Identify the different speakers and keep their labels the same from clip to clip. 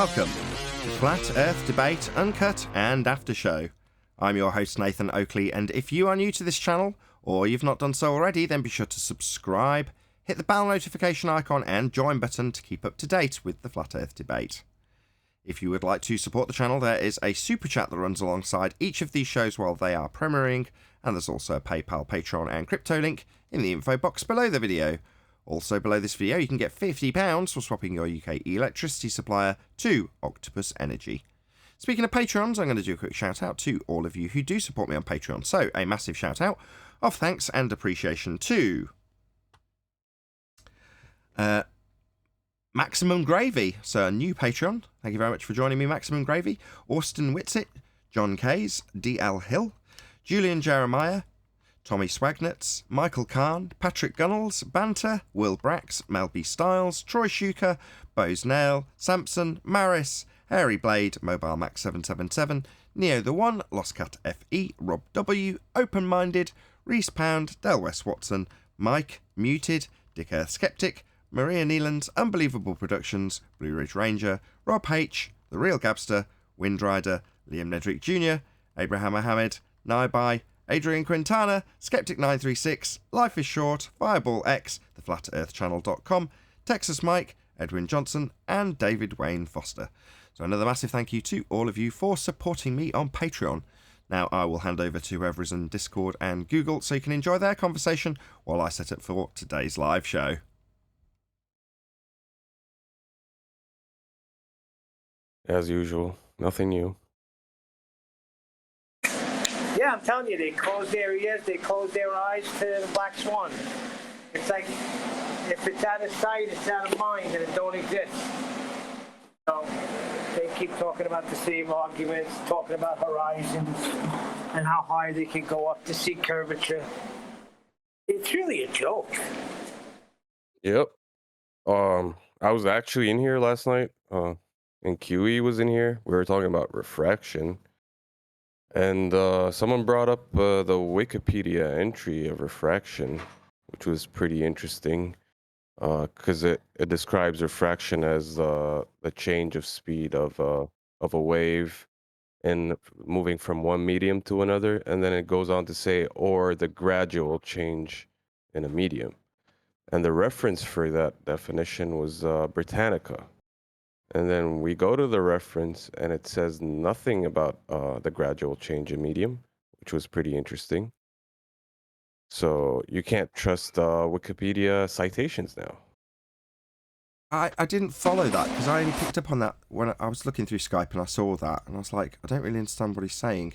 Speaker 1: Welcome to Flat Earth Debate, Uncut and After Show. I'm your host Nathan Oakley, and if you are new to this channel, or you've not done so already, then be sure to subscribe, hit the bell notification icon and join button to keep up to date with the Flat Earth Debate. If you would like to support the channel, there is a super chat that runs alongside each of these shows while they are premiering, and there's also a PayPal, Patreon and crypto link in the info box below the video. Also below this video you can get £50 for swapping your UK electricity supplier to Octopus Energy. Speaking of Patrons, I'm going to do a quick shout out to all of you who do support me on Patreon. So a massive shout out of thanks and appreciation to Maximum Gravy, so a new Patreon. Thank you very much for joining me, Maximum Gravy. Austin Whitsitt, John Kays, DL Hill, Julian Jeremiah, Tommy Swagnitz, Michael Kahn, Patrick Gunnels, Banter, Will Brax, Mel B. Styles, Troy Shuker, Bose Nail, Sampson, Maris, Hairy Blade, Mobile Max 777, Neo the One, Lost Cat FE, Rob W, Open Minded, Reese Pound, Del West Watson, Mike, Muted, Dick Earth Skeptic, Maria Nealand, Unbelievable Productions, Blue Ridge Ranger, Rob H, The Real Gabster, Windrider, Liam Nedrick Jr., Abraham Ahmed, Naibai, Adrian Quintana, Skeptic936, Life is Short, Fireball X, theflatearthchannel.com, Texas Mike, Edwin Johnson, and David Wayne Foster. So another massive thank you to all of you for supporting me on Patreon. Now I will hand over to whoever is in Discord and Google so you can enjoy their conversation while I set up for today's live show.
Speaker 2: As usual, nothing new.
Speaker 3: Yeah, I'm telling you, they close their ears, they close their eyes to the black swan. It's like, if it's out of sight, it's out of mind, and it don't exist. So, they keep talking about the same arguments, talking about horizons, and how high they can go up to see curvature. It's really a joke.
Speaker 2: Yep. I was actually in here last night, and QE was in here. We were talking about refraction. And someone brought up the Wikipedia entry of refraction, which was pretty interesting, because it describes refraction as the change of speed of a wave and moving from one medium to another, and then it goes on to say, or the gradual change in a medium. And the reference for that definition was Britannica. And then we go to the reference, and it says nothing about the gradual change in medium, which was pretty interesting. So you can't trust Wikipedia citations now.
Speaker 1: I didn't follow that because I only picked up on that when I was looking through Skype and I saw that and I was like, I don't really understand what he's saying.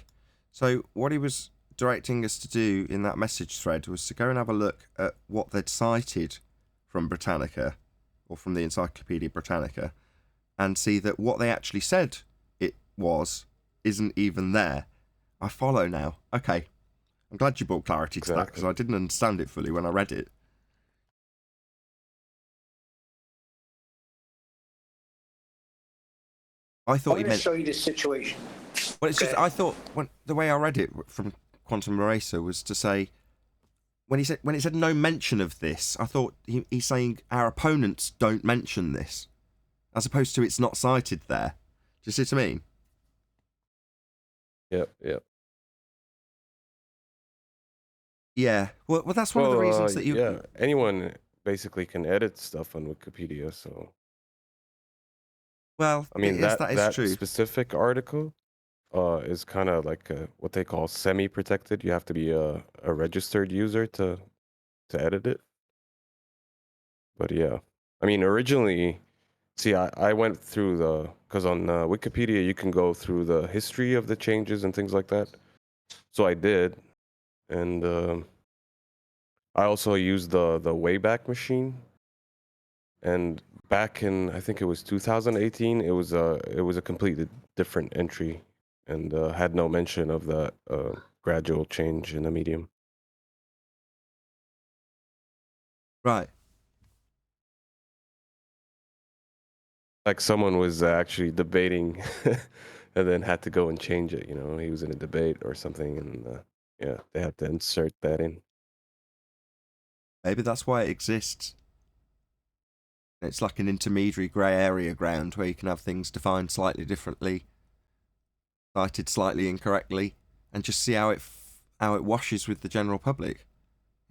Speaker 1: So what he was directing us to do in that message thread was to go and have a look at what they'd cited from Britannica or from the Encyclopedia Britannica and see that what they actually said it was isn't even there. I follow now. Okay. I'm glad you brought clarity to that because I didn't understand it fully when I read it. I thought
Speaker 3: I'm going to show you this situation.
Speaker 1: Well, it's just, I thought the way I read it from Quantum Eraser was to say, when it said no mention of this, I thought he's saying our opponents don't mention this. As opposed to it's not cited there. Do you see what I mean?
Speaker 2: Yep.
Speaker 1: Yeah. Well, that's one of the reasons that you...
Speaker 2: Yeah, anyone basically can edit stuff on Wikipedia, so...
Speaker 1: Well,
Speaker 2: I mean,
Speaker 1: yes,
Speaker 2: that
Speaker 1: is true.
Speaker 2: specific article is kind of like what they call semi-protected. You have to be a registered user to edit it. But yeah. I mean, originally... See, I went through because on Wikipedia you can go through the history of the changes and things like that. So I did, and I also used the Wayback Machine. And back in, I think it was 2018, it was a completely different entry, and had no mention of that gradual change in the medium.
Speaker 1: Right.
Speaker 2: Like someone was actually debating and then had to go and change it, he was in a debate or something, and yeah, they had to insert that in.
Speaker 1: Maybe that's why it exists. It's like an intermediary grey area ground where you can have things defined slightly differently, cited slightly incorrectly, and just see how it washes with the general public.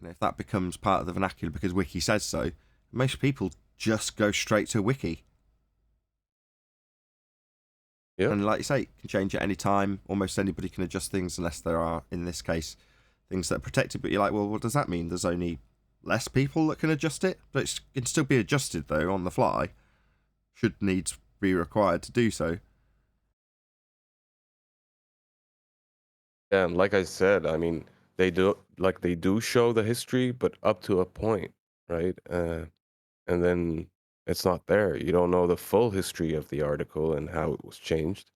Speaker 1: If that becomes part of the vernacular because Wiki says so, most people just go straight to Wiki.
Speaker 2: Yep.
Speaker 1: And like you say, it can change at any time. Almost anybody can adjust things unless there are, in this case, things that are protected. But you're like, well, what does that mean? There's only less people that can adjust it? But it can still be adjusted, though, on the fly. Should needs be required to do so.
Speaker 2: Yeah, and like I said, I mean, they do show the history, but up to a point, right? And then it's not there. You don't know the full history of the article and how it was changed.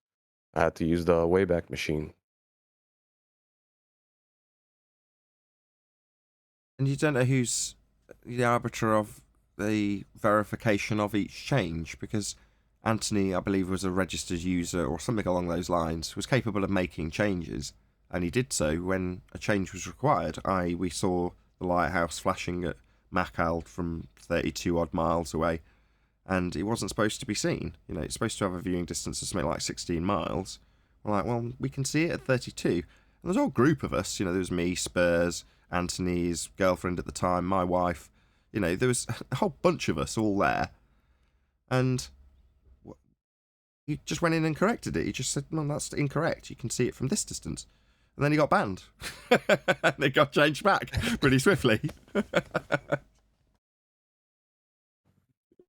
Speaker 2: I had to use the Wayback Machine.
Speaker 1: And you don't know who's the arbiter of the verification of each change, because Anthony, I believe, was a registered user or something along those lines, was capable of making changes, and he did so when a change was required. We saw the lighthouse flashing at Macald from 32 odd miles away, and it wasn't supposed to be seen. It's supposed to have a viewing distance of something like 16 miles. We're like, well, we can see it at 32. And there's a whole group of us. There was me, Spurs, Anthony's girlfriend at the time, my wife. There was a whole bunch of us all there. And he just went in and corrected it. He just said, no, that's incorrect. You can see it from this distance. And then he got banned. And it got changed back pretty swiftly.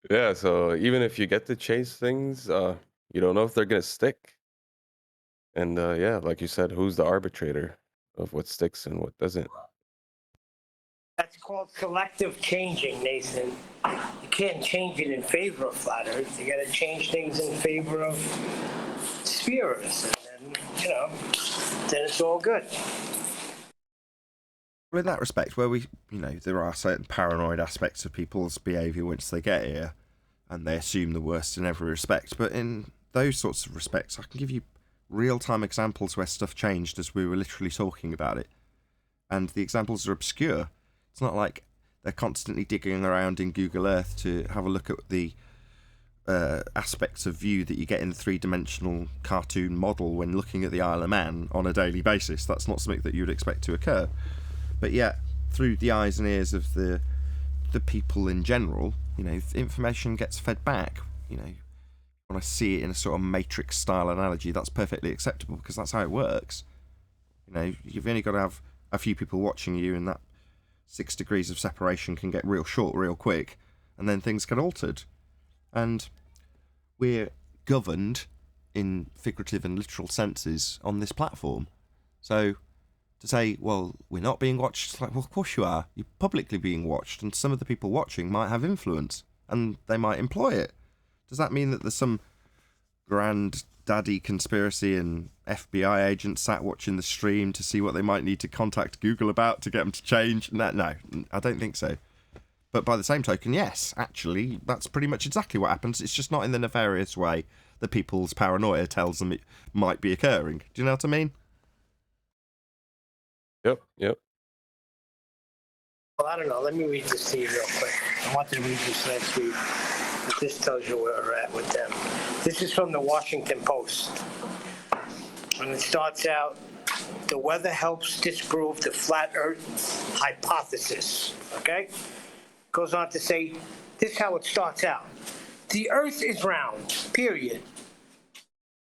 Speaker 2: Yeah, so even if you get to change things, you don't know if they're going to stick. And yeah, like you said, who's the arbitrator of what sticks and what doesn't?
Speaker 3: That's called selective changing, Nathan. You can't change it in favor of flat Earth. You got to change things in favor of spheres, and then then it's all good.
Speaker 1: Well, in that respect, where there are certain paranoid aspects of people's behaviour once they get here, and they assume the worst in every respect. But in those sorts of respects, I can give you real-time examples where stuff changed as we were literally talking about it. And the examples are obscure. It's not like they're constantly digging around in Google Earth to have a look at the aspects of view that you get in the three-dimensional cartoon model when looking at the Isle of Man on a daily basis. That's not something that you would expect to occur. But yet, through the eyes and ears of the people in general, information gets fed back. When I see it in a sort of Matrix-style analogy, that's perfectly acceptable because that's how it works. You've only got to have a few people watching you, and that 6 degrees of separation can get real short real quick, and then things get altered. And we're governed in figurative and literal senses on this platform. So to say, well, we're not being watched, it's like, well, of course you are. You're publicly being watched, and some of the people watching might have influence, and they might employ it. Does that mean that there's some grand daddy conspiracy and FBI agents sat watching the stream to see what they might need to contact Google about to get them to change? No, I don't think so. But by the same token, yes, actually, that's pretty much exactly what happens. It's just not in the nefarious way that people's paranoia tells them it might be occurring. Do you know what I mean?
Speaker 2: Yep.
Speaker 3: Well, I don't know. Let me read this to you real quick. I wanted to read this last week, but this tells you where we're at with them. This is from the Washington Post. And it starts out, the weather helps disprove the flat Earth hypothesis. Okay? Goes on to say, this is how it starts out. The Earth is round, period.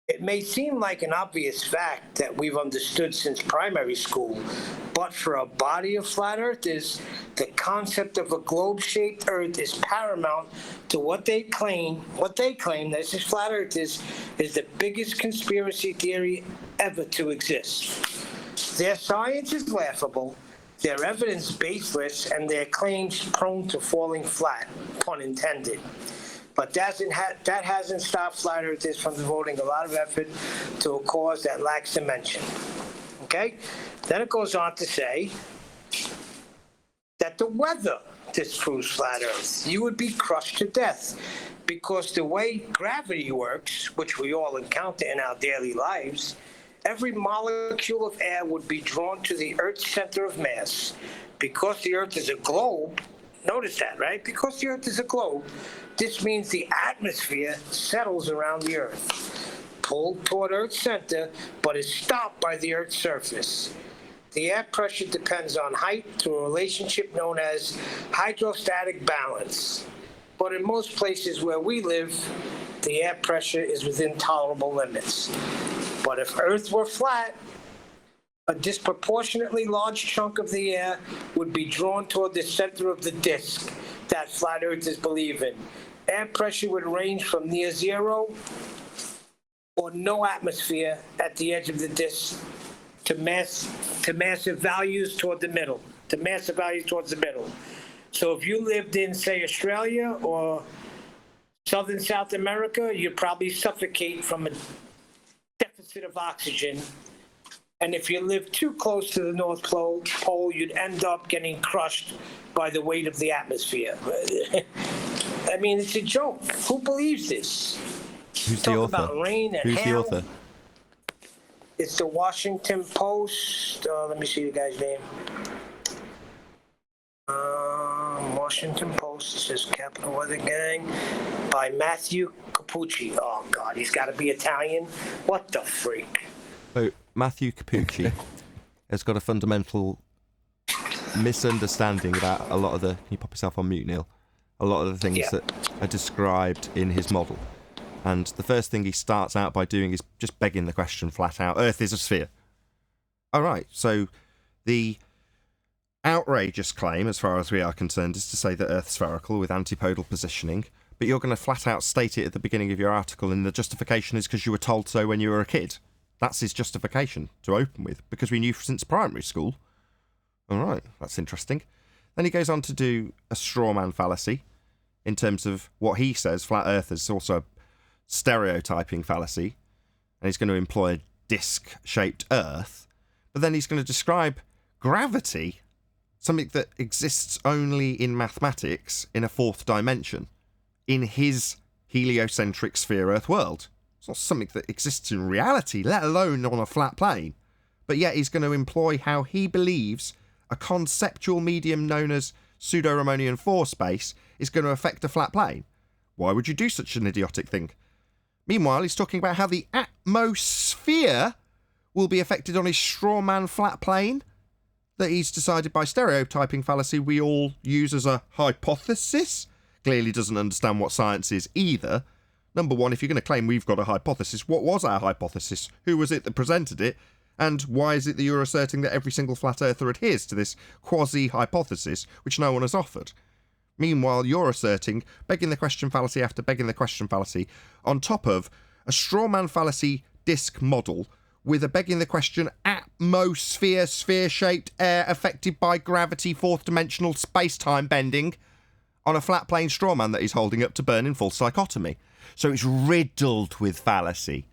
Speaker 3: It may seem like an obvious fact that we've understood since primary school, but for a body of flat Earth, the concept of a globe-shaped Earth is paramount to what they claim that this is flat Earth is the biggest conspiracy theory ever to exist. Their science is laughable, their evidence baseless, and their claims prone to falling flat, pun intended. But that hasn't stopped flat earthers from devoting a lot of effort to a cause that lacks dimension. Okay? Then it goes on to say that the weather disproves flat Earth. You would be crushed to death because the way gravity works, which we all encounter in our daily lives, every molecule of air would be drawn to the Earth's center of mass. Because the Earth is a globe, Notice that, right? Because the Earth is a globe, this means the atmosphere settles around the Earth, pulled toward Earth's center, but is stopped by the Earth's surface. The air pressure depends on height through a relationship known as hydrostatic balance. But in most places where we live, the air pressure is within tolerable limits. But if Earth were flat, a disproportionately large chunk of the air would be drawn toward the center of the disk that flat earthers believe in. Air pressure would range from near zero or no atmosphere at the edge of the disk to massive values toward the middle, So if you lived in, say, Australia or southern South America, you'd probably suffocate from a deficit of oxygen. And if you live too close to the North Pole, you'd end up getting crushed by the weight of the atmosphere. I mean, it's a joke. Who believes this?
Speaker 1: Who's the author?
Speaker 3: About rain and
Speaker 1: Who's
Speaker 3: hail.
Speaker 1: the author?
Speaker 3: It's the Washington Post. Let me see the guy's name. Washington Post. It says Capital Weather Gang by Matthew Cappucci. Oh, God, he's got to be Italian. What the freak?
Speaker 1: So, Matthew Cappucci has got a fundamental misunderstanding about a lot of the... Can you pop yourself on mute, Neil? A lot of the things that are described in his model. And the first thing he starts out by doing is just begging the question flat out, Earth is a sphere. All right, so the outrageous claim, as far as we are concerned, is to say that Earth's spherical with antipodal positioning, but you're going to flat out state it at the beginning of your article, and the justification is because you were told so when you were a kid. That's his justification to open with, because we knew since primary school. All right, that's interesting. Then he goes on to do a straw man fallacy in terms of what he says, flat earthers, is also a stereotyping fallacy, and he's going to employ a disc-shaped Earth, but then he's going to describe gravity, something that exists only in mathematics, in a fourth dimension, in his heliocentric sphere Earth world. It's not something that exists in reality, let alone on a flat plane. But yet he's going to employ how he believes a conceptual medium known as pseudo-Riemannian force space is going to affect a flat plane. Why would you do such an idiotic thing? Meanwhile, he's talking about how the atmosphere will be affected on his straw man flat plane that he's decided by stereotyping fallacy we all use as a hypothesis. Clearly doesn't understand what science is either. Number one, if you're going to claim we've got a hypothesis, what was our hypothesis? Who was it that presented it? And why is it that you're asserting that every single flat earther adheres to this quasi-hypothesis, which no one has offered? Meanwhile, you're asserting, begging the question fallacy after begging the question fallacy, on top of a straw man fallacy disk model with a begging the question atmosphere, sphere-shaped air affected by gravity, fourth-dimensional space-time bending on a flat plane straw man that he's holding up to burn in full psychotomy. So it's riddled with fallacy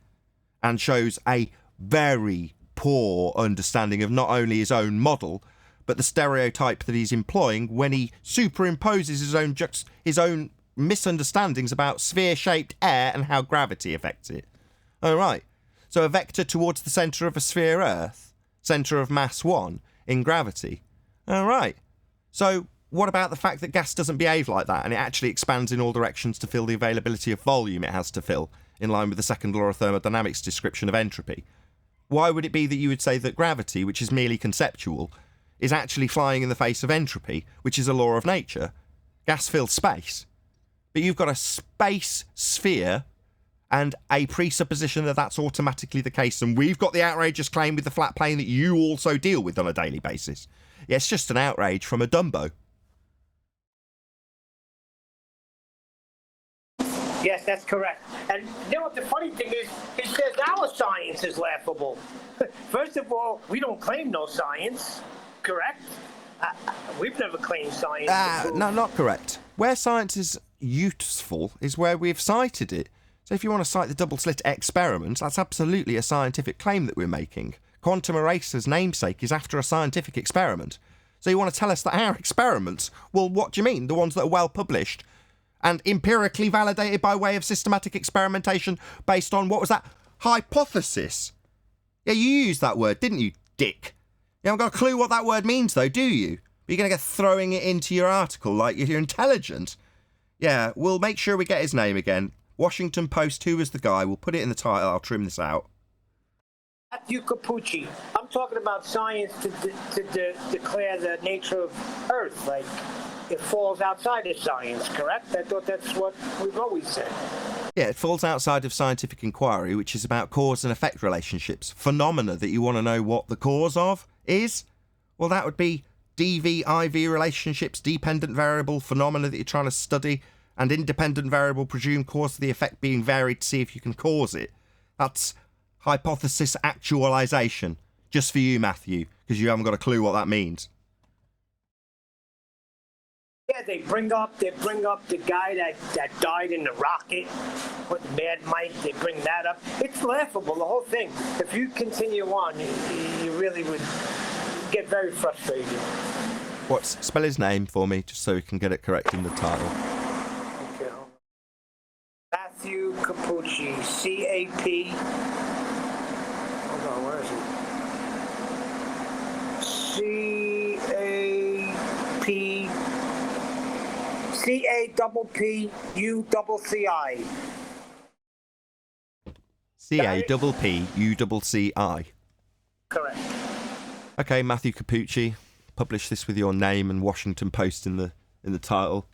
Speaker 1: and shows a very poor understanding of not only his own model, but the stereotype that he's employing when he superimposes his own misunderstandings about sphere-shaped air and how gravity affects it. All right. So a vector towards the centre of a sphere Earth, centre of mass 1, in gravity. All right. So what about the fact that gas doesn't behave like that and it actually expands in all directions to fill the availability of volume it has to fill, in line with the second law of thermodynamics description of entropy? Why would it be that you would say that gravity, which is merely conceptual, is actually flying in the face of entropy, which is a law of nature? Gas fills space. But you've got a space sphere and a presupposition that that's automatically the case, and we've got the outrageous claim with the flat plane that you also deal with on a daily basis. Yeah, it's just an outrage from a Dumbo.
Speaker 3: Yes, that's correct. And you know what the funny thing is? He says our science is laughable. First of all, we don't claim no science, correct? We've never claimed science.
Speaker 1: No, not correct. Where science is useful is where we've cited it. So if you want to cite the double slit experiment, that's absolutely a scientific claim that we're making. Quantum Eraser's namesake is after a scientific experiment. So you want to tell us that our experiments, well, what do you mean? The ones that are well published and empirically validated by way of systematic experimentation based on, what was that? Hypothesis. Yeah, you used that word, didn't you, dick? You haven't got a clue what that word means, though, do you? But Are you going to go throwing it into your article like you're intelligent? Yeah, we'll make sure we get his name again. Washington Post, who was the guy? We'll put it in the title. I'll trim this out.
Speaker 3: Matthew Cappucci. I'm talking about science to declare the nature of Earth. Like, it falls outside of science, correct? I thought that's what we've always said.
Speaker 1: Yeah, it falls outside of scientific inquiry, which is about cause and effect relationships. Phenomena that you want to know what the cause of is. Well, that would be DV-IV relationships, dependent variable phenomena that you're trying to study, and independent variable presumed cause of the effect being varied to see if you can cause it. That's hypothesis actualization. Just for you, Matthew, because you haven't got a clue what that means.
Speaker 3: Yeah, they bring up the guy that died in the rocket with Mad Mike. They bring that up. It's laughable, the whole thing. If you continue on, you really would get very frustrated.
Speaker 1: Spell his name for me, just so we can get it correct in the title.
Speaker 3: Okay. Matthew Cappucci, C-A-P. Hold on, where is he? C-A-P. C-A-P-P-U-C-C-I.
Speaker 1: C-A-P-P-U-C-C-I.
Speaker 3: Correct.
Speaker 1: Okay, Matthew Cappucci. Publish this with your name and Washington Post in the title.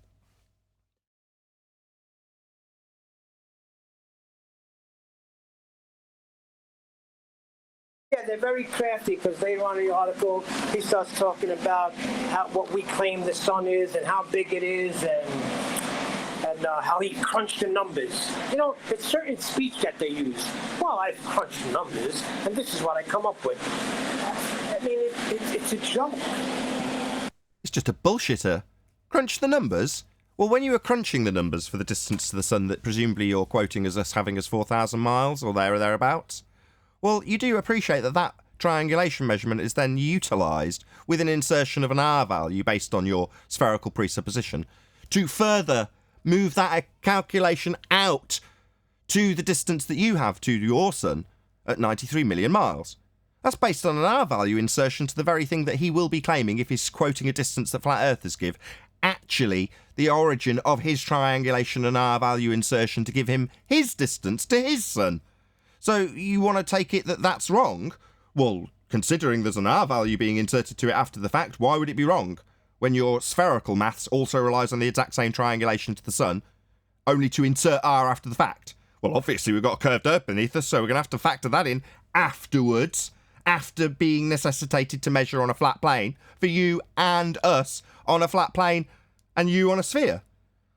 Speaker 3: Yeah, they're very crafty because later on in the article, he starts talking about what we claim the sun is and how big it is and how he crunched the numbers. You know, it's certain speech that they use. Well, I've crunched the numbers, and this is what I come up with. I mean, it's a joke.
Speaker 1: It's just a bullshitter. Crunch the numbers? Well, when you were crunching the numbers for the distance to the sun that presumably you're quoting as us having as 4,000 miles or there or thereabouts, well, you do appreciate that triangulation measurement is then utilised with an insertion of an R value based on your spherical presupposition to further move that calculation out to the distance that you have to your sun at 93 million miles. That's based on an R value insertion to the very thing that he will be claiming if he's quoting a distance that flat earthers give. Actually, the origin of his triangulation and R value insertion to give him his distance to his sun. So you want to take it that that's wrong? Well, considering there's an R value being inserted to it after the fact, why would it be wrong? When your spherical maths also relies on the exact same triangulation to the sun, only to insert R after the fact. Well, obviously we've got a curved earth beneath us, so we're going to have to factor that in afterwards, after being necessitated to measure on a flat plane, for you and us on a flat plane and you on a sphere.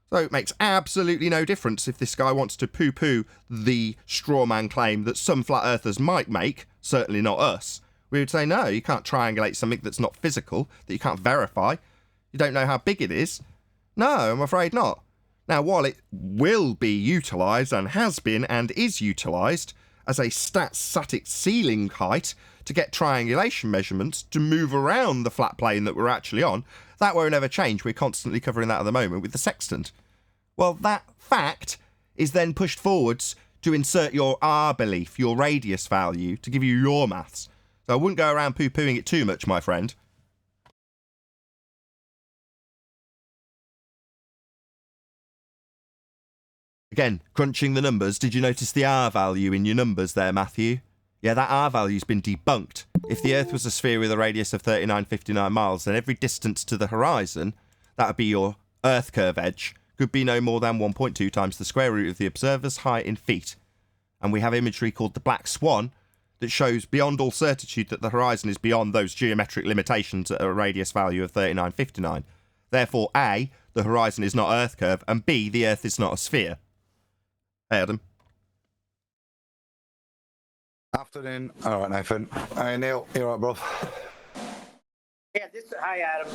Speaker 1: So it makes absolutely no difference if this guy wants to poo-poo the straw man claim that some flat earthers might make, certainly not us. We would say, no, you can't triangulate something that's not physical, that you can't verify. You don't know how big it is. No, I'm afraid not. Now, while it will be utilised and has been and is utilised as a static ceiling height to get triangulation measurements to move around the flat plane that we're actually on, that won't ever change. We're constantly covering that at the moment with the sextant. Well, that fact is then pushed forwards to insert your R belief, your radius value, to give you your maths. So I wouldn't go around poo-pooing it too much, my friend. Again, crunching the numbers, did you notice the R value in your numbers there, Matthew? Yeah, that R value's been debunked. If the Earth was a sphere with a radius of 3959 miles, then every distance to the horizon, that would be your Earth curve edge, could be no more than 1.2 times the square root of the observer's height in feet. And we have imagery called the Black Swan that shows beyond all certitude that the horizon is beyond those geometric limitations at a radius value of 3959. Therefore, A, the horizon is not Earth curve, and B, the Earth is not a sphere. Hey, Adam.
Speaker 4: Afternoon. All right, Nathan. Hey, Neil. You all right, bro?
Speaker 3: Yeah, hi, Adam.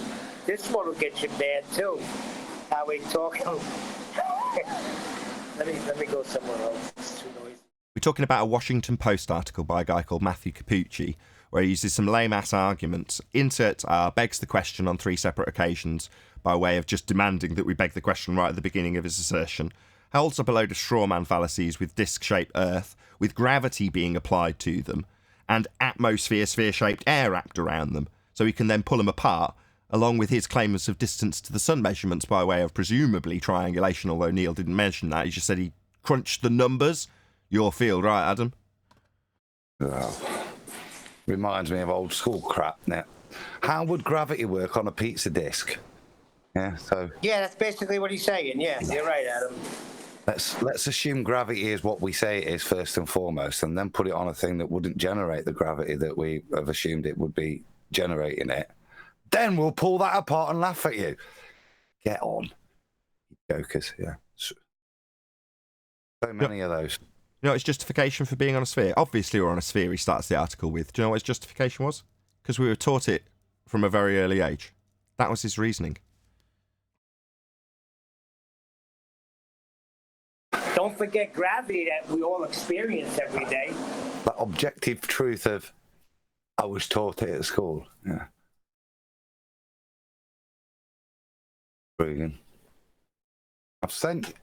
Speaker 3: This one will get you mad, too. How we talking. let me go somewhere else. It's too noisy.
Speaker 1: We're talking about a Washington Post article by a guy called Matthew Cappucci, where he uses some lame-ass arguments. Insert begs the question on 3 separate occasions by way of just demanding that we beg the question right at the beginning of his assertion. Holds up a load of strawman fallacies with disc-shaped Earth, with gravity being applied to them, and atmosphere sphere-shaped air wrapped around them, so he can then pull them apart along with his claims of distance to the sun measurements by way of presumably triangulation, although Neil didn't mention that. He just said he crunched the numbers. Your field, right, Adam?
Speaker 4: Oh, reminds me of old school crap now. How would gravity work on a pizza disc? Yeah, so...
Speaker 3: Yeah, that's basically what he's saying. Yeah, you're right, Adam.
Speaker 4: Let's assume gravity is what we say it is first and foremost, and then put it on a thing that wouldn't generate the gravity that we have assumed it would be generating it. Then we'll pull that apart and laugh at you. Get on, you jokers. Yeah, so many of those.
Speaker 1: You know his justification for being on a sphere? Obviously we're on a sphere, he starts the article with. Do you know what his justification was? Because we were taught it from a very early age. That was his reasoning.
Speaker 3: Don't forget gravity that we all experience every day.
Speaker 4: That objective truth of, I was taught it at school. Yeah. Brilliant. I've sent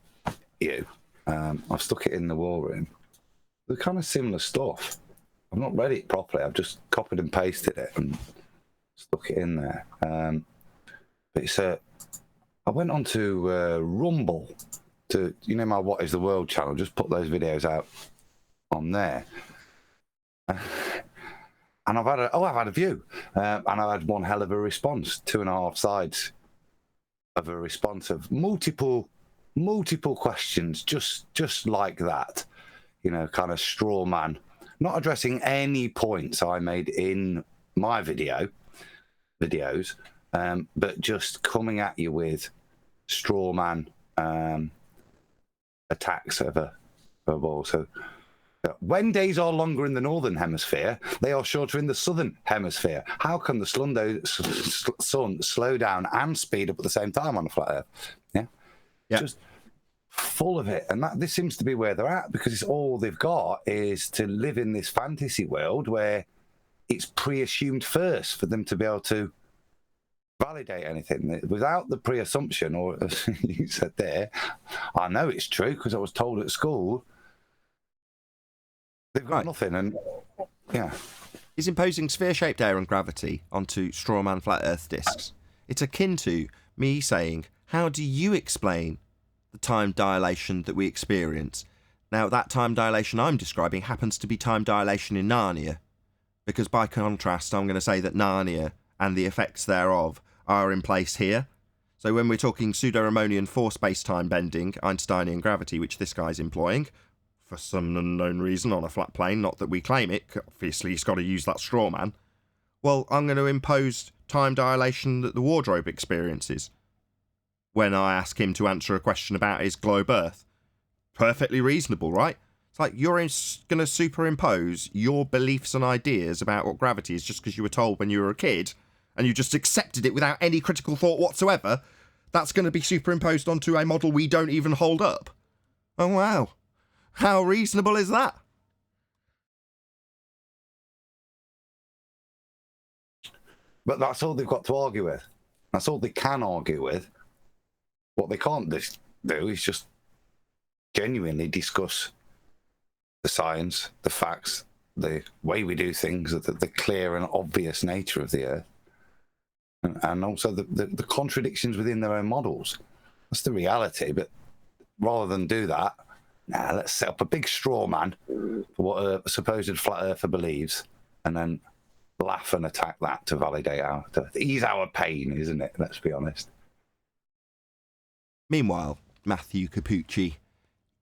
Speaker 4: you, I've stuck it in the war room. The kind of similar stuff. I've not read it properly. I've just copied and pasted it and stuck it in there. But it's I went on to Rumble to, you know, my What is the World channel. Just put those videos out on there. And I've had a view. And I've had one hell of a response. 2.5 sides of a response of multiple questions, just like that. You know, kind of straw man. Not addressing any points I made in my videos, but just coming at you with straw man attacks of a ball. So when days are longer in the northern hemisphere, they are shorter in the southern hemisphere. How can the sun slow down and speed up at the same time on a flat Earth? Yeah. Just full of it. And this seems to be where they're at, because it's all they've got is to live in this fantasy world where it's pre-assumed first for them to be able to validate anything. Without the pre-assumption, or as you said there, I know it's true because I was told at school, they've got nothing. And yeah.
Speaker 1: He's imposing sphere-shaped air and gravity onto strawman flat Earth discs. It's akin to me saying, how do you explain the time dilation that we experience? Now, that time dilation I'm describing happens to be time dilation in Narnia, because by contrast, I'm going to say that Narnia and the effects thereof are in place here. So when we're talking pseudo-Ramonian force-space-time bending, Einsteinian gravity, which this guy's employing, for some unknown reason on a flat plane, not that we claim it, obviously he's got to use that straw man, well, I'm going to impose time dilation that the wardrobe experiences when I ask him to answer a question about his globe Earth. Perfectly reasonable, right? It's like you're going to superimpose your beliefs and ideas about what gravity is just because you were told when you were a kid and you just accepted it without any critical thought whatsoever. That's going to be superimposed onto a model we don't even hold up. Oh, wow. How reasonable is that?
Speaker 4: But that's all they've got to argue with. That's all they can argue with. What they can't do is just genuinely discuss the science, the facts, the way we do things, the clear and obvious nature of the Earth, and also the contradictions within their own models. That's the reality. But rather than do that, let's set up a big straw man for what a supposed flat earther believes, and then laugh and attack that to validate to ease our pain, isn't it? Let's be honest.
Speaker 1: Meanwhile, Matthew Cappucci,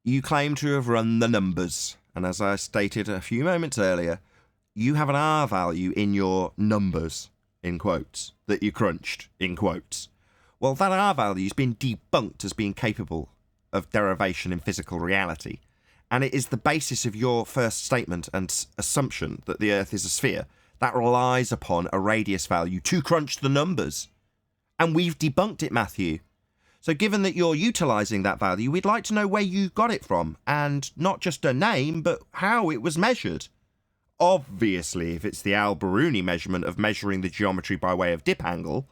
Speaker 1: you claim to have run the numbers, and as I stated a few moments earlier, you have an R value in your numbers, in quotes, that you crunched, in quotes. Well, that R value has been debunked as being capable of derivation in physical reality, and it is the basis of your first statement and assumption that the Earth is a sphere that relies upon a radius value to crunch the numbers. And we've debunked it, Matthew. So given that you're utilising that value, we'd like to know where you got it from, and not just a name, but how it was measured. Obviously, if it's the Al-Biruni measurement of measuring the geometry by way of dip angle,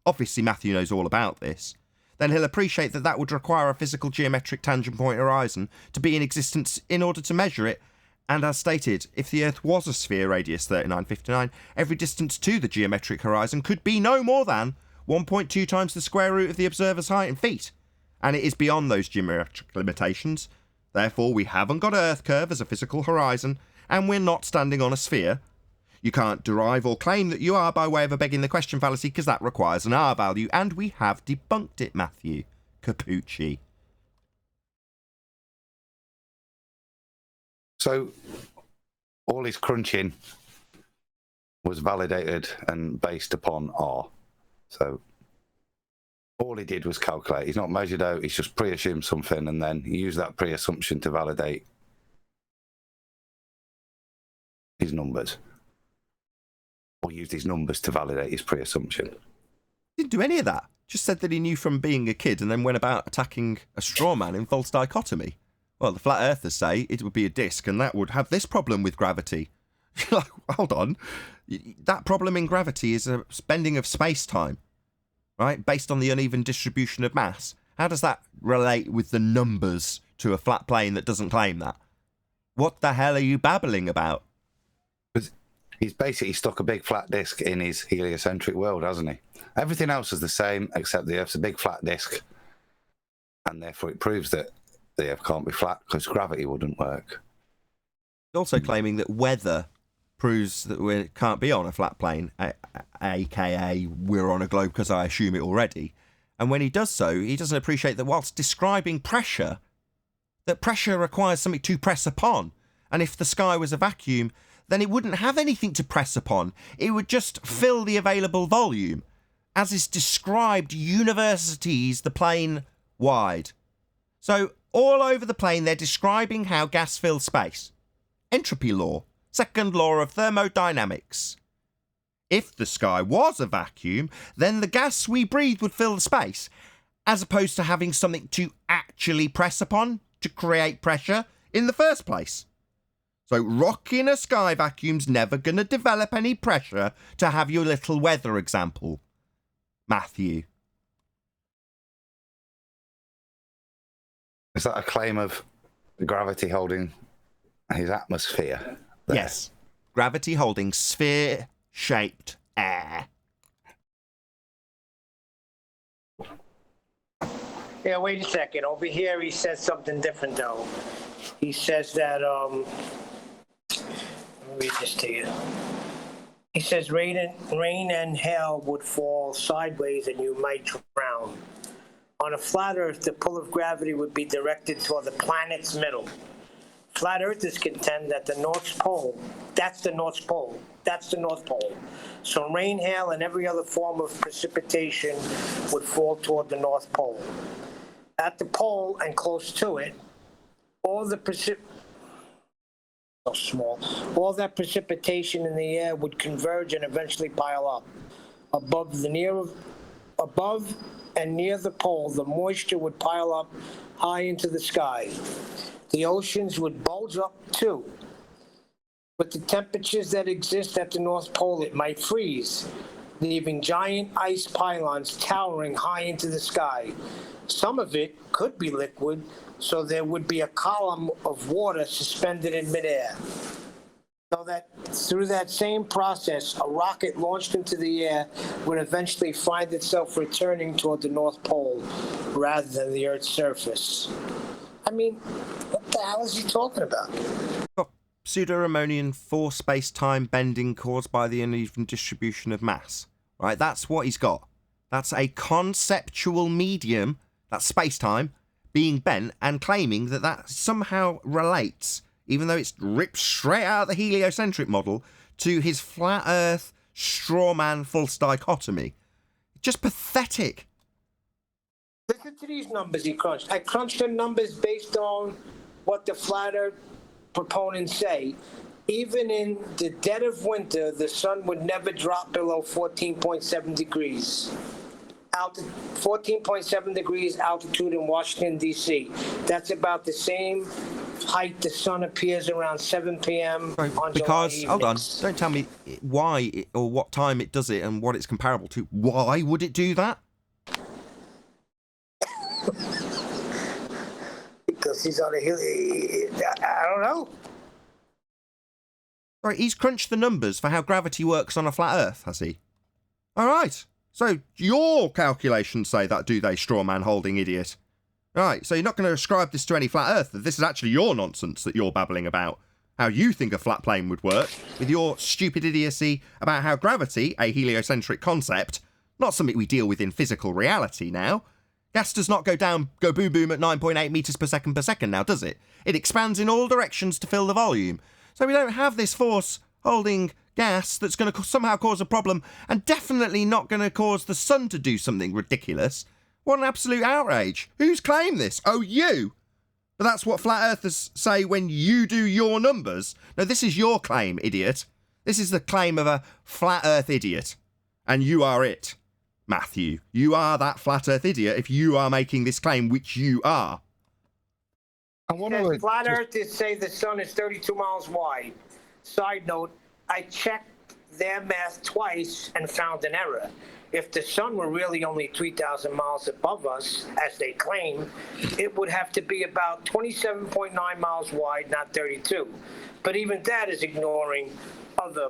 Speaker 1: obviously Matthew knows all about this, then he'll appreciate that that would require a physical geometric tangent point horizon to be in existence in order to measure it, And as stated, if the Earth was a sphere radius 3959, every distance to the geometric horizon could be no more than 1.2 times the square root of the observer's height in feet. And it is beyond those geometric limitations. Therefore, we haven't got an Earth curve as a physical horizon, and we're not standing on a sphere. You can't derive or claim that you are by way of a begging the question fallacy, because that requires an R value, and we have debunked it, Matthew. Cappucci.
Speaker 4: So, all his crunching was validated and based upon R. So, all he did was calculate. He's not measured out, he's just pre-assumed something, and then he used that pre-assumption to validate his numbers. Or used his numbers to validate his pre-assumption.
Speaker 1: Didn't do any of that. Just said that he knew from being a kid and then went about attacking a straw man in false dichotomy. Well, the flat earthers say it would be a disc and that would have this problem with gravity. Like, hold on. That problem in gravity is a bending of space-time, right? Based on the uneven distribution of mass. How does that relate with the numbers to a flat plane that doesn't claim that? What the hell are you babbling about?
Speaker 4: He's basically stuck a big flat disk in his heliocentric world, hasn't he? Everything else is the same, except the Earth's a big flat disk. And therefore it proves that the Earth can't be flat, because gravity wouldn't work.
Speaker 1: Also claiming that weather proves that we can't be on a flat plane, aka we're on a globe because I assume it already. And when he does so, he doesn't appreciate that whilst describing pressure, that pressure requires something to press upon. And if the sky was a vacuum, then it wouldn't have anything to press upon. It would just fill the available volume, as is described universities the plane wide. So all over the plane, they're describing how gas fills space. Entropy law, second law of thermodynamics. If the sky was a vacuum, then the gas we breathe would fill the space, as opposed to having something to actually press upon to create pressure in the first place. So rocking a sky vacuum's never going to develop any pressure to have your little weather example. Matthew.
Speaker 4: Is that a claim of gravity holding his atmosphere there?
Speaker 1: Yes. Gravity holding sphere-shaped air.
Speaker 3: Yeah, wait a second. Over here, he says something different, though. He says that, let me read this to you. He says rain and hail would fall sideways and you might drown. On a flat Earth, the pull of gravity would be directed toward the planet's middle. Flat Earthers contend that the North Pole, that's the North Pole. So rain, hail, and every other form of precipitation would fall toward the North Pole. At the pole and close to it, all that precipitation in the air would converge and eventually pile up. Above and near the pole, the moisture would pile up high into the sky. The oceans would bulge up too. With the temperatures that exist at the North Pole, it might freeze, leaving giant ice pylons towering high into the sky. Some of it could be liquid, so there would be a column of water suspended in midair. So that through that same process, a rocket launched into the air would eventually find itself returning toward the North Pole rather than the Earth's surface. I mean, what the hell is he talking about?
Speaker 1: Pseudo-Riemannian for space-time bending caused by the uneven distribution of mass. Right, that's what he's got. That's a conceptual medium, that's space-time, being bent and claiming that that somehow relates, even though it's ripped straight out of the heliocentric model, to his flat Earth straw man false dichotomy. Just pathetic.
Speaker 3: Listen to these numbers he crunched. I crunched the numbers based on what the flat Earth proponents say. Even in the dead of winter, the sun would never drop below 14.7 degrees. 14.7 degrees altitude in Washington, D.C. That's about the same height the sun appears around 7 p.m. on
Speaker 1: Because,
Speaker 3: July
Speaker 1: hold on,
Speaker 3: evenings.
Speaker 1: don't tell me why or what time it does it and what it's comparable to. Why would it do that?
Speaker 3: Because he's on a hill. I don't know.
Speaker 1: Right, he's crunched the numbers for how gravity works on a flat Earth, has he? All right. So your calculations say that, do they, straw man holding idiot? Right, so you're not going to ascribe this to any flat earther. This is actually your nonsense that you're babbling about. How you think a flat plane would work, with your stupid idiocy about how gravity, a heliocentric concept, not something we deal with in physical reality now. Gas does not go boom boom at 9.8 metres per second now, does it? It expands in all directions to fill the volume. So we don't have this force holding gas that's going to somehow cause a problem, and definitely not going to cause the sun to do something ridiculous. What an absolute outrage. Who's claimed this? Oh, you? But that's what flat earthers say when you do your numbers. No, this is your claim, idiot. This is the claim of a flat earth idiot. And you are it, Matthew. You are that flat earth idiot if you are making this claim, which you are.
Speaker 3: Flat earthers say the sun is 32 miles wide. Side note, I checked their math twice and found an error. If the sun were really only 3,000 miles above us, as they claim, it would have to be about 27.9 miles wide, not 32. But even that is ignoring other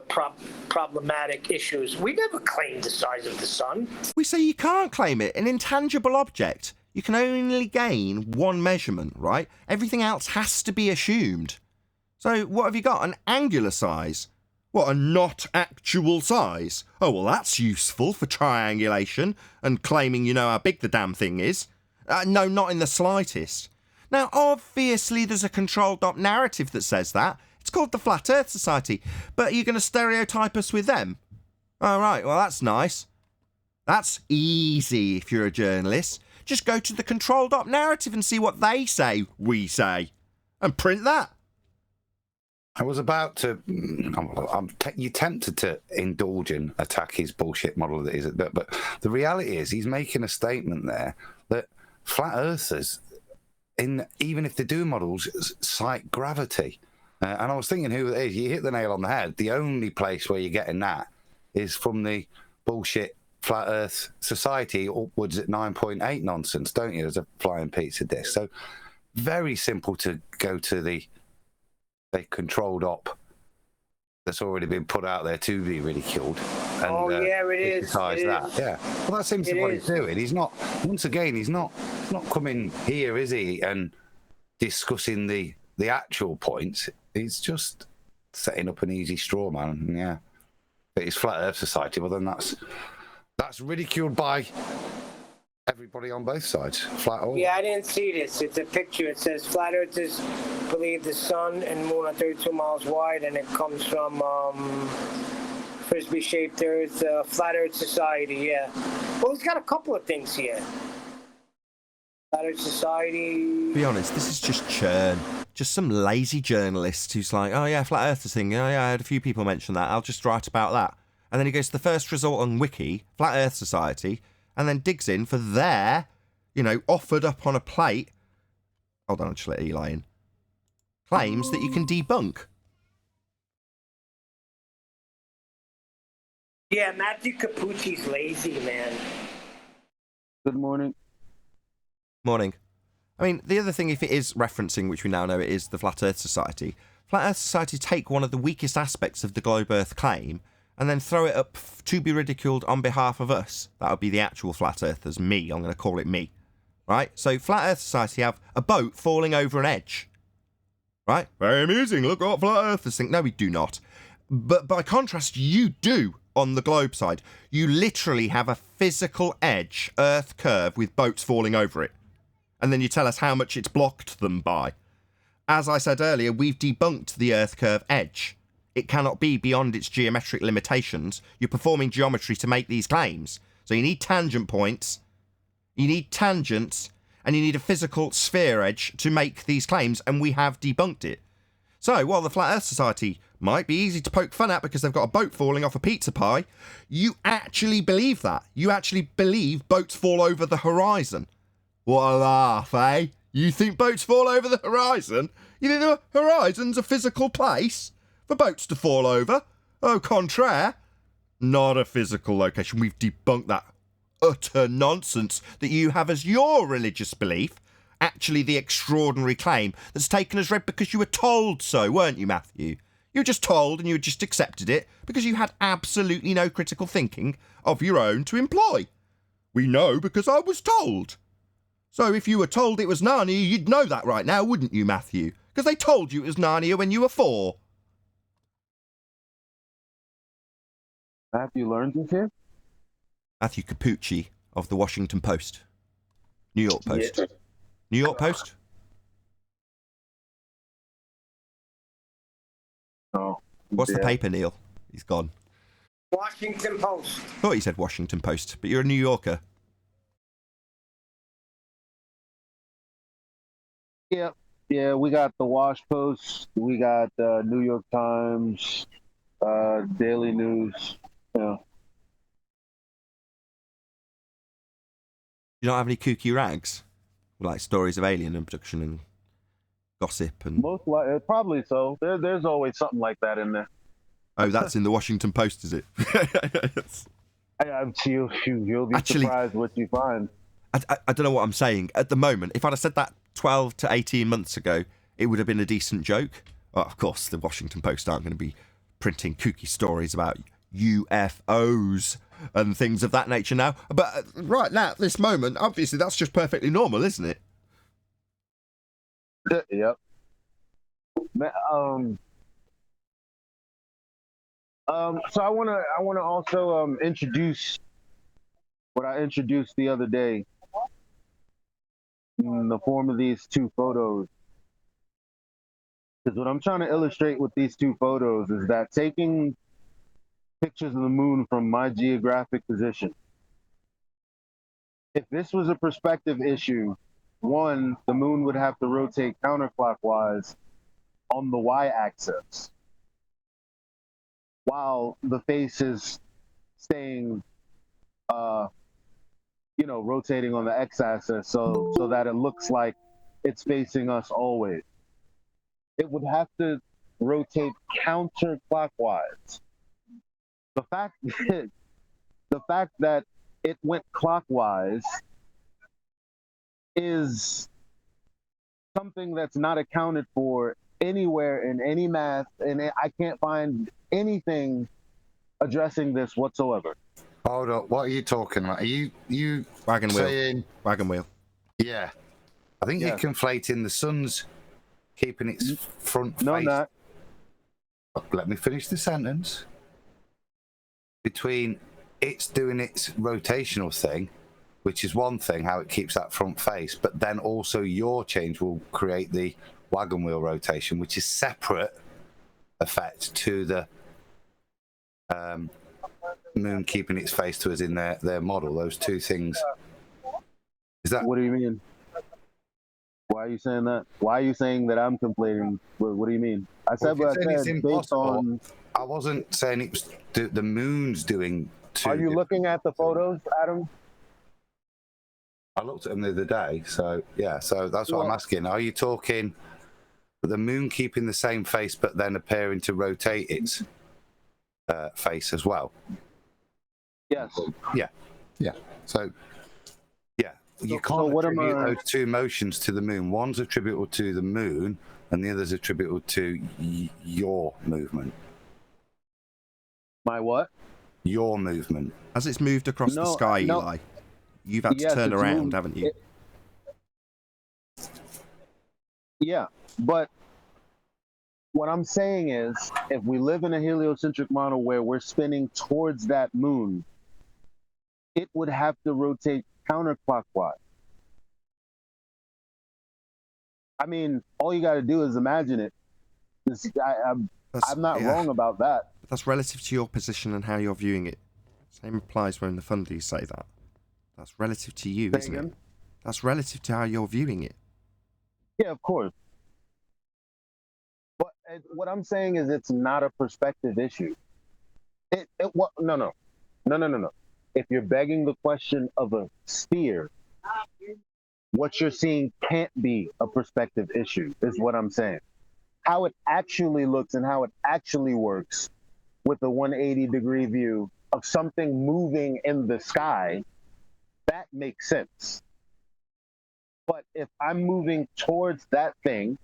Speaker 3: problematic issues. We never claimed the size of the sun.
Speaker 1: We say you can't claim it. An intangible object. You can only gain one measurement, right? Everything else has to be assumed. So what have you got? An angular size. What, a not actual size? Oh, well, that's useful for triangulation and claiming you know how big the damn thing is. No, not in the slightest. Now, obviously, there's a controlled up narrative that says that. It's called the Flat Earth Society. But are you going to stereotype us with them? All right, well, that's nice. That's easy if you're a journalist. Just go to the controlled up narrative and see what they say we say. And print that.
Speaker 4: I was about to. You're tempted to indulge and attack his bullshit model that is, but the reality is he's making a statement there that flat earthers, even if they do models, cite gravity. And I was thinking, who it is? You hit the nail on the head. The only place where you're getting that is from the bullshit Flat Earth Society upwards at 9.8 nonsense, don't you? There's a flying pizza disc. So very simple to go to the controlled op that's already been put out there to be ridiculed. And,
Speaker 3: yeah, it is.
Speaker 4: That. Yeah. Well, that seems to be what he's doing. He's not. Once again, he's not coming here, is he? And discussing the actual points. He's just setting up an easy straw man. Yeah. But it's Flat Earth Society. Well, then that's ridiculed by everybody on both sides. Flat Earth.
Speaker 3: Yeah, I didn't see this. It's a picture. It says flat earthers believe the sun and moon are 32 miles wide, and it comes from frisbee-shaped earth, Flat Earth Society. Yeah. Well, it's got a couple of things here. Flat Earth Society.
Speaker 1: Be honest, this is just churn. Just some lazy journalist who's like, oh yeah, Flat Earthers thing. Oh yeah, I had a few people mention that. I'll just write about that. And then he goes to the first result on Wiki, Flat Earth Society, and then digs in for their, offered up on a plate. Hold on, I'll just let Eli in. Claims that you can debunk.
Speaker 3: Yeah, Matthew Cappucci's lazy, man.
Speaker 5: Good morning.
Speaker 1: Morning. I mean, the other thing, if it is referencing, which we now know it is the Flat Earth Society, Flat Earth Society take one of the weakest aspects of the Globe Earth claim and then throw it up to be ridiculed on behalf of us. That would be the actual Flat Earthers, me. I'm going to call it me. Right? So Flat Earth Society have a boat falling over an edge. Right? Very amusing. Look what Flat Earthers think. No, we do not. But by contrast, you do on the globe side. You literally have a physical edge, Earth curve, with boats falling over it. And then you tell us how much it's blocked them by. As I said earlier, we've debunked the Earth curve edge. It cannot be beyond its geometric limitations. You're performing geometry to make these claims. So you need tangent points, you need tangents, and you need a physical sphere edge to make these claims, and we have debunked it. So while the Flat Earth Society might be easy to poke fun at because they've got a boat falling off a pizza pie, you actually believe that. You actually believe boats fall over the horizon. What a laugh, eh? You think boats fall over the horizon? You think the horizon's a physical place for boats to fall over? Au contraire, not a physical location. We've debunked that utter nonsense that you have as your religious belief. Actually, the extraordinary claim that's taken as read because you were told so, weren't you, Matthew? You were just told and you just accepted it because you had absolutely no critical thinking of your own to employ. We know because I was told. So if you were told it was Narnia, you'd know that right now, wouldn't you, Matthew? Because they told you it was Narnia when you were 4.
Speaker 5: Matthew learns this here?
Speaker 1: Matthew Cappucci of the Washington Post. New York Post. Yeah. New York Post?
Speaker 5: Oh.
Speaker 1: What's the paper, Neil? He's gone.
Speaker 3: Washington Post.
Speaker 1: Thought you said Washington Post, but you're a New Yorker.
Speaker 5: Yep. Yeah, we got the Wash Post. We got New York Times, Daily News. Yeah.
Speaker 1: You don't have any kooky rags? Like stories of alien abduction and gossip and...
Speaker 5: Most likely, probably so. There's always something like that in there.
Speaker 1: Oh, that's in the Washington Post, is it?
Speaker 5: You'll be surprised what you find.
Speaker 1: I don't know what I'm saying. At the moment, if I'd have said that 12 to 18 months ago, it would have been a decent joke. Well, of course, the Washington Post aren't going to be printing kooky stories about UFOs and things of that nature now. But right now, at this moment, obviously, that's just perfectly normal, isn't it?
Speaker 5: Yep. So I wanna also introduce what I introduced the other day in the form of these 2 photos. Because what I'm trying to illustrate with these 2 photos is that taking pictures of the moon from my geographic position, if this was a perspective issue, 1, the moon would have to rotate counterclockwise on the y-axis, while the face is staying, rotating on the x-axis, so that it looks like it's facing us always. It would have to rotate counterclockwise. The fact that it went clockwise is something that's not accounted for anywhere in any math, and I can't find anything addressing this whatsoever.
Speaker 4: Hold up, what are you talking about? Are you
Speaker 1: Wagon
Speaker 4: saying...
Speaker 1: wheel. Wagon wheel.
Speaker 4: Yeah. I think you're conflating the sun's keeping its front face...
Speaker 5: No, not.
Speaker 4: Let me finish the sentence. Between it's doing its rotational thing, which is one thing, how it keeps that front face, but then also your change will create the wagon wheel rotation, which is separate effect to the moon keeping its face to us in their model. Those 2 things. Is that...
Speaker 5: What do you mean? Why are you saying that? Why are you saying that I'm conflating? What do you mean? I said what I said based on...
Speaker 4: I wasn't saying it was the moon's doing...
Speaker 5: Are you looking at the photos, Adam?
Speaker 4: I looked at them the other day, so yeah. So that's what I'm asking. Are you talking the moon keeping the same face, but then appearing to rotate its face as well?
Speaker 5: Yes.
Speaker 4: Yeah. So, yeah, you can't attribute those 2 motions to the moon. One's attributable to the moon, and the other's attributable to your movement.
Speaker 5: My what?
Speaker 4: Your movement.
Speaker 1: As it's moved across the sky, Eli, you've had to turn around, haven't you?
Speaker 5: Yeah, but what I'm saying is, if we live in a heliocentric model where we're spinning towards that moon, it would have to rotate counterclockwise. I mean, all you got to do is imagine it. I'm not wrong about that.
Speaker 1: But that's relative to your position and how you're viewing it. Same applies when the fundies say that. That's relative to you, isn't it? That's relative to how you're viewing it.
Speaker 5: Yeah, of course. But what I'm saying is it's not a perspective issue. No. If you're begging the question of a sphere, what you're seeing can't be a perspective issue, is what I'm saying. How it actually looks and how it actually works with a 180-degree view of something moving in the sky, that makes sense. But if I'm moving towards that thing,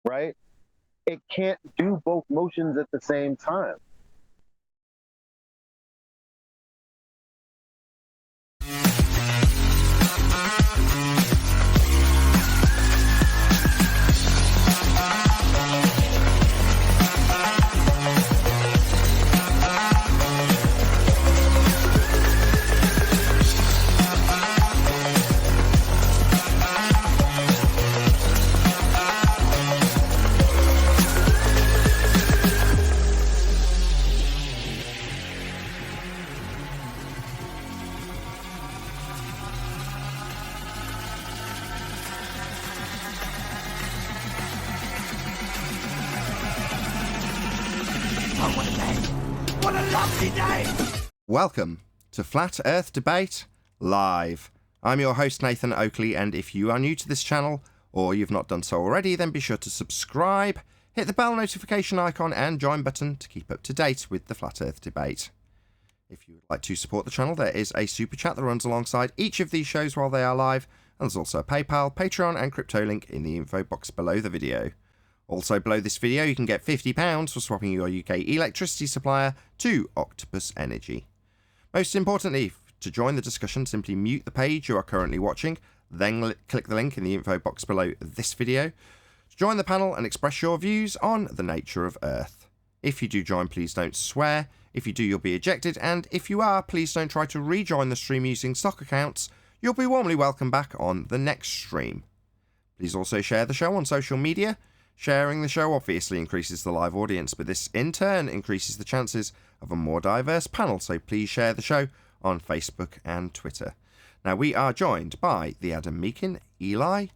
Speaker 5: right, It can't do both motions at the same time.
Speaker 1: Welcome to Flat Earth Debate Live. I'm your host Nathan Oakley, and if you are new to this channel, or you've not done so already, then be sure to subscribe, hit the bell notification icon and join button to keep up to date with the Flat Earth Debate. If you would like to support the channel, there is a super chat that runs alongside each of these shows while they are live, and there's also a PayPal, Patreon and crypto link in the info box below the video. Also below this video you can get £50 for swapping your UK electricity supplier to Octopus Energy. Most importantly, to join the discussion, simply mute the page you are currently watching, then click the link in the info box below this video to join the panel and express your views on the nature of Earth. If you do join, please don't swear. If you do, you'll be ejected, and if you are, please don't try to rejoin the stream using stock accounts. You'll be warmly welcome back on the next stream. Please also share the show on social media. Sharing the show obviously increases the live audience, but this in turn increases the chances of a more diverse panel, so please share the show on Facebook and Twitter. Now, we are joined by the Adam Meakin, Eli,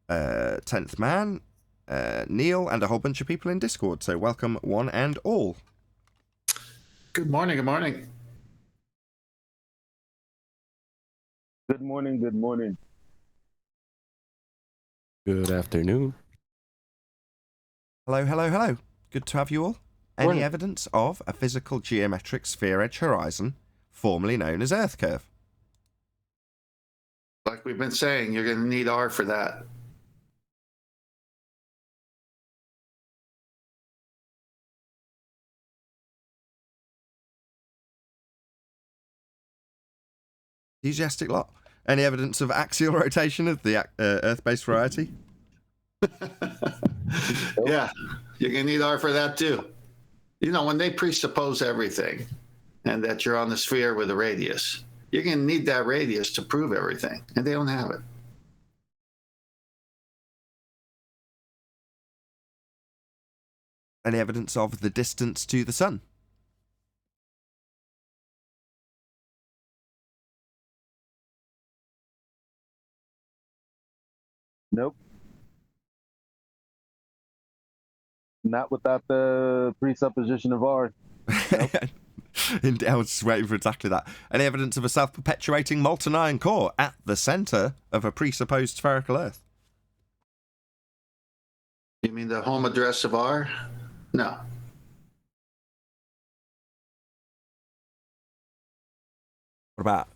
Speaker 1: 10th Man, Neil, and a whole bunch of people in Discord, so welcome one and all.
Speaker 6: Good morning, good morning.
Speaker 5: Good morning, good morning.
Speaker 2: Good afternoon.
Speaker 1: Hello, hello, hello. Good to have you all. Any
Speaker 5: Morning.
Speaker 1: evidence of a physical geometric sphere edge horizon, formerly known as Earth curve?
Speaker 6: Like we've been saying, you're going to need R for that.
Speaker 1: Enthusiastic lot. Any evidence of axial rotation of the Earth-based variety?
Speaker 6: Yeah, you're going to need R for that too. You know, when they presuppose everything and that you're on the sphere with a radius, you're going to need that radius to prove everything, and they don't have it.
Speaker 1: Any evidence of the distance to the sun?
Speaker 5: Nope. Not without the presupposition of R. Nope.
Speaker 1: I was just waiting for exactly that. Any evidence of a self-perpetuating molten iron core at the centre of a presupposed spherical Earth?
Speaker 6: You mean the home address of R? No.
Speaker 1: What about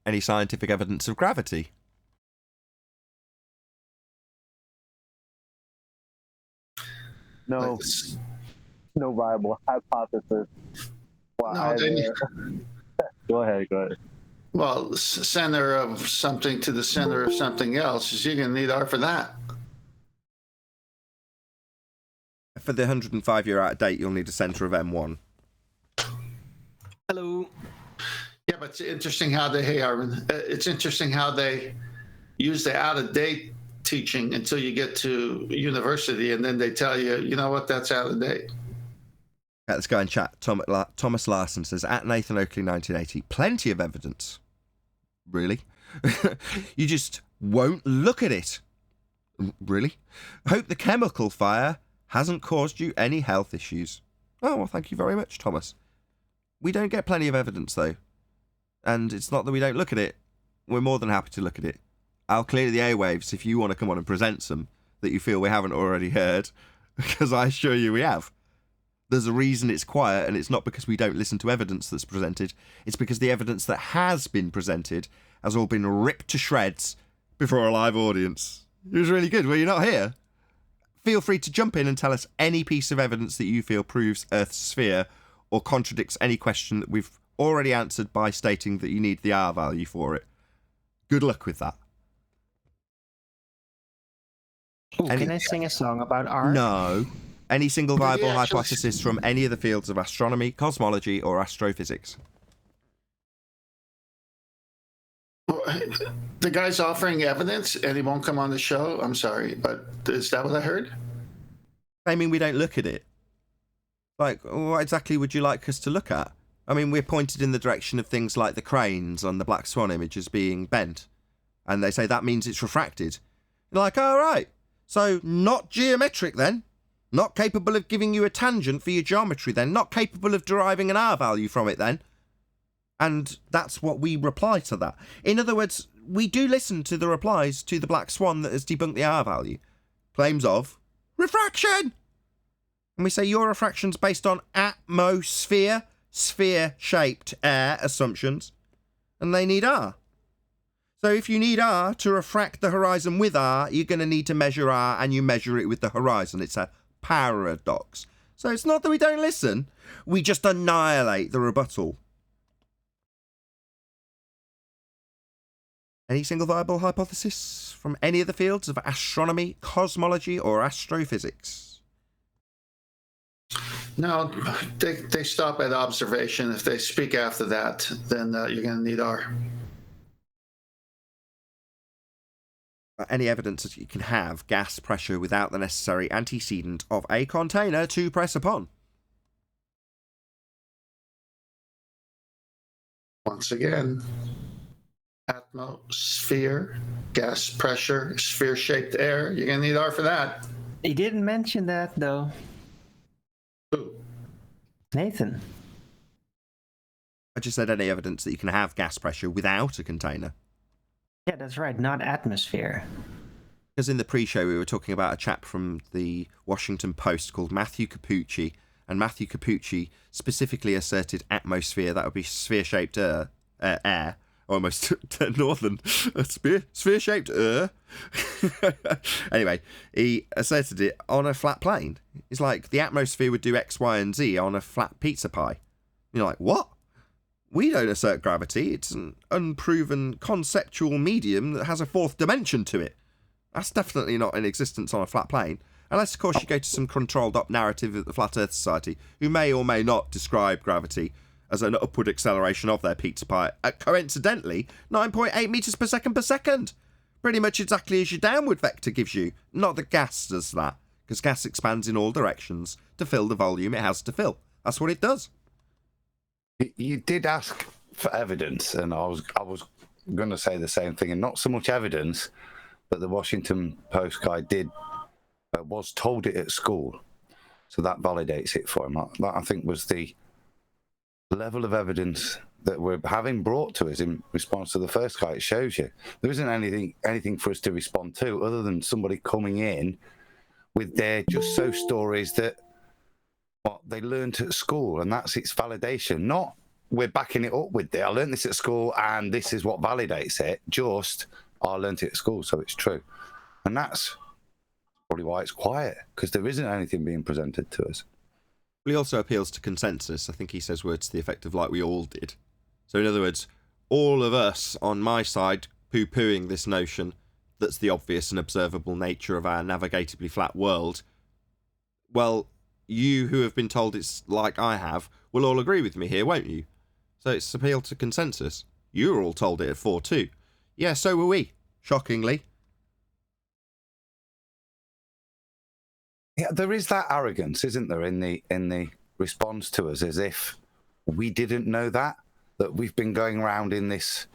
Speaker 1: any scientific evidence of gravity?
Speaker 5: No, no viable hypothesis. Well,
Speaker 6: No, they-
Speaker 5: Go ahead.
Speaker 6: Well, center of something to the center of something else, is you're going to need R for that.
Speaker 1: For the 105-year out of date, you'll need a centre of M1.
Speaker 2: Hello.
Speaker 6: Yeah, but it's interesting how they, hey, Arvin, it's interesting how they use the out of date teaching until you get to university, and then they tell you, you know what, that's out of date.
Speaker 1: Let's go and chat. Thomas Larson says, at Nathan Oakley 1980, plenty of evidence. Really? You just won't look at it. Really? Hope the chemical fire hasn't caused you any health issues. Oh, well, thank you very much, Thomas. We don't get plenty of evidence, though. And it's not that we don't look at it. We're more than happy to look at it. I'll clear the airwaves if you want to come on and present some that you feel we haven't already heard, because I assure you we have. There's a reason it's quiet, and it's not because we don't listen to evidence that's presented. It's because the evidence that has been presented has all been ripped to shreds before a live audience. It was really good. Were you not here? feel free to jump in and tell us any piece of evidence that you feel proves Earth's sphere or contradicts any question that we've already answered by stating that you need the R value for it. Good luck with that.
Speaker 7: Ooh, can I sing a song about art?
Speaker 1: No. Any single viable
Speaker 6: Yeah, sure.
Speaker 1: hypothesis from any of the fields of astronomy, cosmology, or astrophysics?
Speaker 6: The guy's offering evidence and he won't come on the show. I'm sorry, but is that what I heard?
Speaker 1: Claiming we don't look at it. Like, what exactly would you like us to look at? I mean, we're pointed in the direction of things like the cranes on the Black Swan images being bent. And they say that means it's refracted. You're like, all right. So not geometric then. Not capable of giving you a tangent for your geometry then. Not capable of deriving an R value from it then. And that's what we reply to that. In other words, we do listen to the replies to the Black Swan that has debunked the R value. Claims of refraction. And we say your refraction's based on atmosphere, sphere-shaped air assumptions. And they need R. So if you need R to refract the horizon with R, you're going to need to measure R, and you measure it with the horizon. It's a paradox. So it's not that we don't listen. We just annihilate the rebuttal. Any single viable hypothesis from any of the fields of astronomy, cosmology, or astrophysics?
Speaker 6: No, they stop at observation. If they speak after that, then you're going to need R.
Speaker 1: Any evidence that you can have gas pressure without the necessary antecedent of a container to press upon?
Speaker 6: Once again, atmosphere, gas pressure, sphere-shaped air. You're going to need R for that.
Speaker 7: He didn't mention that, though.
Speaker 6: Who?
Speaker 7: Nathan.
Speaker 1: I just said any evidence that you can have gas pressure without a container.
Speaker 7: Yeah, that's right, not atmosphere.
Speaker 1: Because in the pre-show we were talking about a chap from the Washington Post called Matthew Cappucci, and Matthew Cappucci specifically asserted atmosphere, that would be sphere-shaped air, almost northern, sphere-shaped air. Anyway, he asserted it on a flat plane. It's like the atmosphere would do X, Y, and Z on a flat pizza pie. You're like, what? We don't assert gravity. It's an unproven conceptual medium that has a fourth dimension to it. That's definitely not in existence on a flat plane. Unless, of course, you go to some controlled-up narrative of the Flat Earth Society, who may or may not describe gravity as an upward acceleration of their pizza pie at, coincidentally, 9.8 metres per second. Pretty much exactly as your downward vector gives you. Not that gas does that, because gas expands in all directions to fill the volume it has to fill. That's what it does.
Speaker 4: You did ask for evidence, and I was going to say the same thing, and not so much evidence, but the Washington Post guy was told it at school, so that validates it for him. That I think was the level of evidence that we're having brought to us in response to the first guy. It shows you there isn't anything for us to respond to other than somebody coming in with their just so stories that what they learned at school, and that's its validation. Not we're backing it up with I learned this at school and this is what validates it. Just I learned it at school, so it's true. And that's probably why it's quiet, because there isn't anything being presented to us.
Speaker 1: Well, he also appeals to consensus. I think he says words to the effect of like we all did. So in other words, all of us on my side poo-pooing this notion that's the obvious and observable nature of our navigatably flat world, well, you who have been told it's like I have will all agree with me here, won't you? So it's appeal to consensus. You were all told it at 4 too. Yeah, so were we, shockingly.
Speaker 4: Yeah, there is that arrogance, isn't there, in the response to us, as if we didn't know that we've been going around in this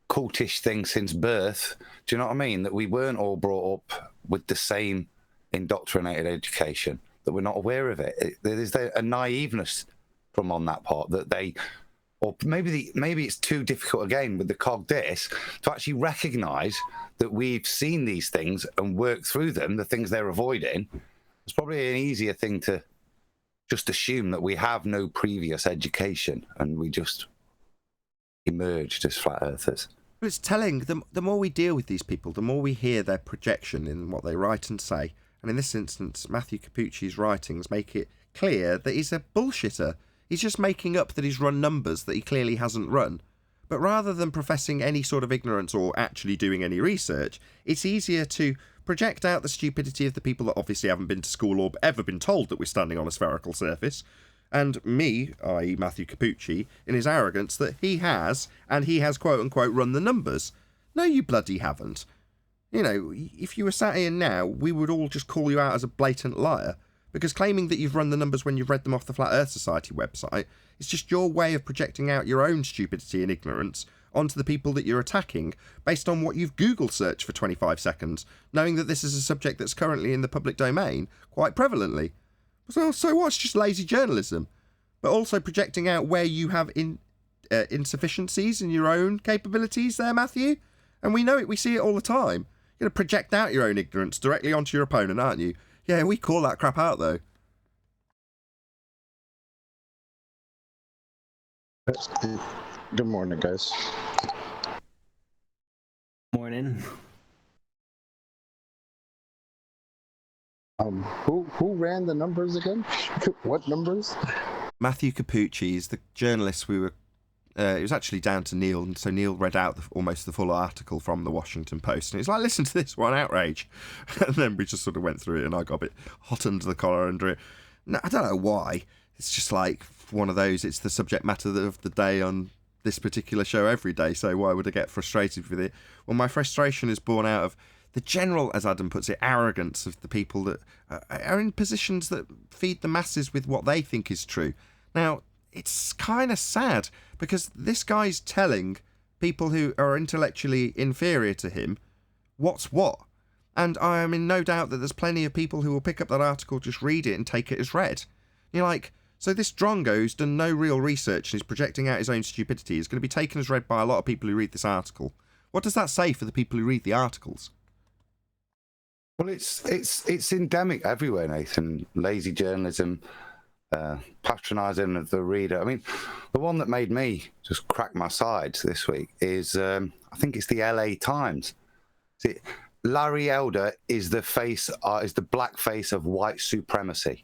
Speaker 4: cultish thing since birth. Do you know what I mean? That we weren't all brought up with the same indoctrinated education, that we're not aware of it. There's a naiveness from on that part that they, or maybe it's too difficult again with the cog dis to actually recognise that we've seen these things and worked through them, the things they're avoiding. It's probably an easier thing to just assume that we have no previous education and we just emerged as flat earthers.
Speaker 1: But it's telling, the more we deal with these people, the more we hear their projection in what they write and say, And in this instance, Matthew Cappucci's writings make it clear that he's a bullshitter. He's just making up that he's run numbers that he clearly hasn't run. But rather than professing any sort of ignorance or actually doing any research, it's easier to project out the stupidity of the people that obviously haven't been to school or ever been told that we're standing on a spherical surface, and me, i.e. Matthew Cappucci, in his arrogance that he has, and he has quote-unquote run the numbers. No, you bloody haven't. You know, if you were sat here now, we would all just call you out as a blatant liar, because claiming that you've run the numbers when you've read them off the Flat Earth Society website is just your way of projecting out your own stupidity and ignorance onto the people that you're attacking based on what you've Google searched for 25 seconds, knowing that this is a subject that's currently in the public domain quite prevalently. So what's just lazy journalism? But also projecting out where you have insufficiencies in your own capabilities there, Matthew. And we know it, we see it all the time. You're going to project out your own ignorance directly onto your opponent, aren't you? Yeah, we call that crap out, though.
Speaker 8: Good morning, guys.
Speaker 7: Morning.
Speaker 8: Who ran the numbers again? What numbers?
Speaker 1: Matthew Cappucci is the journalist we were... it was actually down to Neil, and so Neil read out almost the full article from the Washington Post, and he's like, listen to this one, outrage. And then we just sort of went through it, and I got a bit hot under the collar under it. No, I don't know why. It's just like one of those, it's the subject matter of the day on this particular show every day, so why would I get frustrated with it? Well, my frustration is born out of the general, as Adam puts it, arrogance of the people that are in positions that feed the masses with what they think is true. Now, it's kind of sad, because this guy's telling people who are intellectually inferior to him what's what. And I am in no doubt that there's plenty of people who will pick up that article, just read it and take it as read. You're like, so this drongo who's done no real research and is projecting out his own stupidity is going to be taken as read by a lot of people who read this article. What does that say for the people who read the articles?
Speaker 4: Well, it's endemic everywhere, Nathan. Lazy journalism, patronising of the reader. I mean, the one that made me just crack my sides this week is, I think it's the LA Times. See, Larry Elder is the black face of white supremacy.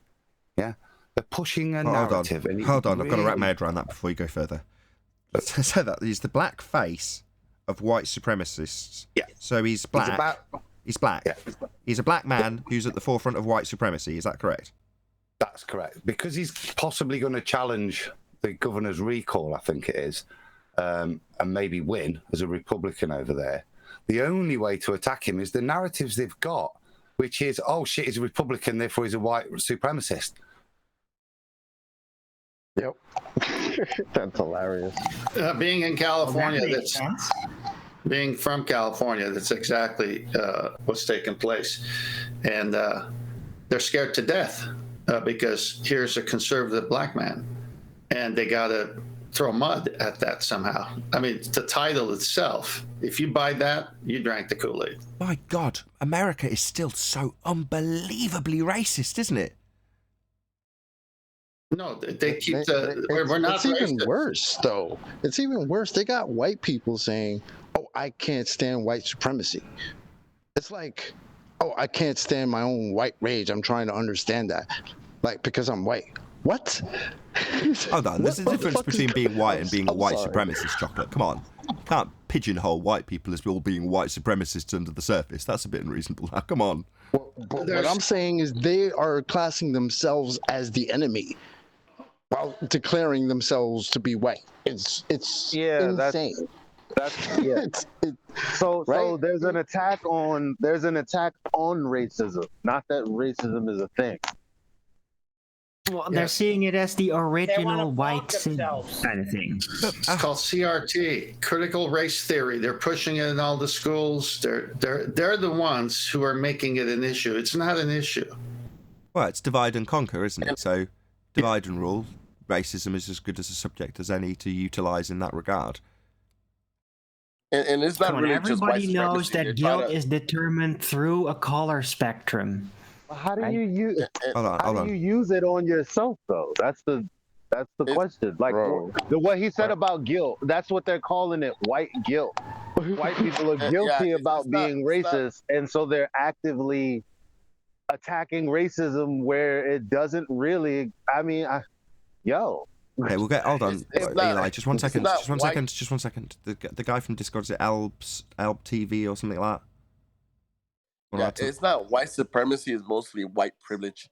Speaker 4: Yeah, they're pushing a narrative.
Speaker 1: Hold on, I've got to wrap my head around that before you go further. So that he's the black face of white supremacists. Yeah. So he's black. He's black. Yeah. He's a black man who's at the forefront of white supremacy. Is that correct?
Speaker 4: That's correct. Because he's possibly going to challenge the governor's recall, I think it is, and maybe win as a Republican over there. The only way to attack him is the narratives they've got, which is, oh shit, he's a Republican, therefore he's a white supremacist.
Speaker 8: Yep. That's hilarious.
Speaker 6: Being in California, being from California, that's exactly what's taking place. And they're scared to death because here's a conservative black man, and they got to throw mud at that somehow. I mean, the title itself, if you buy that, you drank the Kool-Aid.
Speaker 1: My God, America is still so unbelievably racist, isn't it?
Speaker 6: No, they keep we're not.
Speaker 8: It's even worse, though. It's even worse. They got white people saying, "Oh, I can't stand white supremacy." It's like, "Oh, I can't stand my own white rage. I'm trying to understand that, like because I'm white." What?
Speaker 1: Hold on. There's a difference between being white and being a white supremacist, Chocolate. Come on. You can't pigeonhole white people as all being white supremacists under the surface. That's a bit unreasonable. Now, come on.
Speaker 8: But what I'm saying is they are classing themselves as the enemy while declaring themselves to be white. It's insane.
Speaker 5: That's yeah. So there's an attack on racism. Not that racism is a thing.
Speaker 7: Well, they're seeing it as the original white sin kind of thing.
Speaker 6: It's called CRT, critical race theory. They're pushing it in all the schools. They're the ones who are making it an issue. It's not an issue.
Speaker 1: Well, it's divide and conquer, isn't it? So divide and rule. Racism is as good as a subject as any to utilise in that regard.
Speaker 9: And it's not really
Speaker 7: everybody knows that guilt is determined through a color spectrum.
Speaker 5: How do you use?
Speaker 1: Hold on.
Speaker 5: You use it on yourself though? That's the question. Like what he said about guilt. That's what they're calling it. White guilt. White people are guilty about being racist, and so they're actively attacking racism where it doesn't really. I mean,
Speaker 1: Okay, we'll get. Hold on,
Speaker 9: It's not-
Speaker 1: Eli. Just one
Speaker 9: it's
Speaker 1: second.
Speaker 9: not
Speaker 1: Just one
Speaker 9: white-
Speaker 1: second. Just one second. The guy from Discord, is it Alb TV or something like that? All
Speaker 9: Yeah,
Speaker 1: right,
Speaker 9: it's not white supremacy. It's mostly white privilege.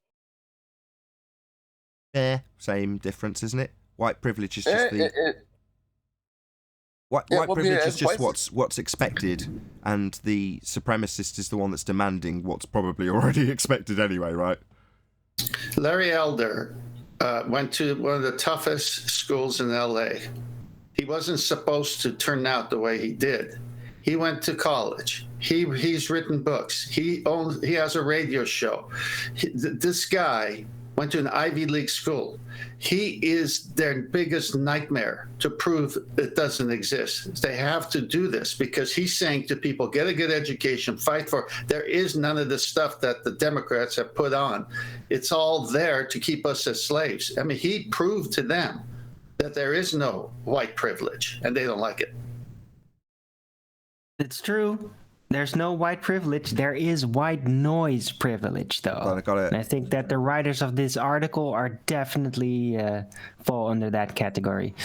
Speaker 1: same difference, isn't it? White privilege is just white
Speaker 9: well,
Speaker 1: privilege
Speaker 9: yeah,
Speaker 1: is just
Speaker 9: white-
Speaker 1: what's expected, and the supremacist is the one that's demanding what's probably already expected anyway, right?
Speaker 6: Larry Elder went to one of the toughest schools in LA. He wasn't supposed to turn out the way he did. He went to college. He's written books. He has a radio show. This guy went to an Ivy League school. He is their biggest nightmare to prove it doesn't exist. They have to do this because he's saying to people, get a good education, fight for. There is none of the stuff that the Democrats have put on. It's all there to keep us as slaves. I mean, he proved to them that there is no white privilege, and they don't like it.
Speaker 7: It's true. There's no white privilege. There is white noise privilege, though.
Speaker 1: I got it.
Speaker 7: And I think that the writers of this article are definitely fall under that category.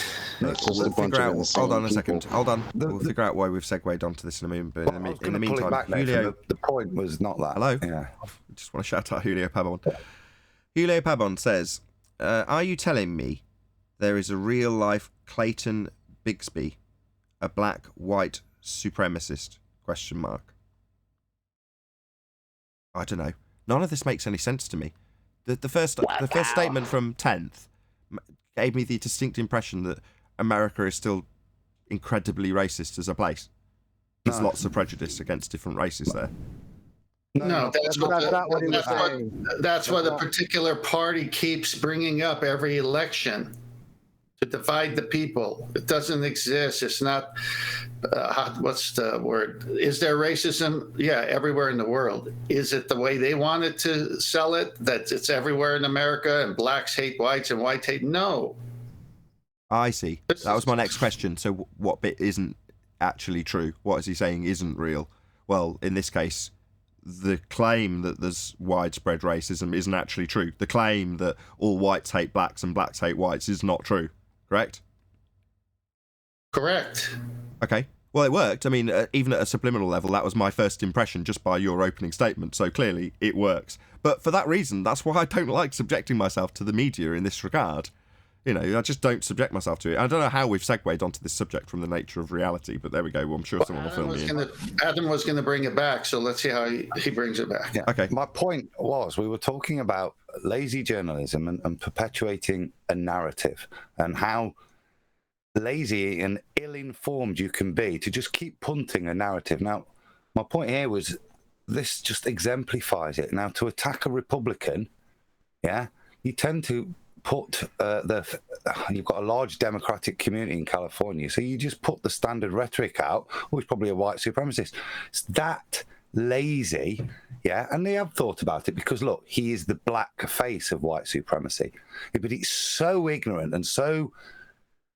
Speaker 1: We'll figure out. Hold on a second. Hold on. We'll figure out why we've segued onto this in a moment. But in the meantime, Julio.
Speaker 4: The point was not that.
Speaker 1: Hello.
Speaker 4: Yeah.
Speaker 1: I just want to shout out Julio Pabon. Julio Pabon says, "Are you telling me there is a real life Clayton Bigsby, a black white supremacist?" ? I don't know. None of this makes any sense to me. The first statement from 10th gave me the distinct impression that America is still incredibly racist as a place. There's lots of prejudice against different races there.
Speaker 6: No, that's
Speaker 5: not what he was saying.
Speaker 6: That's what a particular party keeps bringing up every election to divide the people. It doesn't exist. It's not. What's the word? Is there racism? Yeah, everywhere in the world. Is it the way they wanted to sell it? That it's everywhere in America and blacks hate whites and whites hate? No.
Speaker 1: I see. That was my next question. So what bit isn't actually true? What is he saying isn't real? Well, in this case, the claim that there's widespread racism isn't actually true. The claim that all whites hate blacks and blacks hate whites is not true. Correct?
Speaker 6: Correct.
Speaker 1: Okay. Well, it worked. I mean, even at a subliminal level, that was my first impression just by your opening statement. So clearly it works. But for that reason, that's why I don't like subjecting myself to the media in this regard. You know, I just don't subject myself to it. I don't know how we've segued onto this subject from the nature of reality, but there we go. Well, I'm sure someone will film me in.
Speaker 6: Adam was going to bring it back, so let's see how he brings it back.
Speaker 4: Yeah.
Speaker 1: Okay.
Speaker 4: My point was, we were talking about lazy journalism and perpetuating a narrative and how lazy and ill-informed you can be to just keep punting a narrative. Now, my point here was this just exemplifies it. Now, to attack a Republican, yeah, you tend to put you've got a large Democratic community in California, so you just put the standard rhetoric out, which is probably a white supremacist. It's that lazy, yeah, and they have thought about it because look, he is the black face of white supremacy, but it's so ignorant and so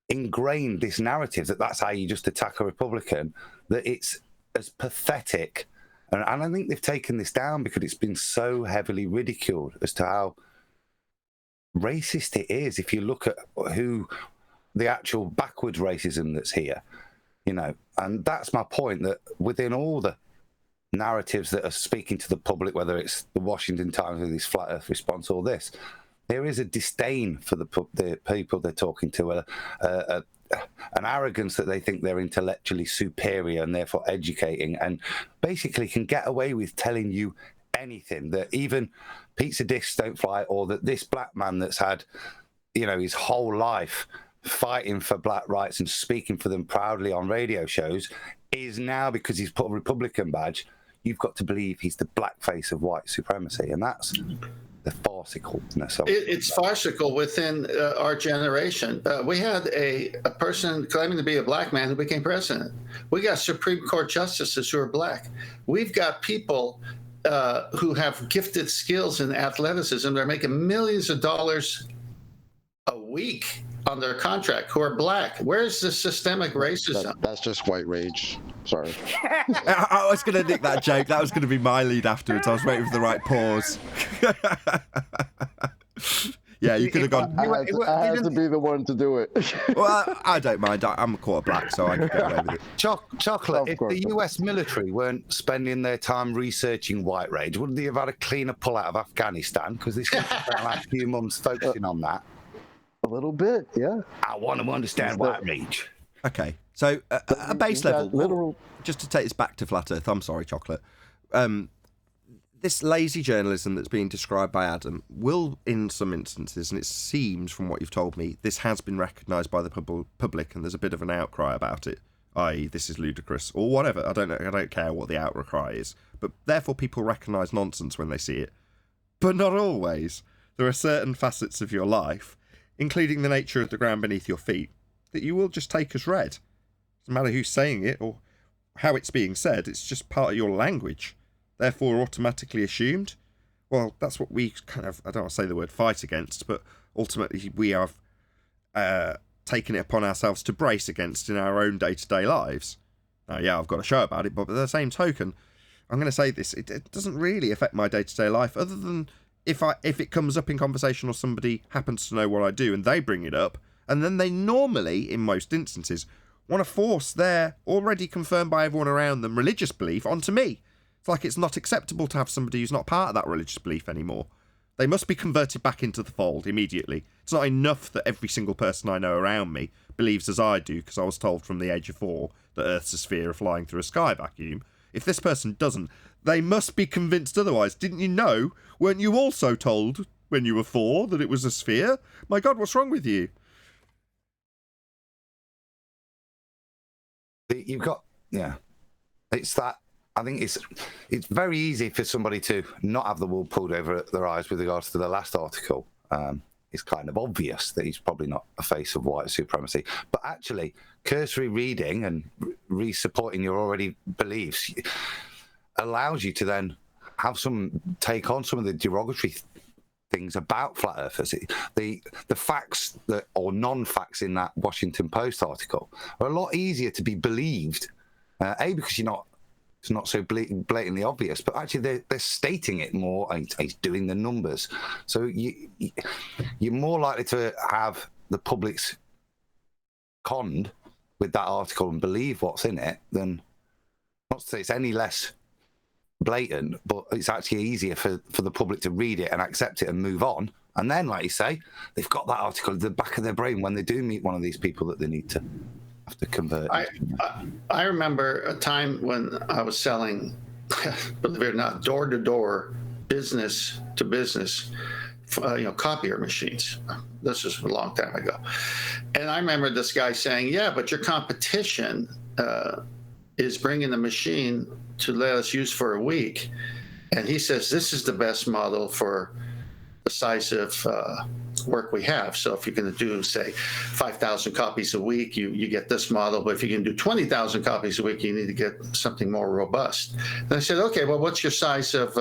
Speaker 4: ingrained, this narrative that that's how you just attack a Republican, that it's as pathetic, and I think they've taken this down because it's been so heavily ridiculed as to how racist it is. If you look at who the actual backwards racism that's here, you know, and that's my point, that within all the narratives that are speaking to the public, whether it's the Washington Times with this flat earth response or this, there is a disdain for the people they're talking to, an arrogance that they think they're intellectually superior and therefore educating, and basically can get away with telling you anything, that even pizza discs don't fly, or that this black man that's had, you know, his whole life fighting for black rights and speaking for them proudly on radio shows is now, because he's put a Republican badge, you've got to believe he's the black face of white supremacy. And that's the farcicalness of it.
Speaker 6: It's farcical within our generation. We had a person claiming to be a black man who became president. We got Supreme Court justices who are black. We've got people who have gifted skills in athleticism. They're making millions of dollars a week on their contract who are black. Where's the systemic racism?
Speaker 8: That's just white rage. Sorry.
Speaker 1: I was going to nick that joke. That was going to be my lead afterwards. I was waiting for the right pause. Yeah, you could have gone.
Speaker 8: I had to be the one to do it.
Speaker 1: Well, I don't mind. I'm a quarter black, so I can get away with it.
Speaker 4: Chocolate, if
Speaker 8: course.
Speaker 4: the US military weren't spending their time researching white rage, wouldn't they have had a cleaner pull out of Afghanistan? Because they spent the last few months focusing on that.
Speaker 8: A little bit, yeah.
Speaker 4: I want to understand white rage.
Speaker 1: Okay, so a base level, just to take this back to flat Earth, I'm sorry, Chocolate. This lazy journalism that's being described by Adam will, in some instances, and it seems from what you've told me, this has been recognised by the public and there's a bit of an outcry about it, i.e. this is ludicrous, or whatever. I don't care what the outcry is, but therefore people recognise nonsense when they see it. But not always. There are certain facets of your life, including the nature of the ground beneath your feet, that you will just take as read. Doesn't matter who's saying it or how it's being said, it's just part of your language. Therefore automatically assumed. Well, that's what we kind of, I don't want to say the word fight against, but ultimately we have taken it upon ourselves to brace against in our own day-to-day lives. Now, yeah, I've got a show about it, but by the same token, I'm going to say this, it doesn't really affect my day-to-day life, other than if it comes up in conversation or somebody happens to know what I do and they bring it up, and then they normally, in most instances, want to force their already confirmed by everyone around them religious belief onto me. It's like it's not acceptable to have somebody who's not part of that religious belief anymore. They must be converted back into the fold immediately. It's not enough that every single person I know around me believes as I do, because I was told from the age of 4 that Earth's a sphere flying through a sky vacuum. If this person doesn't, they must be convinced otherwise. Didn't you know? Weren't you also told when you were 4 that it was a sphere? My God, what's wrong with you?
Speaker 4: You've got, yeah. It's that. I think it's very easy for somebody to not have the wool pulled over their eyes with regards to the last article. It's kind of obvious that he's probably not a face of white supremacy. But actually, cursory reading and re-supporting your already beliefs allows you to then have take on some of the derogatory things about flat earthers. The facts or non-facts in that Washington Post article are a lot easier to be believed. Because it's not so blatantly obvious, but actually they're stating it more. He's doing the numbers, so you're more likely to have the public's conned with that article and believe what's in it than, not to say it's any less blatant, but it's actually easier for the public to read it and accept it and move on. And then, like you say, they've got that article in the back of their brain when they do meet one of these people that they need to have to convert.
Speaker 6: I remember a time when I was selling, believe it or not, door-to-door, business to business, copier machines. This was a long time ago. And I remember this guy saying, yeah, but your competition is bringing the machine to let us use for a week. And he says, this is the best model for the size of work we have. So if you're going to do, say, 5,000 copies a week, you get this model. But if you can do 20,000 copies a week, you need to get something more robust. And I said, okay, well, what's your size of,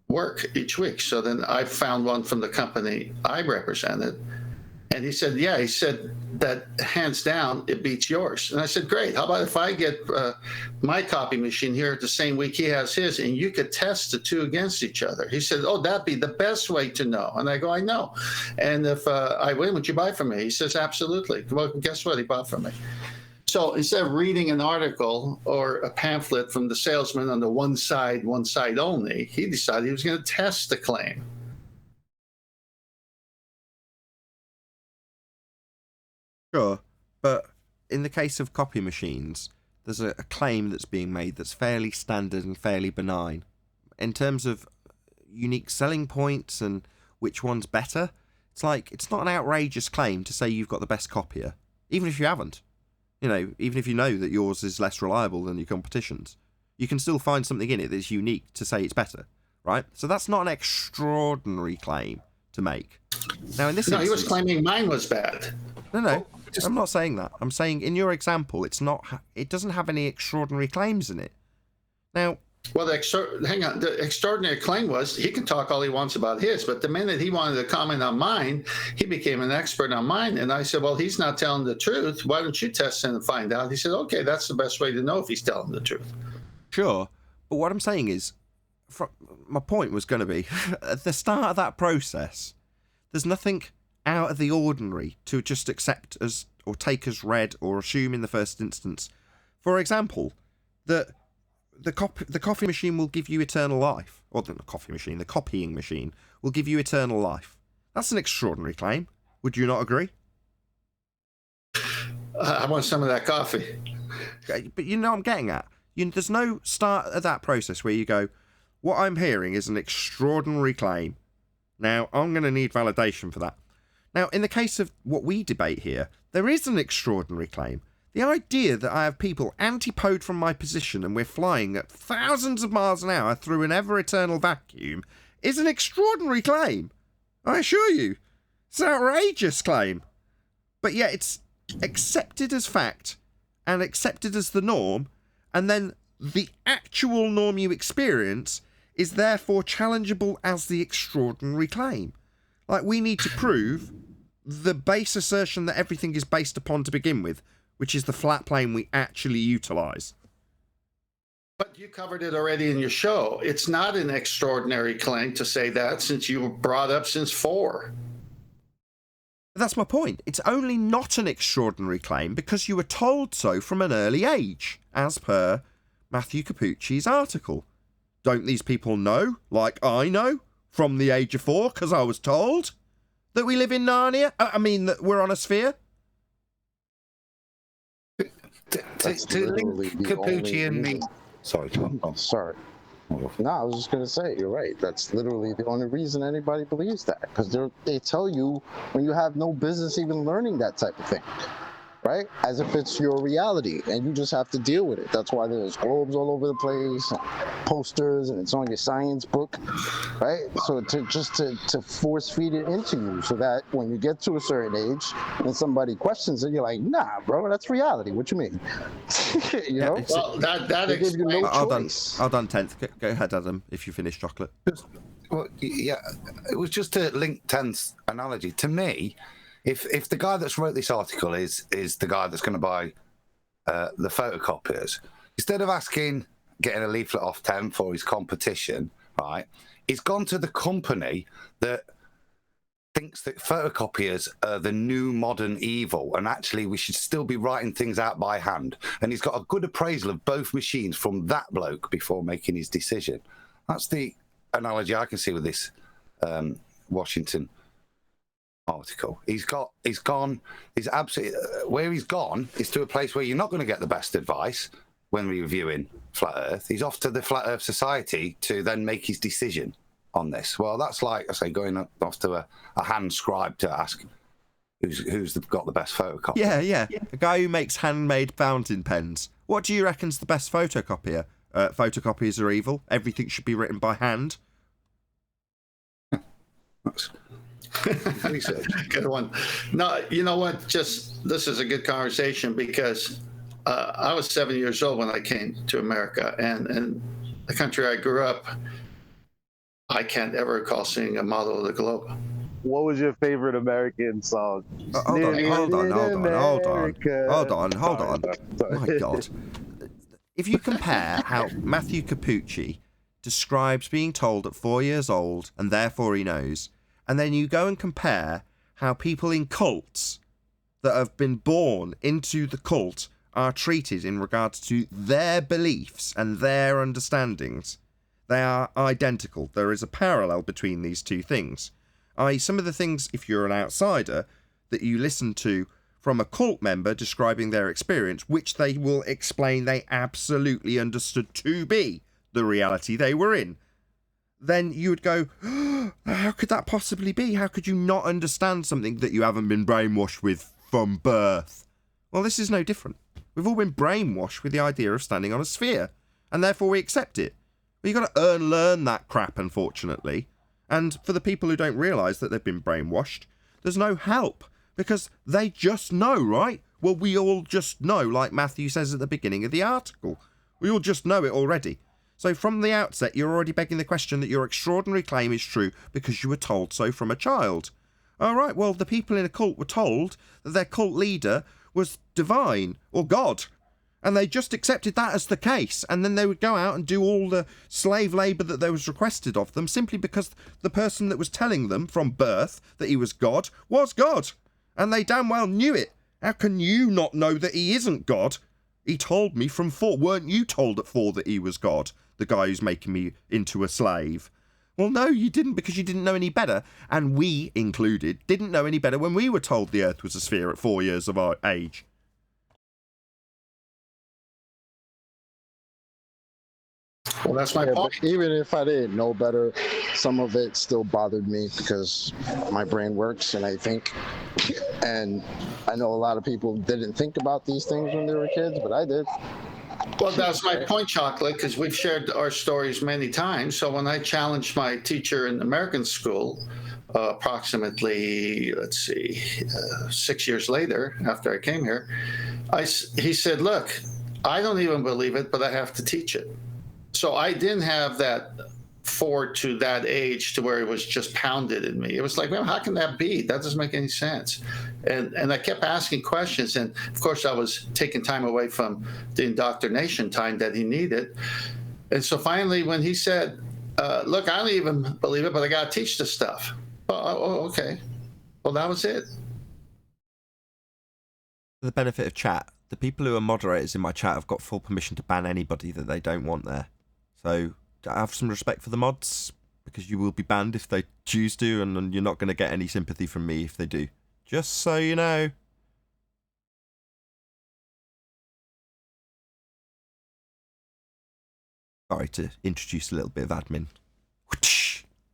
Speaker 6: work each week? So then I found one from the company I represented. And he said, yeah, that hands down, it beats yours. And I said, great. How about if I get my copy machine here at the same week he has his, and you could test the two against each other? He said, oh, that'd be the best way to know. And I go, I know. And if I win, would you buy from me? He says, absolutely. Well, guess what? He bought from me. So instead of reading an article or a pamphlet from the salesman on the one side only, he decided he was going to test the claim.
Speaker 1: Sure, but in the case of copy machines, there's a claim that's being made that's fairly standard and fairly benign. In terms of unique selling points and which one's better, it's not an outrageous claim to say you've got the best copier, even if you haven't. Even if you know that yours is less reliable than your competition's, you can still find something in it that's unique to say it's better, right? So that's not an extraordinary claim to make. Now, in this instance,
Speaker 6: he was claiming mine was bad.
Speaker 1: No. I'm not saying that. I'm saying in your example, it doesn't have any extraordinary claims in it. Now,
Speaker 6: Well, hang on. The extraordinary claim was he can talk all he wants about his, but the minute he wanted to comment on mine, he became an expert on mine. And I said, well, he's not telling the truth. Why don't you test him and find out? He said, okay, that's the best way to know if he's telling the truth.
Speaker 1: Sure. But what I'm saying is, my point was going to be, at the start of that process, there's nothing out of the ordinary to just accept as, or take as read, or assume in the first instance. For example, that the coffee machine will give you eternal life. Or the coffee machine, the copying machine will give you eternal life. That's an extraordinary claim. Would you not agree?
Speaker 6: I want some of that coffee.
Speaker 1: But you know what I'm getting at. There's no start of that process where you go, what I'm hearing is an extraordinary claim. Now, I'm going to need validation for that. Now, in the case of what we debate here, there is an extraordinary claim. The idea that I have people antipode from my position and we're flying at thousands of miles an hour through an ever-eternal vacuum is an extraordinary claim. I assure you. It's an outrageous claim. But yet it's accepted as fact and accepted as the norm, and then the actual norm you experience is therefore challengeable as the extraordinary claim. Like, we need to prove the base assertion that everything is based upon to begin with, which is the flat plane we actually utilise.
Speaker 6: But you covered it already in your show. It's not an extraordinary claim to say that, since you were brought up since 4.
Speaker 1: That's my point. It's only not an extraordinary claim because you were told so from an early age, as per Matthew Cappucci's article. Don't these people know, like I know, from the age of 4, because I was told, that we live in Narnia? I mean, that we're on a sphere?
Speaker 4: To link Cappucci and me. Sorry, Tom.
Speaker 8: Oh, sorry. No, I was just going to say, you're right. That's literally the only reason anybody believes that. Because they tell you when you have no business even learning that type of thing. Right? As if it's your reality, and you just have to deal with it. That's why there's globes all over the place, posters, and it's on your science book, right? So to force feed it into you, so that when you get to a certain age and somebody questions it, you're like, nah, bro, that's reality. What you mean? You know?
Speaker 6: Well, that
Speaker 8: They give you no
Speaker 1: choice.
Speaker 8: choice.
Speaker 1: I'll done 10th. Go ahead, Adam, if you finish chocolate.
Speaker 4: Well, yeah, it was just to link 10's analogy. To me, if the guy that's wrote this article is the guy that's going to buy the photocopiers, instead of getting a leaflet off 10 for his competition, right, he's gone to the company that thinks that photocopiers are the new modern evil, and actually we should still be writing things out by hand. And he's got a good appraisal of both machines from that bloke before making his decision. That's the analogy I can see with this Washington article. He's absolutely where he's gone is to a place where you're not going to get the best advice when reviewing Flat Earth. He's off to the Flat Earth Society to then make his decision on this. Well, that's like I say, going off to a hand scribe to ask who's got the best photocopy.
Speaker 1: Yeah. A guy who makes handmade fountain pens. What do you reckon's the best photocopier? Photocopiers are evil. Everything should be written by hand.
Speaker 6: Good one. No, you know what? This is a good conversation because I was 7 years old when I came to America, and the country I grew up, I can't ever recall seeing a model of the globe.
Speaker 5: What was your favorite American song?
Speaker 1: Hold on.
Speaker 5: Sorry.
Speaker 1: My God. If you compare how Matthew Cappucci describes being told at 4 years old, and therefore he knows, and then you go and compare how people in cults that have been born into the cult are treated in regards to their beliefs and their understandings, they are identical. There is a parallel between these two things. I.e., some of the things, if you're an outsider, that you listen to from a cult member describing their experience, which they will explain they absolutely understood to be the reality they were in, then you would go, oh, how could that possibly be? How could you not understand something that you haven't been brainwashed with from birth? Well, this is no different. We've all been brainwashed with the idea of standing on a sphere, and therefore we accept it. But you've got to learn that crap, unfortunately. And for the people who don't realise that they've been brainwashed, there's no help, because they just know, right? Well, we all just know, like Matthew says at the beginning of the article. We all just know it already. So from the outset, you're already begging the question that your extraordinary claim is true because you were told so from a child. All right, well, the people in a cult were told that their cult leader was divine or God, and they just accepted that as the case, and then they would go out and do all the slave labour that was requested of them simply because the person that was telling them from birth that he was God, and they damn well knew it. How can you not know that he isn't God? He told me from 4. Weren't you told at 4 that he was God, the guy who's making me into a slave? Well, no, you didn't, because you didn't know any better, and we included didn't know any better when we were told the Earth was a sphere at 4 years of our age.
Speaker 6: Well, that's my point.
Speaker 8: But even if I didn't know better, some of it still bothered me because my brain works and I think. And I know a lot of people didn't think about these things when they were kids, but I did.
Speaker 6: Well, that's my point, Chocolate, because we've shared our stories many times. So when I challenged my teacher in American school, approximately, 6 years later, after I came here, he said, look, I don't even believe it, but I have to teach it. So I didn't have that 4 to that age to where it was just pounded in me. It was like, well, how can that be? That doesn't make any sense. And I kept asking questions. And of course, I was taking time away from the indoctrination time that he needed. And so finally, when he said, look, I don't even believe it, but I got to teach this stuff. Oh, okay. Well, that was it.
Speaker 1: For the benefit of chat, the people who are moderators in my chat have got full permission to ban anybody that they don't want there. So have some respect for the mods, because you will be banned if they choose to, and you're not going to get any sympathy from me if they do. Just so you know. Sorry to introduce a little bit of admin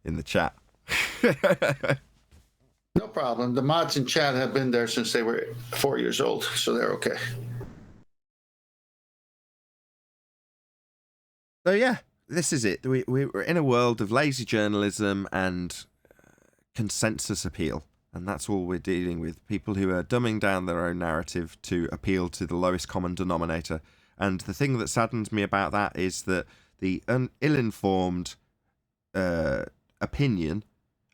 Speaker 1: in the chat.
Speaker 6: No problem. The mods in chat have been there since they were 4 years old, so they're okay.
Speaker 1: So yeah, this is it. We're in a world of lazy journalism and consensus appeal, and that's all we're dealing with. People who are dumbing down their own narrative to appeal to the lowest common denominator. And the thing that saddens me about that is that the ill-informed opinion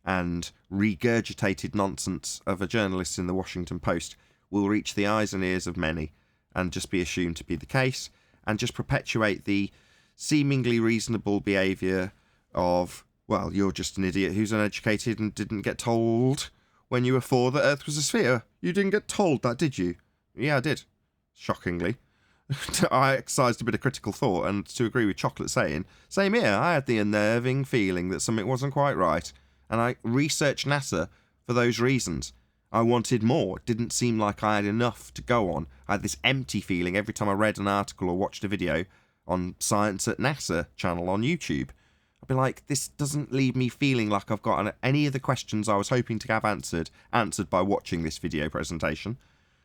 Speaker 1: and regurgitated nonsense of a journalist in the Washington Post will reach the eyes and ears of many and just be assumed to be the case, and just perpetuate the seemingly reasonable behaviour of, well, you're just an idiot who's uneducated and didn't get told when you were 4 that Earth was a sphere. You didn't get told that, did you? Yeah, I did. Shockingly. I exercised a bit of critical thought, and to agree with Chocolate saying, same here, I had the unnerving feeling that something wasn't quite right, and I researched NASA for those reasons. I wanted more. It didn't seem like I had enough to go on. I had this empty feeling every time I read an article or watched a video on Science at NASA channel on YouTube. I'd be like, this doesn't leave me feeling like I've got any of the questions I was hoping to have answered by watching this video presentation.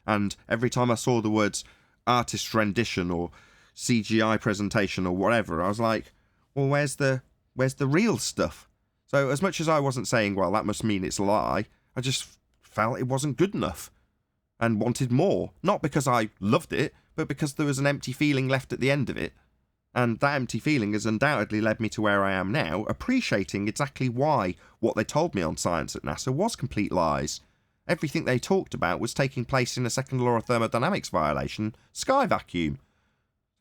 Speaker 1: And every time I saw the words artist rendition or CGI presentation or whatever, I was like, well, where's the real stuff? So as much as I wasn't saying, well, that must mean it's a lie, I just felt it wasn't good enough and wanted more. Not because I loved it, but because there was an empty feeling left at the end of it. And that empty feeling has undoubtedly led me to where I am now, appreciating exactly why what they told me on Science at NASA was complete lies. Everything they talked about was taking place in a second law of thermodynamics violation, sky vacuum.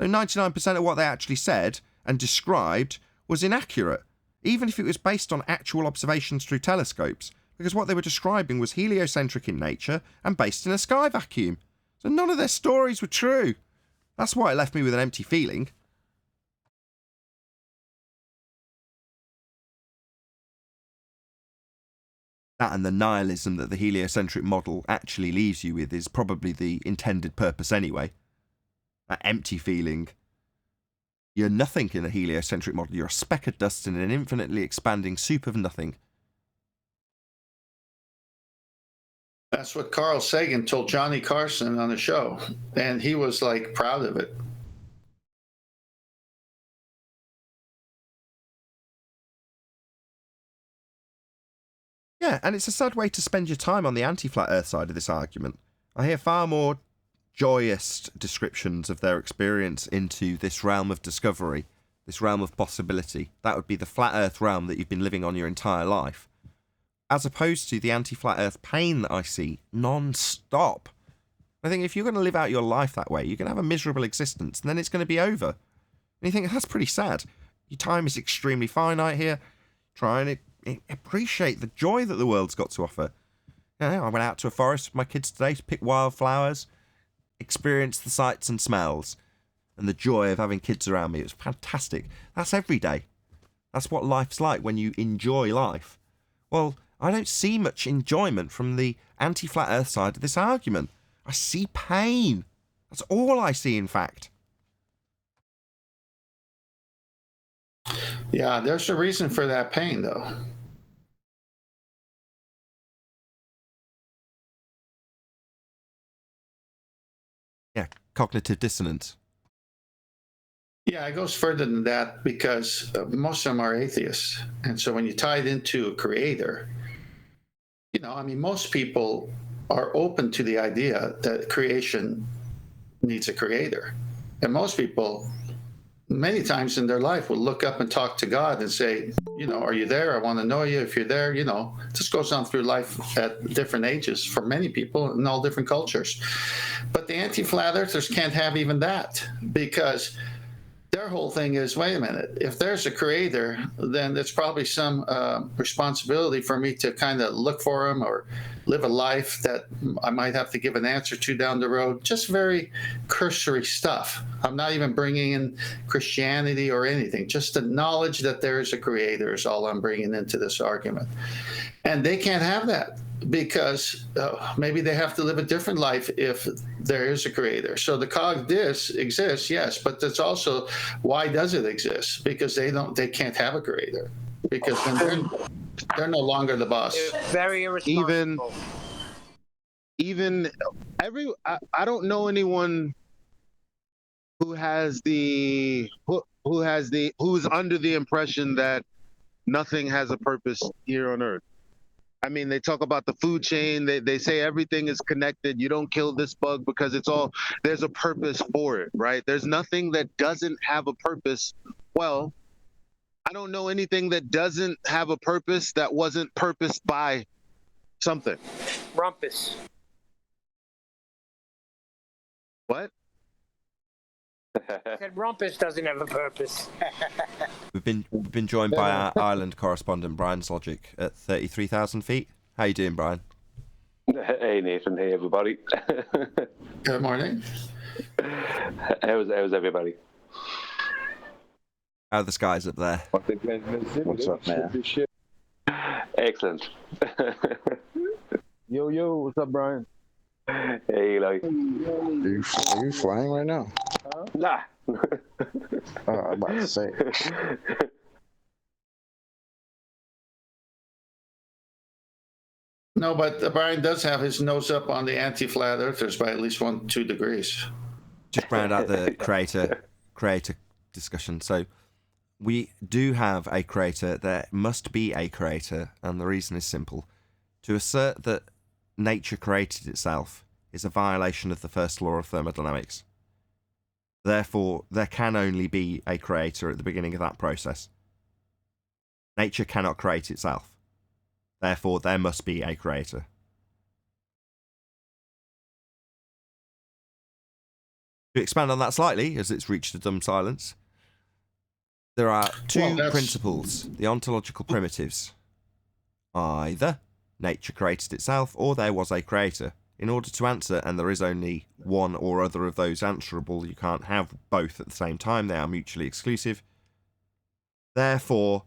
Speaker 1: So 99% of what they actually said and described was inaccurate, even if it was based on actual observations through telescopes, because what they were describing was heliocentric in nature and based in a sky vacuum. So none of their stories were true. That's why it left me with an empty feeling. That and the nihilism that the heliocentric model actually leaves you with is probably the intended purpose anyway. That empty feeling. You're nothing in a heliocentric model. You're a speck of dust in an infinitely expanding soup of nothing.
Speaker 6: That's what Carl Sagan told Johnny Carson on the show, and he was like proud of it.
Speaker 1: Yeah, and it's a sad way to spend your time on the anti-flat earth side of this argument. I hear far more joyous descriptions of their experience into this realm of discovery this realm of possibility. That would be the flat earth realm that you've been living on your entire life. As opposed to the anti-flat earth pain that I see non-stop. I think if you're going to live out your life that way, you're going to have a miserable existence, and then it's going to be over. And you think, that's pretty sad. Your time is extremely finite here. Try and appreciate the joy that the world's got to offer. You know, I went out to a forest with my kids today to pick wildflowers, experience the sights and smells, and the joy of having kids around me. It was fantastic. That's every day. That's what life's like when you enjoy life. Well, I don't see much enjoyment from the anti-flat earth side of this argument. I see pain. That's all I see, in fact.
Speaker 6: Yeah, there's a reason for that pain, though.
Speaker 1: Yeah, cognitive dissonance.
Speaker 6: Yeah, it goes further than that because most of them are atheists. And so when you tie it into a creator, you know, I mean, most people are open to the idea that creation needs a creator. And most people, many times in their life, will look up and talk to God and say, you know, are you there? I want to know you. If you're there, you know, this goes on through life at different ages for many people in all different cultures. But the anti-flat earthers can't have even that because their whole thing is, wait a minute, if there's a creator, then there's probably some responsibility for me to kind of look for him or live a life that I might have to give an answer to down the road. Just very cursory stuff. I'm not even bringing in Christianity or anything. Just the knowledge that there is a creator is all I'm bringing into this argument. And they can't have that because maybe they have to live a different life if there is a creator. So the cog dis exists, yes, but that's also why does it exist? Because they can't have a creator because then they're no longer the boss.
Speaker 3: It's very irresponsible.
Speaker 5: Even I don't know anyone who's under the impression that nothing has a purpose here on Earth. I mean, they talk about the food chain. They say everything is connected. You don't kill this bug because there's a purpose for it, right? There's nothing that doesn't have a purpose. Well, I don't know anything that doesn't have a purpose that wasn't purposed by something.
Speaker 3: Rumpus.
Speaker 5: What?
Speaker 3: I said Rumpus doesn't have a purpose.
Speaker 1: We've been joined by our Ireland correspondent Brian Slogic at 33,000 feet. How you doing, Brian?
Speaker 10: Hey Nathan, hey everybody.
Speaker 6: Good morning.
Speaker 10: How's everybody?
Speaker 1: How are the skies up there?
Speaker 8: What's up, man?
Speaker 10: Excellent.
Speaker 5: Yo, what's up, Brian?
Speaker 10: Hey, like.
Speaker 8: Are you flying right now?
Speaker 10: Nah.
Speaker 8: Oh, I'm about to say.
Speaker 6: No, but Brian does have his nose up on the anti-flat earthers by at least 2 degrees.
Speaker 1: Just round out the creator discussion. So we do have a creator. There must be a creator, and the reason is simple. To assert that nature created itself is a violation of the first law of thermodynamics. Therefore, there can only be a creator at the beginning of that process. Nature cannot create itself. Therefore, there must be a creator. To expand on that slightly, as it's reached a dumb silence, there are two principles, the ontological primitives. Either nature created itself, or there was a creator. In order to answer, and there is only one or other of those answerable, you can't have both at the same time, they are mutually exclusive. Therefore,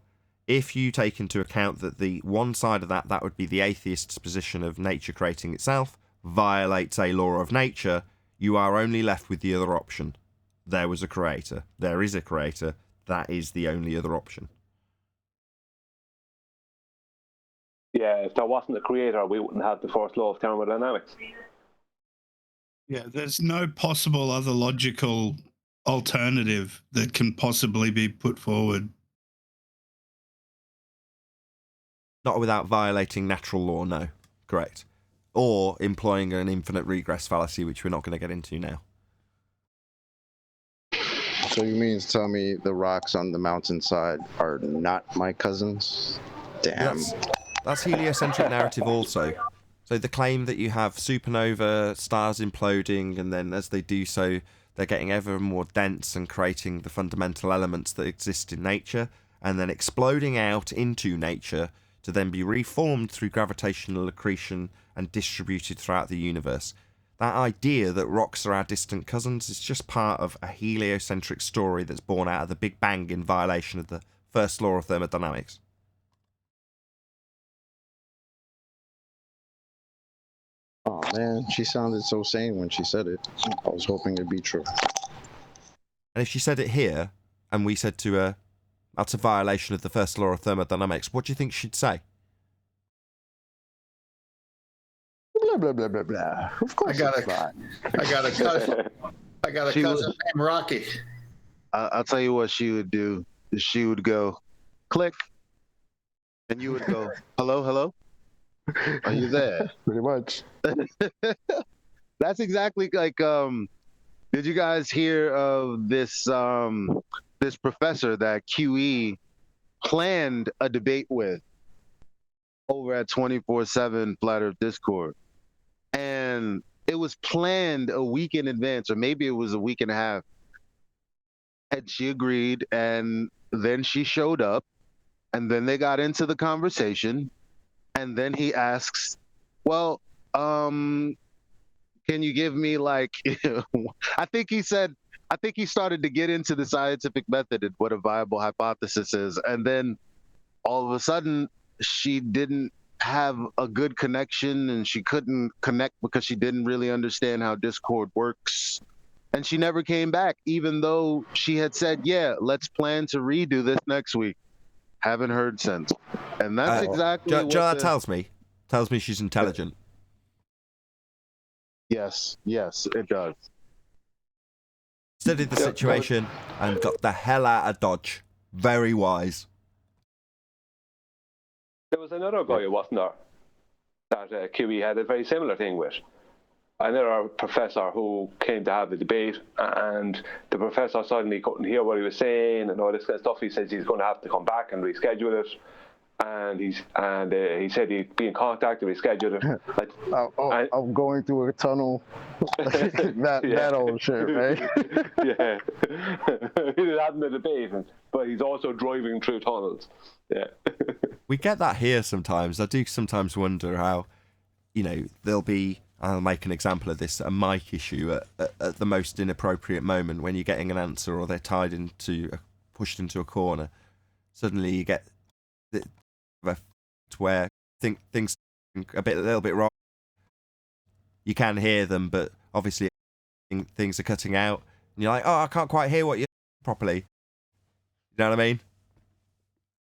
Speaker 1: if you take into account that the one side of that would be the atheist's position of nature creating itself, violates a law of nature, you are only left with the other option. There was a creator. There is a creator. That is the only other option.
Speaker 10: Yeah, if there wasn't a creator, we wouldn't have the first law of thermodynamics.
Speaker 11: Yeah, there's no possible other logical alternative that can possibly be put forward.
Speaker 1: Not without violating natural law, no. Correct. Or employing an infinite regress fallacy, which we're not going to get into now.
Speaker 8: So you mean to tell me the rocks on the mountainside are not my cousins? Damn.
Speaker 1: That's heliocentric narrative also. So the claim that you have supernova, stars imploding, and then as they do so, they're getting ever more dense and creating the fundamental elements that exist in nature, and then exploding out into nature to then be reformed through gravitational accretion and distributed throughout the universe. That idea that rocks are our distant cousins is just part of a heliocentric story that's born out of the Big Bang in violation of the first law of thermodynamics.
Speaker 8: Oh man, she sounded so sane when she said it. I was hoping it'd be true.
Speaker 1: And if she said it here, and we said to her, that's a violation of the first law of thermodynamics, what do you think she'd say?
Speaker 8: Blah blah blah blah blah. Of course,
Speaker 6: I got
Speaker 8: it's not.
Speaker 6: I got a cousin. I got a
Speaker 5: She
Speaker 6: cousin
Speaker 5: was-
Speaker 6: named Rocky.
Speaker 5: I'll tell you what she would do. She would go, click, and you would go, hello, hello. Are you there?
Speaker 8: Pretty much.
Speaker 5: That's exactly like. Did you guys hear of this this professor that QE planned a debate with over at 24/7 Flat Earth Discord? And it was planned a week in advance, or maybe it was a week and a half. And she agreed, and then she showed up, and then they got into the conversation, and then he asks, well, can you give me like, I think he started to get into the scientific method and what a viable hypothesis is. And then all of a sudden she didn't have a good connection and she couldn't connect because she didn't really understand how Discord works. And she never came back, even though she had said, yeah, let's plan to redo this next week. Haven't heard since. And that's exactly
Speaker 1: Joe,
Speaker 5: what
Speaker 1: that tells me she's intelligent.
Speaker 5: Yes, it does.
Speaker 1: Studied the situation and got the hell out of Dodge. Very wise.
Speaker 10: There was another guy who wasn't there that QE had a very similar thing with. Another professor who came to have a debate, and the professor suddenly couldn't hear what he was saying and all this kind of stuff. He says he's going to have to come back and reschedule it. And he said he'd be in contact to reschedule it. Like,
Speaker 8: I'm going through a tunnel. that old shit, right?
Speaker 10: Yeah. He's having a debate, but he's also driving through tunnels. Yeah.
Speaker 1: We get that here sometimes. I do sometimes wonder how, there'll be, I'll make an example of this, a mic issue at the most inappropriate moment when you're getting an answer or they're pushed into a corner. Suddenly you get where things a little bit wrong. You can hear them, but obviously things are cutting out, and you're like, "Oh, I can't quite hear what you're properly." You know what I mean?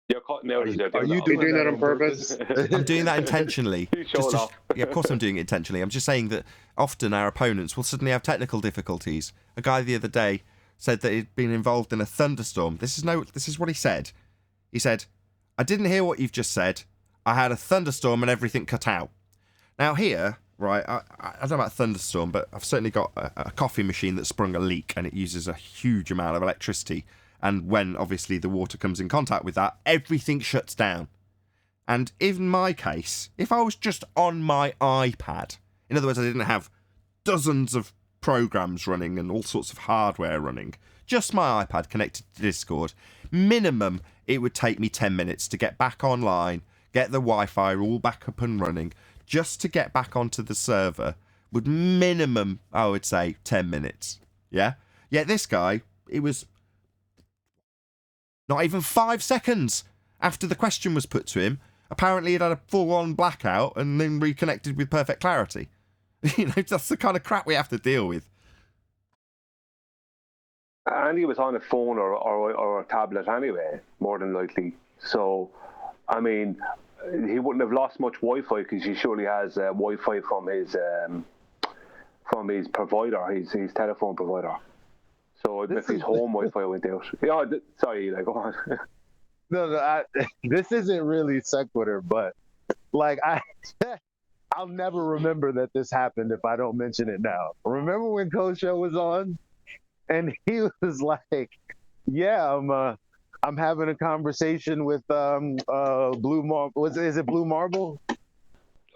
Speaker 10: You're cutting out.
Speaker 8: Are you doing that on purpose?
Speaker 1: I'm doing that intentionally.
Speaker 10: Off.
Speaker 1: Yeah, of course I'm doing it intentionally. I'm just saying that often our opponents will suddenly have technical difficulties. A guy the other day said that he'd been involved in a thunderstorm. This is what he said. He said, I didn't hear what you've just said. I had a thunderstorm and everything cut out. Now here, right, I don't know about thunderstorm, but I've certainly got a coffee machine that sprung a leak and it uses a huge amount of electricity. And when, obviously, the water comes in contact with that, everything shuts down. And in my case, if I was just on my iPad, in other words, I didn't have dozens of programs running and all sorts of hardware running, just my iPad connected to Discord, minimum, it would take me 10 minutes to get back online, get the Wi-Fi all back up and running, just to get back onto the server would minimum, I would say, 10 minutes. Yeah? Yet this guy, it was not even 5 seconds after the question was put to him. Apparently he'd had a full-on blackout and then reconnected with perfect clarity. That's the kind of crap we have to deal with.
Speaker 10: And he was on a phone or a tablet anyway, more than likely. So, I mean, he wouldn't have lost much Wi-Fi because he surely has Wi-Fi from his provider, his telephone provider. So if his home Wi-Fi went out. Yeah, sorry, go on.
Speaker 5: No, this isn't really sequitur, but like I'll never remember that this happened if I don't mention it now. Remember when Coach Show was on And he was like, yeah, I'm having a conversation with Blue Marble. Is it Blue Marble?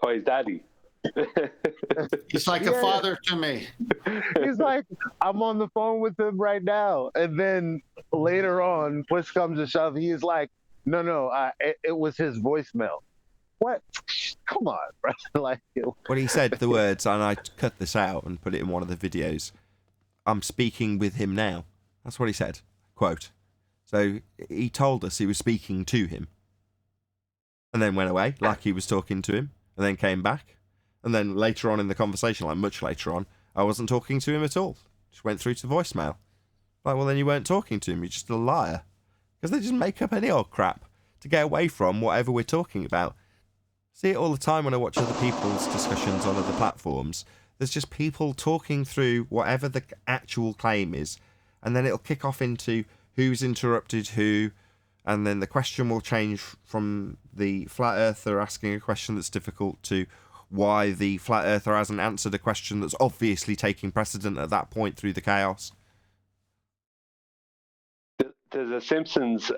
Speaker 10: Oh, his daddy.
Speaker 6: He's like a father to me.
Speaker 5: He's like, I'm on the phone with him right now. And then later on, push comes to shove, he's like, no, it was his voicemail. What? Come on, bro. Like,
Speaker 1: When he said the words, and I cut this out and put it in one of the videos, I'm speaking with him now. That's what he said. Quote. So he told us he was speaking to him. And then went away, like he was talking to him, and then came back. And then later on in the conversation, like much later on, I wasn't talking to him at all. Just went through to voicemail. Like, well, then you weren't talking to him. You're just a liar. Because they just make up any old crap to get away from whatever we're talking about. See it all the time when I watch other people's discussions on other platforms. There's just people talking through whatever the actual claim is, and then it'll kick off into who's interrupted who, and then the question will change from the flat earther asking a question that's difficult to why the flat earther hasn't answered a question that's obviously taking precedent at that point through the chaos.
Speaker 10: There's a Simpsons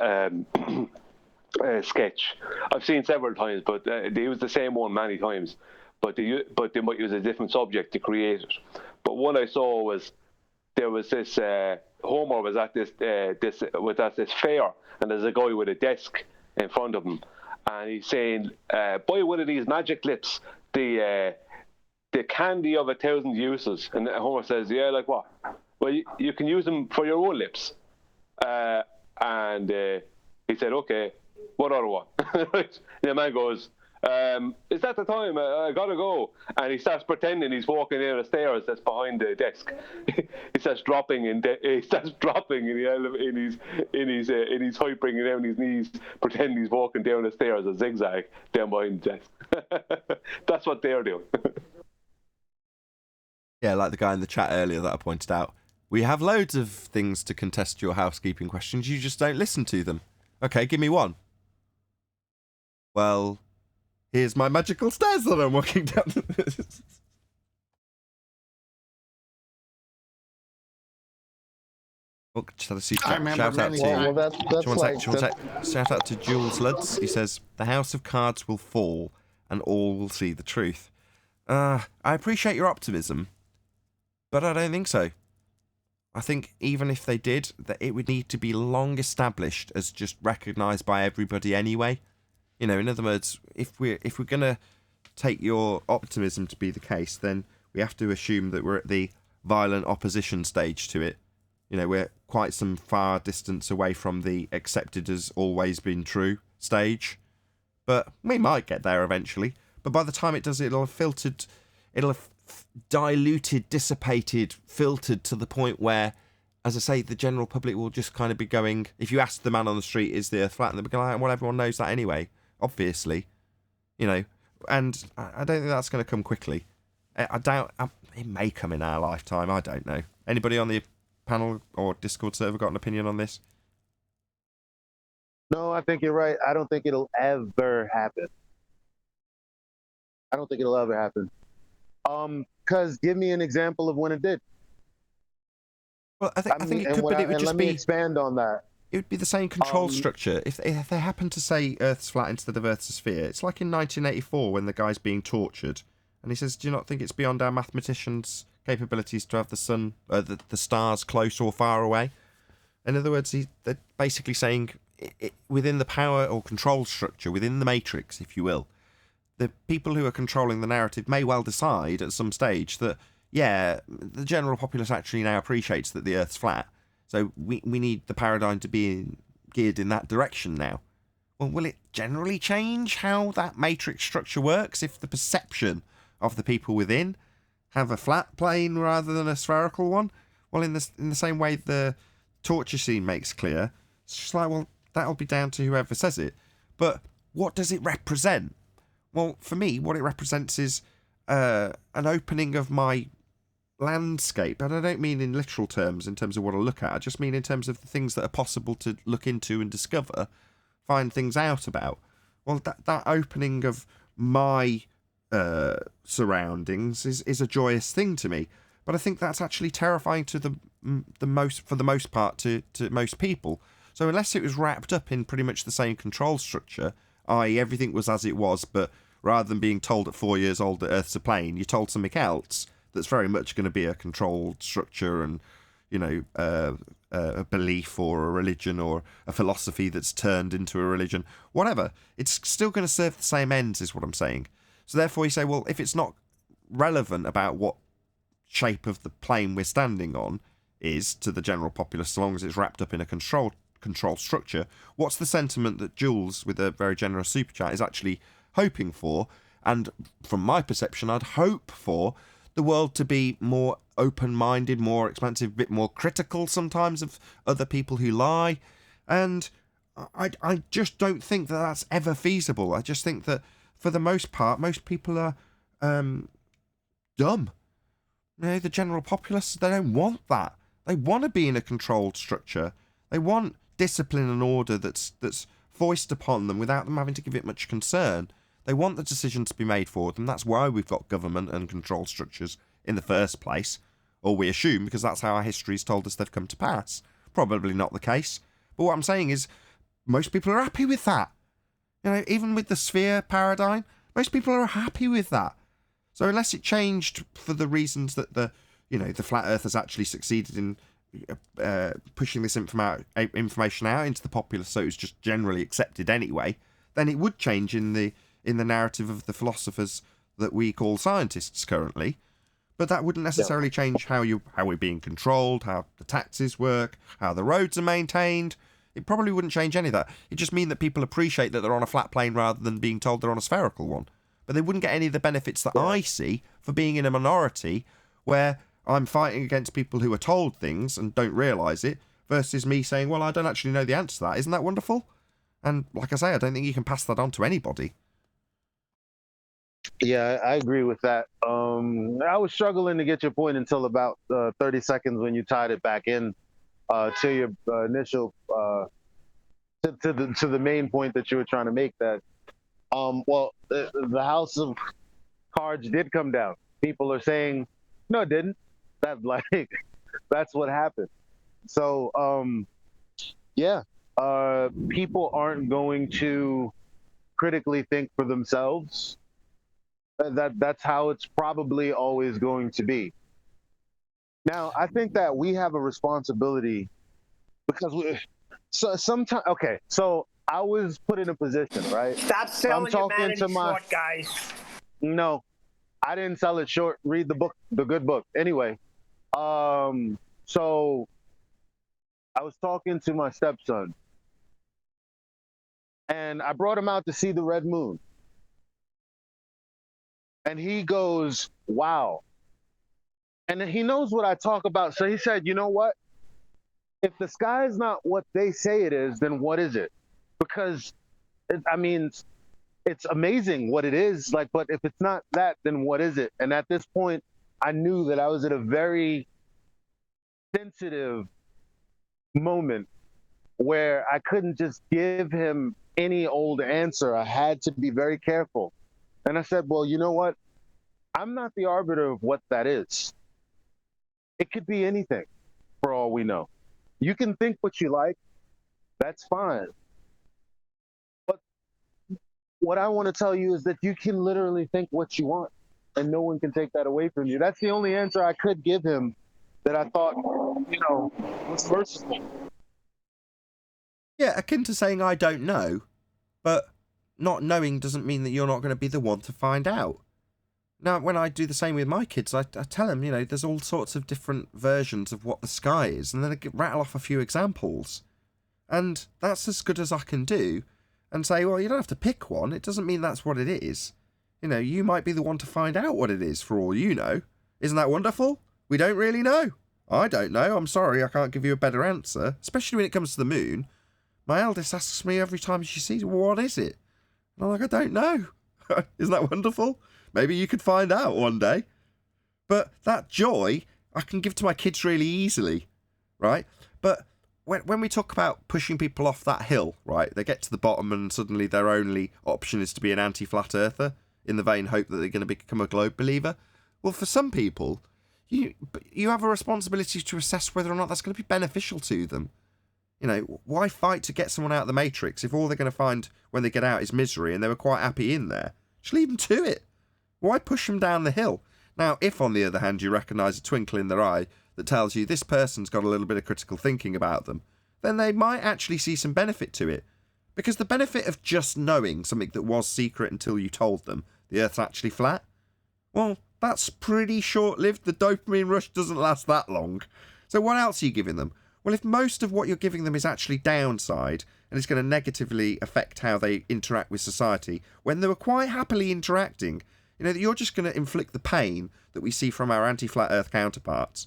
Speaker 10: sketch I've seen several times, but they use the same one many times, but they might use a different subject to create it. But one I saw was there was this Homer was at this fair, and there's a guy with a desk in front of him, and he's saying, "Buy one of these magic lips, the candy of 1,000 uses." And Homer says, "Yeah, like what?" "Well, you can use them for your own lips." And he said, "Okay, what other one?" Right? The man goes, "Is that the time? I gotta go." And he starts pretending he's walking down the stairs that's behind the desk. He starts dropping in his height, bringing down his knees, pretending he's walking down the stairs a zigzag down behind the desk. That's what they're doing.
Speaker 1: Yeah, like the guy in the chat earlier that I pointed out. We have loads of things to contest your housekeeping questions. You just don't listen to them. Okay, give me one. Well, here's my magical stairs that I'm walking down. Oh, shout out to shout out to Jules Luds. He says the house of cards will fall and all will see the truth. I appreciate your optimism, but I don't think so. I think even if they did, that it would need to be long established as just recognised by everybody anyway. You know, in other words, if we're gonna take your optimism to be the case, then we have to assume that we're at the violent opposition stage to it. You know, we're quite some far distance away from the accepted as always been true stage. But we might get there eventually. But by the time it does, it'll have filtered, it'll have diluted, dissipated, filtered to the point where, as I say, the general public will just kind of be going, if you ask the man on the street, is the earth flat? And they'll be like, well, everyone knows that anyway, obviously. You know, and I don't think that's going to come quickly. I doubt, it may come in our lifetime, I don't know. Anybody on the panel or Discord server got an opinion on this?
Speaker 5: No, I think you're right. I don't think it'll ever happen. I don't think it'll ever happen. Because give me an example of when it did.
Speaker 1: Well, I think it could, but it would just be.
Speaker 5: Let me expand on that.
Speaker 1: It would be the same control structure. If they happen to say Earth's flat instead of Earth's a sphere, it's like in 1984 when the guy's being tortured, and he says, "Do you not think it's beyond our mathematicians' capabilities to have the sun, the stars close or far away?" In other words, they're basically saying within the power or control structure, within the matrix, if you will, the people who are controlling the narrative may well decide at some stage that, yeah, the general populace actually now appreciates that the Earth's flat, so we need the paradigm to be geared in that direction now. Well, will it generally change how that matrix structure works if the perception of the people within have a flat plane rather than a spherical one? Well, in the same way the torture scene makes clear, it's just like, well, that'll be down to whoever says it. But what does it represent? Well, for me, what it represents is an opening of my landscape. And I don't mean in literal terms, in terms of what I look at. I just mean in terms of the things that are possible to look into and discover, find things out about. Well, that opening of my surroundings is a joyous thing to me. But I think that's actually terrifying to the for the most part to most people. So unless it was wrapped up in pretty much the same control structure, i.e. everything was as it was, but rather than being told at 4 years old that Earth's a plane, you're told something else that's very much going to be a controlled structure and, you know, a belief or a religion or a philosophy that's turned into a religion, whatever. It's still going to serve the same ends, is what I'm saying. So therefore you say, well, if it's not relevant about what shape of the plane we're standing on is to the general populace, so long as it's wrapped up in a control structure, what's the sentiment that Jules, with a very generous super chat, is actually hoping for? And from my perception, I'd hope for the world to be more open-minded, more expansive, a bit more critical sometimes of other people who lie. And I just don't think that that's ever feasible. I just think that for the most part, most people are dumb. You know, the general populace, they don't want that. They want to be in a controlled structure. They want discipline and order that's foisted upon them without them having to give it much concern. They want the decision to be made for them. That's why we've got government and control structures in the first place. Or we assume, because that's how our history's told us they've come to pass. Probably not the case. But what I'm saying is, most people are happy with that. You know, even with the sphere paradigm, most people are happy with that. So unless it changed for the reasons that the flat earthers actually succeeded in pushing this information out into the populace, so it was just generally accepted anyway, then it would change in the narrative of the philosophers that we call scientists currently. But that wouldn't necessarily change how we're being controlled, how the taxes work, how the roads are maintained. It probably wouldn't change any of that. It just mean that people appreciate that they're on a flat plane rather than being told they're on a spherical one. But they wouldn't get any of the benefits that I see for being in a minority where I'm fighting against people who are told things and don't realise it, versus me saying, well, I don't actually know the answer to that. Isn't that wonderful? And like I say, I don't think you can pass that on to anybody.
Speaker 5: Yeah, I agree with that. I was struggling to get your point until about 30 seconds when you tied it back in to your initial to the main point that you were trying to make. That the House of Cards did come down. People are saying, no, it didn't. That's what happened. So people aren't going to critically think for themselves. That's how it's probably always going to be. Now, I think that we have a responsibility because sometimes. Okay, so I was put in a position, right?
Speaker 3: Stop selling your humanity short, guys.
Speaker 5: No, I didn't sell it short. Read the book, the good book. Anyway, so I was talking to my stepson, and I brought him out to see the red moon. And he goes, wow. And he knows what I talk about. So he said, you know what? If the sky is not what they say it is, then what is it? Because, it's amazing what it is. But if it's not that, then what is it? And at this point, I knew that I was at a very sensitive moment where I couldn't just give him any old answer. I had to be very careful. And I said, well, you know what? I'm not the arbiter of what that is. It could be anything for all we know. You can think what you like. That's fine. But what I want to tell you is that you can literally think what you want and no one can take that away from you. That's the only answer I could give him that I thought, was merciful.
Speaker 1: Yeah, akin to saying I don't know, but not knowing doesn't mean that you're not going to be the one to find out. Now, when I do the same with my kids, I tell them, there's all sorts of different versions of what the sky is, and then I rattle off a few examples. And that's as good as I can do, and say, well, you don't have to pick one. It doesn't mean that's what it is. You might be the one to find out what it is for all you know. Isn't that wonderful? We don't really know. I don't know. I'm sorry, I can't give you a better answer, especially when it comes to the moon. My eldest asks me every time she sees it, well, what is it? And I'm like, I don't know. Isn't that wonderful? Maybe you could find out one day. But that joy I can give to my kids really easily, right? But when we talk about pushing people off that hill, right, they get to the bottom and suddenly their only option is to be an anti-flat earther in the vain hope that they're going to become a globe believer. Well, for some people, you have a responsibility to assess whether or not that's going to be beneficial to them. You know, why fight to get someone out of the Matrix if all they're going to find when they get out is misery and they were quite happy in there? Just leave them to it. Why push them down the hill? Now, if on the other hand you recognise a twinkle in their eye that tells you this person's got a little bit of critical thinking about them, then they might actually see some benefit to it. Because the benefit of just knowing something that was secret until you told them the Earth's actually flat, well, that's pretty short-lived. The dopamine rush doesn't last that long. So what else are you giving them? Well, if most of what you're giving them is actually downside and it's going to negatively affect how they interact with society, when they were quite happily interacting, you know, that you're just going to inflict the pain that we see from our anti-flat Earth counterparts.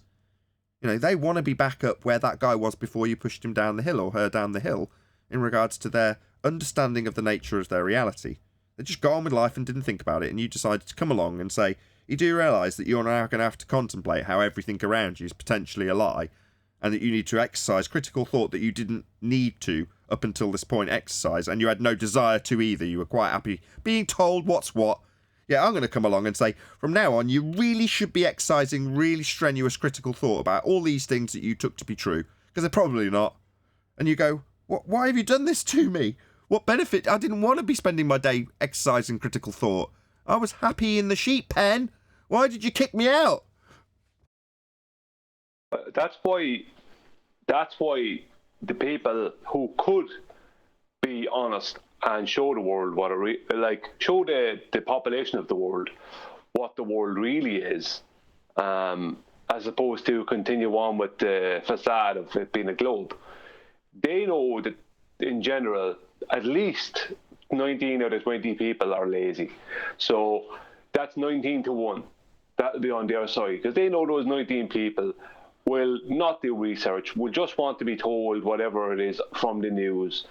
Speaker 1: You know, they want to be back up where that guy was before you pushed him down the hill or her down the hill in regards to their understanding of the nature of their reality. They just got on with life and didn't think about it, and you decided to come along and say, you do realise that you're now going to have to contemplate how everything around you is potentially a lie, and that you need to exercise critical thought that you didn't need to up until this point exercise, and you had no desire to either. You were quite happy being told what's what. Yeah, I'm going to come along and say, from now on, you really should be exercising really strenuous critical thought about all these things that you took to be true, because they're probably not. And you go, why have you done this to me? What benefit? I didn't want to be spending my day exercising critical thought. I was happy in the sheep pen. Why did you kick me out?
Speaker 10: That's why the people who could be honest and show the world what show the population of the world what the world really is, as opposed to continue on with the facade of it being a globe. They know that in general, at least 19 out of 20 people are lazy. So that's 19 to 1. That'll be on their side, because they know those 19 people will not do research, will just want to be told whatever it is from the news.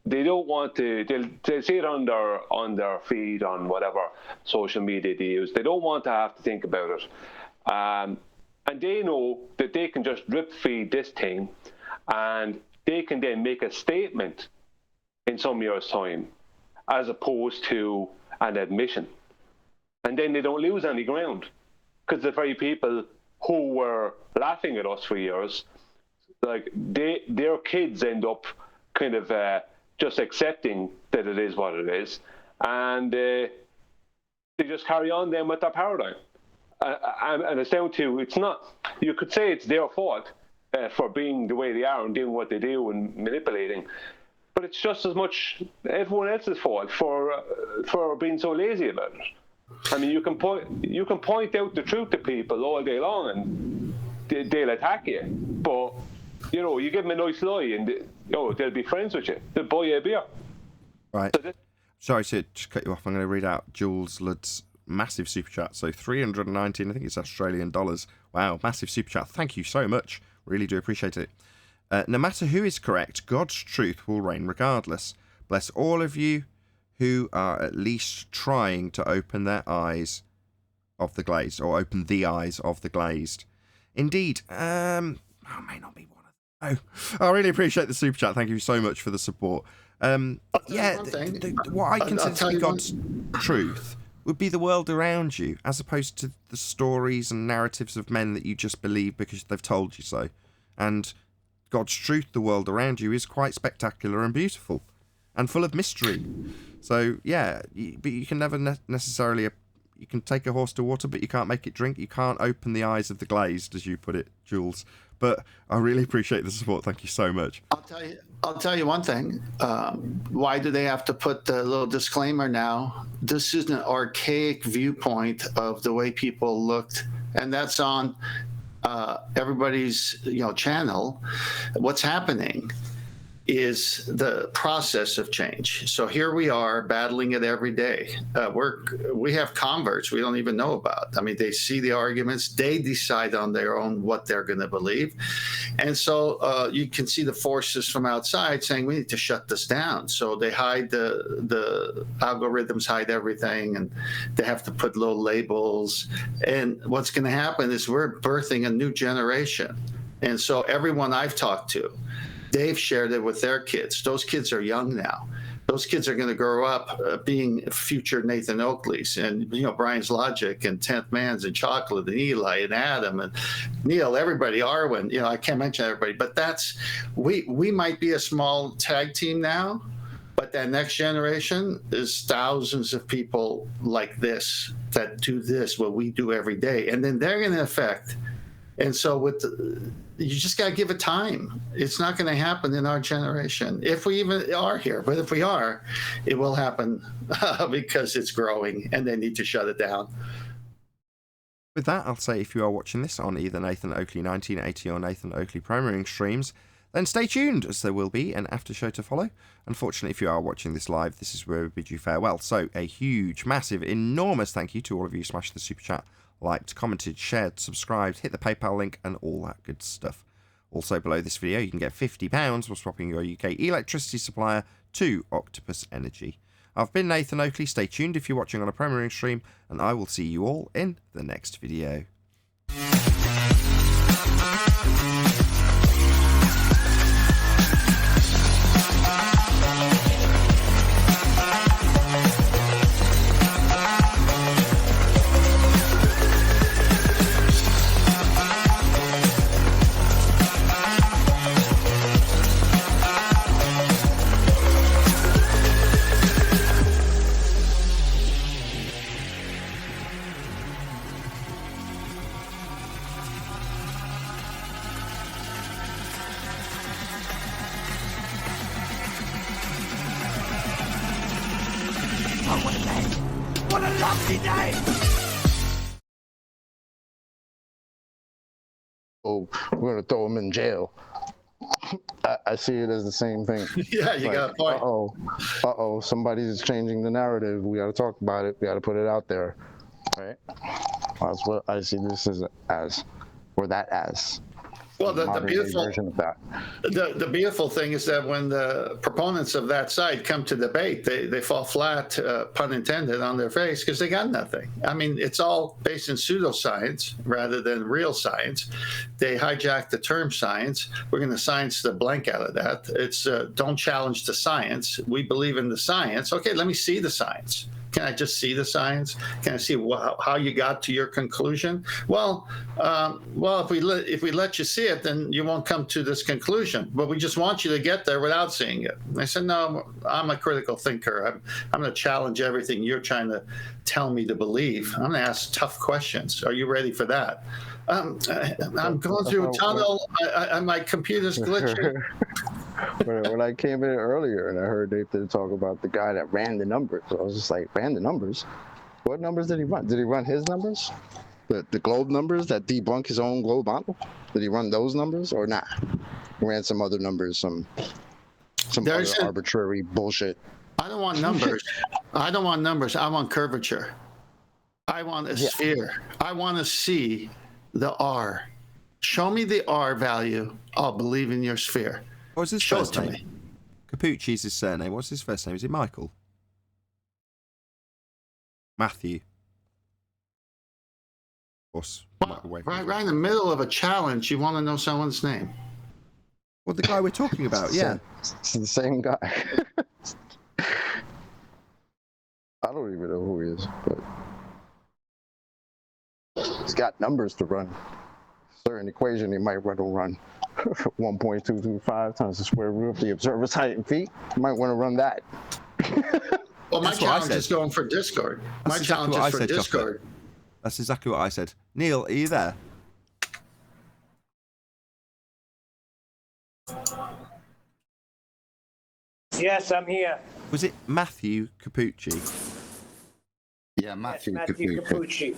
Speaker 10: They don't want to, they'll see it on their feed on whatever social media they use. They don't want to have to think about it. And they know that they can just drip feed this thing, and they can then make a statement in some years' time, as opposed to an admission. And then they don't lose any ground, because the very people who were laughing at us for years, like their kids end up kind of just accepting that it is what it is, and they just carry on then with their paradigm. And it's down to, it's not, you could say it's their fault for being the way they are and doing what they do and manipulating, but it's just as much everyone else's fault for being so lazy about it. I mean, you can point out the truth to people all day long and they'll attack you, but you know, you give them a nice lie and they'll be friends with you. They'll buy you a beer.
Speaker 1: Right. Sorry to just cut you off. I'm going to read out Jules Ludd's massive super chat. So 319, I think it's Australian dollars. Wow, massive super chat. Thank you so much. Really do appreciate it. No matter who is correct, God's truth will reign regardless. Bless all of you who are at least trying to open their eyes of the glazed, or open the eyes of the glazed. Indeed, I may not be one of them. Oh, I really appreciate the super chat. Thank you so much for the support. Yeah, what I consider to be God's truth would be the world around you, as opposed to the stories and narratives of men that you just believe because they've told you so. And God's truth, the world around you, is quite spectacular and beautiful and full of mystery. So, yeah, but you can never necessarily... You can take a horse to water, but you can't make it drink. You can't open the eyes of the glazed, as you put it, Jules. But I really appreciate the support. Thank you so much.
Speaker 6: I'll tell you one thing. Why do they have to put the little disclaimer now? This is an archaic viewpoint of the way people looked, and that's on everybody's channel. What's happening is the process of change. So here we are battling it every day. We have converts we don't even know about. I mean, they see the arguments, they decide on their own what they're going to believe. And so you can see the forces from outside saying, we need to shut this down. So they hide the algorithms, hide everything, and they have to put little labels. And what's going to happen is we're birthing a new generation. And so everyone I've talked to, they've shared it with their kids. Those kids are young now, those kids are going to grow up being future Nathan Oakleys and, Brian's Logic and 10th Man's and Chocolate and Eli and Adam and Neil, everybody, Arwen, I can't mention everybody, but we might be a small tag team now, but that next generation is thousands of people like this that do this, what we do every day. And then they're going to affect. And so you just got to give it time. It's not going to happen in our generation, if we even are here. But if we are, it will happen because it's growing and they need to shut it down.
Speaker 1: With that, I'll say if you are watching this on either Nathan Oakley 1980 or Nathan Oakley Premiering streams, then stay tuned, as there will be an after show to follow. Unfortunately, if you are watching this live, this is where we bid you farewell. So a huge, massive, enormous thank you to all of you who smashed the super chat, liked, commented, shared, subscribed, hit the PayPal link, and all that good stuff. Also, below this video, you can get £50 for swapping your UK electricity supplier to Octopus Energy. I've been Nathan Oakley. Stay tuned if you're watching on a premiering stream, and I will see you all in the next video.
Speaker 12: What a lovely day!
Speaker 8: Oh, we're gonna throw him in jail. I see it as the same thing.
Speaker 6: Yeah, you got a point.
Speaker 8: Uh-oh, somebody's changing the narrative. We gotta talk about it. We gotta put it out there. Right? That's what I see this as, or that as.
Speaker 6: Well, the beautiful thing is that when the proponents of that side come to debate, they fall flat, pun intended, on their face because they got nothing. I mean, it's all based in pseudoscience rather than real science. They hijack the term science. We're going to science the blank out of that. It's don't challenge the science. We believe in the science. Okay, let me see the science. Can I just see the science? Can I see how you got to your conclusion? Well, if we let you see it, then you won't come to this conclusion. But we just want you to get there without seeing it. And I said, no, I'm a critical thinker. I'm going to challenge everything you're trying to tell me to believe. I'm going to ask tough questions. Are you ready for that? I'm going through a tunnel. My computer's glitching.
Speaker 8: When I came in earlier and I heard Nathan talk about the guy that ran the numbers, I was just like, ran the numbers? What numbers did he run? Did he run his numbers? The globe numbers that debunk his own globe model? Did he run those numbers or not? He ran some other numbers, some other arbitrary bullshit.
Speaker 6: I don't want numbers. I don't want numbers. I want curvature. I want a sphere. I want to see the R. Show me the R value. I'll believe in your sphere.
Speaker 1: What's his first name? Cappucci's his surname. What's his first name? Is it Michael? Matthew. Of course.
Speaker 6: Right in the middle of a challenge, you want to know someone's name.
Speaker 1: Well, the guy we're talking about, yeah.
Speaker 8: It's the same guy. I don't even know who he is, but he's got numbers to run. Certain equation he might want to run. 1.225 times the square root of the observer's height in feet. You might want to run that.
Speaker 6: Well, my challenge is going for Discord. My challenge is for Discord.
Speaker 1: That's exactly what I said. Neil, are you there?
Speaker 3: Yes, I'm here.
Speaker 1: Was it Matthew Cappucci?
Speaker 4: Yeah, Matthew
Speaker 3: Cappucci.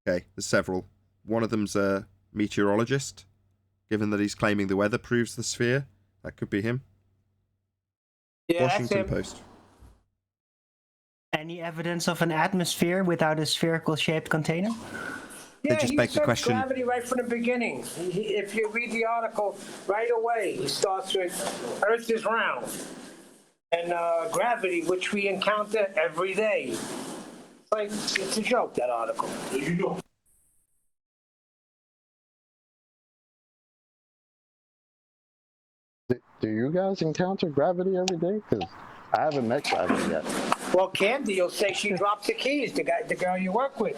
Speaker 1: Okay, there's several. One of them's a meteorologist, given that he's claiming the weather proves the sphere. That could be him.
Speaker 3: Yeah,
Speaker 1: Washington Post.
Speaker 7: Any evidence of an atmosphere without a spherical shaped container?
Speaker 3: Yeah,
Speaker 1: just
Speaker 3: he
Speaker 1: beg the
Speaker 3: said
Speaker 1: question.
Speaker 3: Gravity right from the beginning. If you read the article right away, he starts with Earth is round, and gravity, which we encounter every day. It's a joke, that article. You know.
Speaker 8: Do you guys encounter gravity every day? Because I haven't met gravity yet.
Speaker 3: Well, Candy will say she drops the keys, the girl you work with.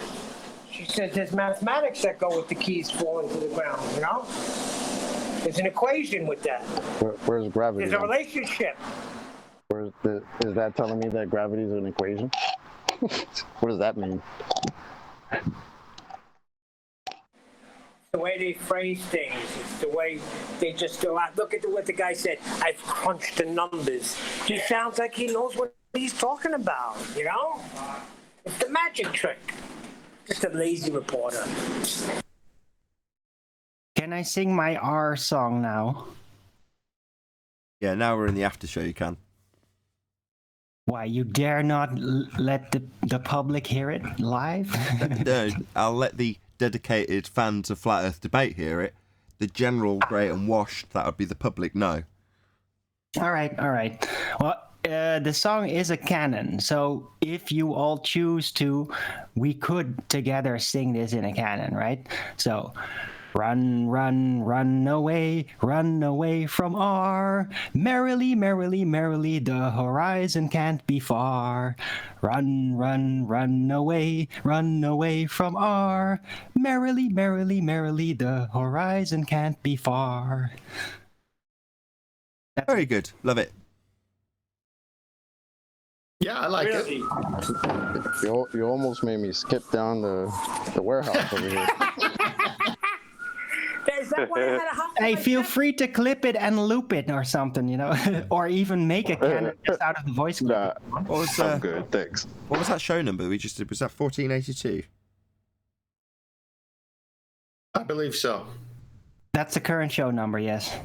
Speaker 3: She says there's mathematics that go with the keys falling to the ground, you know? There's an equation with that.
Speaker 8: Where's gravity?
Speaker 3: There's a relationship.
Speaker 8: Is that telling me that gravity is an equation? What does that mean?
Speaker 3: The way they phrase things, it's the way they just go out. Look at what the guy said. I've crunched the numbers. He sounds like he knows what he's talking about, you know? It's the magic trick. Just a lazy reporter.
Speaker 7: Can I sing my R song now?
Speaker 1: Yeah, now we're in the after show, you can.
Speaker 7: Why, you dare not let the public hear it live?
Speaker 1: No, I'll let the dedicated fans of Flat Earth Debate hear it. The general grey and washed, that would be the public, no.
Speaker 7: All right. Well, the song is a canon, so if you all choose to, we could together sing this in a canon, right? So, run, run, run away from R. Merrily, merrily, merrily, the horizon can't be far. Run, run, run away from R. Merrily, merrily, merrily, the horizon can't be far.
Speaker 1: Very good. Love it.
Speaker 6: Yeah, I like
Speaker 3: Really?
Speaker 6: it.
Speaker 8: You almost made me skip down the warehouse over here.
Speaker 3: Is that why I had a hot
Speaker 7: Hey,
Speaker 3: mic
Speaker 7: feel
Speaker 3: check?
Speaker 7: free to clip it and loop it or something, you know, or even make a canon just out of the voice clip.
Speaker 8: Nah,
Speaker 1: What was,
Speaker 8: I'm good, thanks.
Speaker 1: what was that show number we just did? Was that 1482?
Speaker 6: I believe so.
Speaker 7: That's the current show number, yes.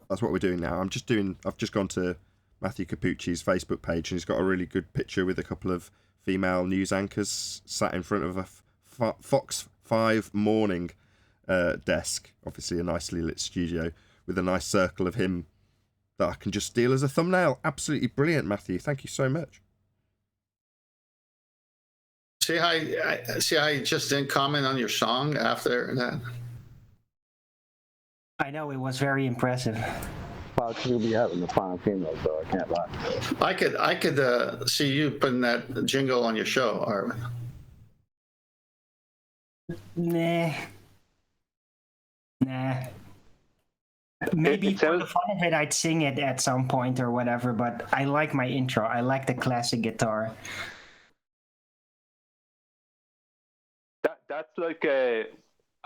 Speaker 1: That's what we're doing now. I've just gone to Matthew Cappucci's Facebook page, and he's got a really good picture with a couple of female news anchors sat in front of a Fox 5 morning desk, obviously a nicely lit studio with a nice circle of him that I can just steal as a thumbnail. Absolutely brilliant, Matthew. Thank you so much.
Speaker 6: See how you just didn't comment on your song after that?
Speaker 7: I know, it was very impressive.
Speaker 8: Well, you'll be having the fine females, though. I can't lie.
Speaker 6: I could see you putting that jingle on your show, Arvin.
Speaker 7: Nah. Maybe for the fun of it, I'd sing it at some point or whatever, but I like my intro. I like the classic guitar.
Speaker 10: That's like a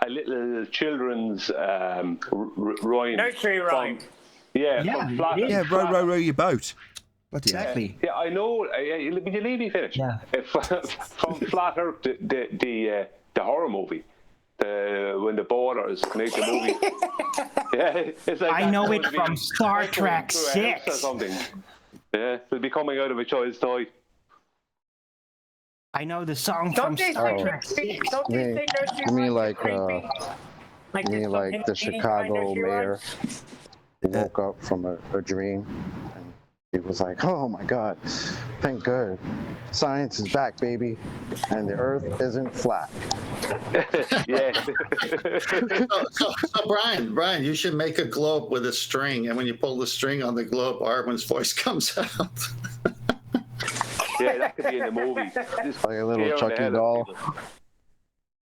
Speaker 10: little children's rhyme.
Speaker 3: Nursery rhyme.
Speaker 10: From Flat
Speaker 1: Yeah, row your boat. Bloody hell.
Speaker 7: Exactly.
Speaker 10: Yeah, I know. Will you leave me finish?
Speaker 7: Yeah.
Speaker 10: From Flat Earth, the horror movie, when the borders make the movie. Yeah, it's like
Speaker 7: I know it
Speaker 10: that's
Speaker 7: from Star Trek
Speaker 10: through a house or
Speaker 7: 6.
Speaker 10: something. Yeah, it'll be coming out of a child's toy.
Speaker 7: I know the song
Speaker 3: Don't
Speaker 7: from
Speaker 3: they
Speaker 7: Star
Speaker 3: think
Speaker 7: Trek 6.
Speaker 3: don't they think nursery
Speaker 8: You mean
Speaker 3: rhymes are
Speaker 8: like,
Speaker 3: creepy? Like
Speaker 8: You mean
Speaker 3: there's
Speaker 8: like
Speaker 3: some
Speaker 8: the
Speaker 3: Indian
Speaker 8: Chicago
Speaker 3: nursery
Speaker 8: mayor
Speaker 3: rhymes?
Speaker 8: woke up from a dream and he was like, oh my God, thank God. Science is back, baby. And the earth isn't flat.
Speaker 10: Yeah.
Speaker 6: So Brian, you should make a globe with a string, and when you pull the string on the globe, Arvin's voice comes out.
Speaker 10: Yeah, that could be in the movie.
Speaker 8: Like a little
Speaker 10: Hair on the
Speaker 8: Chucky
Speaker 10: head of
Speaker 8: doll.
Speaker 10: people.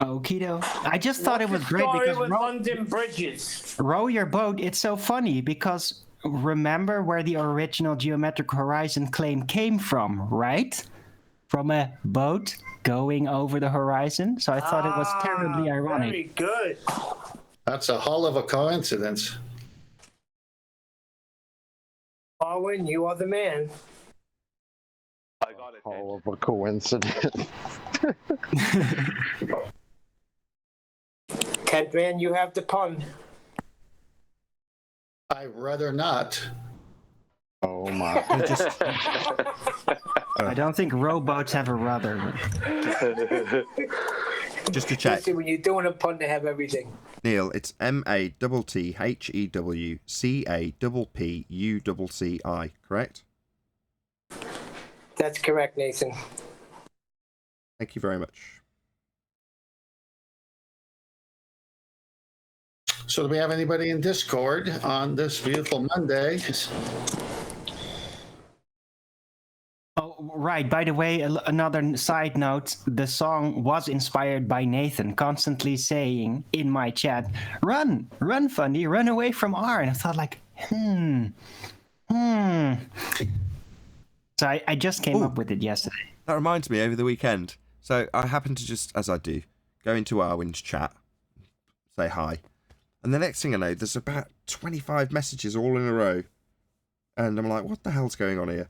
Speaker 7: Okido. I just thought it was great
Speaker 3: Story
Speaker 7: because
Speaker 3: with London bridges.
Speaker 7: row your boat. It's so funny because remember where the original geometric horizon claim came from, right? From a boat going over the horizon. So I thought it was terribly ironic.
Speaker 3: Very good.
Speaker 6: That's a hell of a coincidence.
Speaker 3: Owen, you are the man.
Speaker 10: I got it.
Speaker 8: All of a coincidence.
Speaker 3: Kent, man, you have the pun.
Speaker 6: I'd rather not.
Speaker 8: Oh my.
Speaker 7: I don't think rowboats have a rudder.
Speaker 1: Just to check,
Speaker 3: Listen, when you're doing a pun, they have everything.
Speaker 1: Neil, it's MATTHEWCAPPUCCI, correct?
Speaker 3: That's correct, Nathan.
Speaker 1: Thank you very much.
Speaker 6: So do we have anybody in Discord on this beautiful Monday?
Speaker 7: Oh, right. By the way, another side note, the song was inspired by Nathan constantly saying in my chat, run, Fundy, run away from R. And I thought like, So I just came up with it yesterday.
Speaker 1: That reminds me, over the weekend. So I happened to just, as I do, go into Arwin's chat, say hi. And the next thing I know, there's about 25 messages all in a row. And I'm like, what the hell's going on here?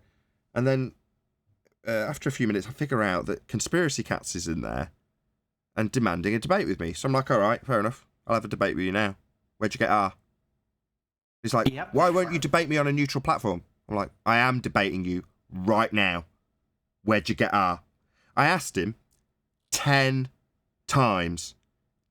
Speaker 1: And then after a few minutes, I figure out that Conspiracy Cats is in there and demanding a debate with me. So I'm like, all right, fair enough. I'll have a debate with you now. Where'd you get R? He's like, why won't you debate me on a neutral platform? I'm like, I am debating you right now. Where'd you get R? I asked him 10 times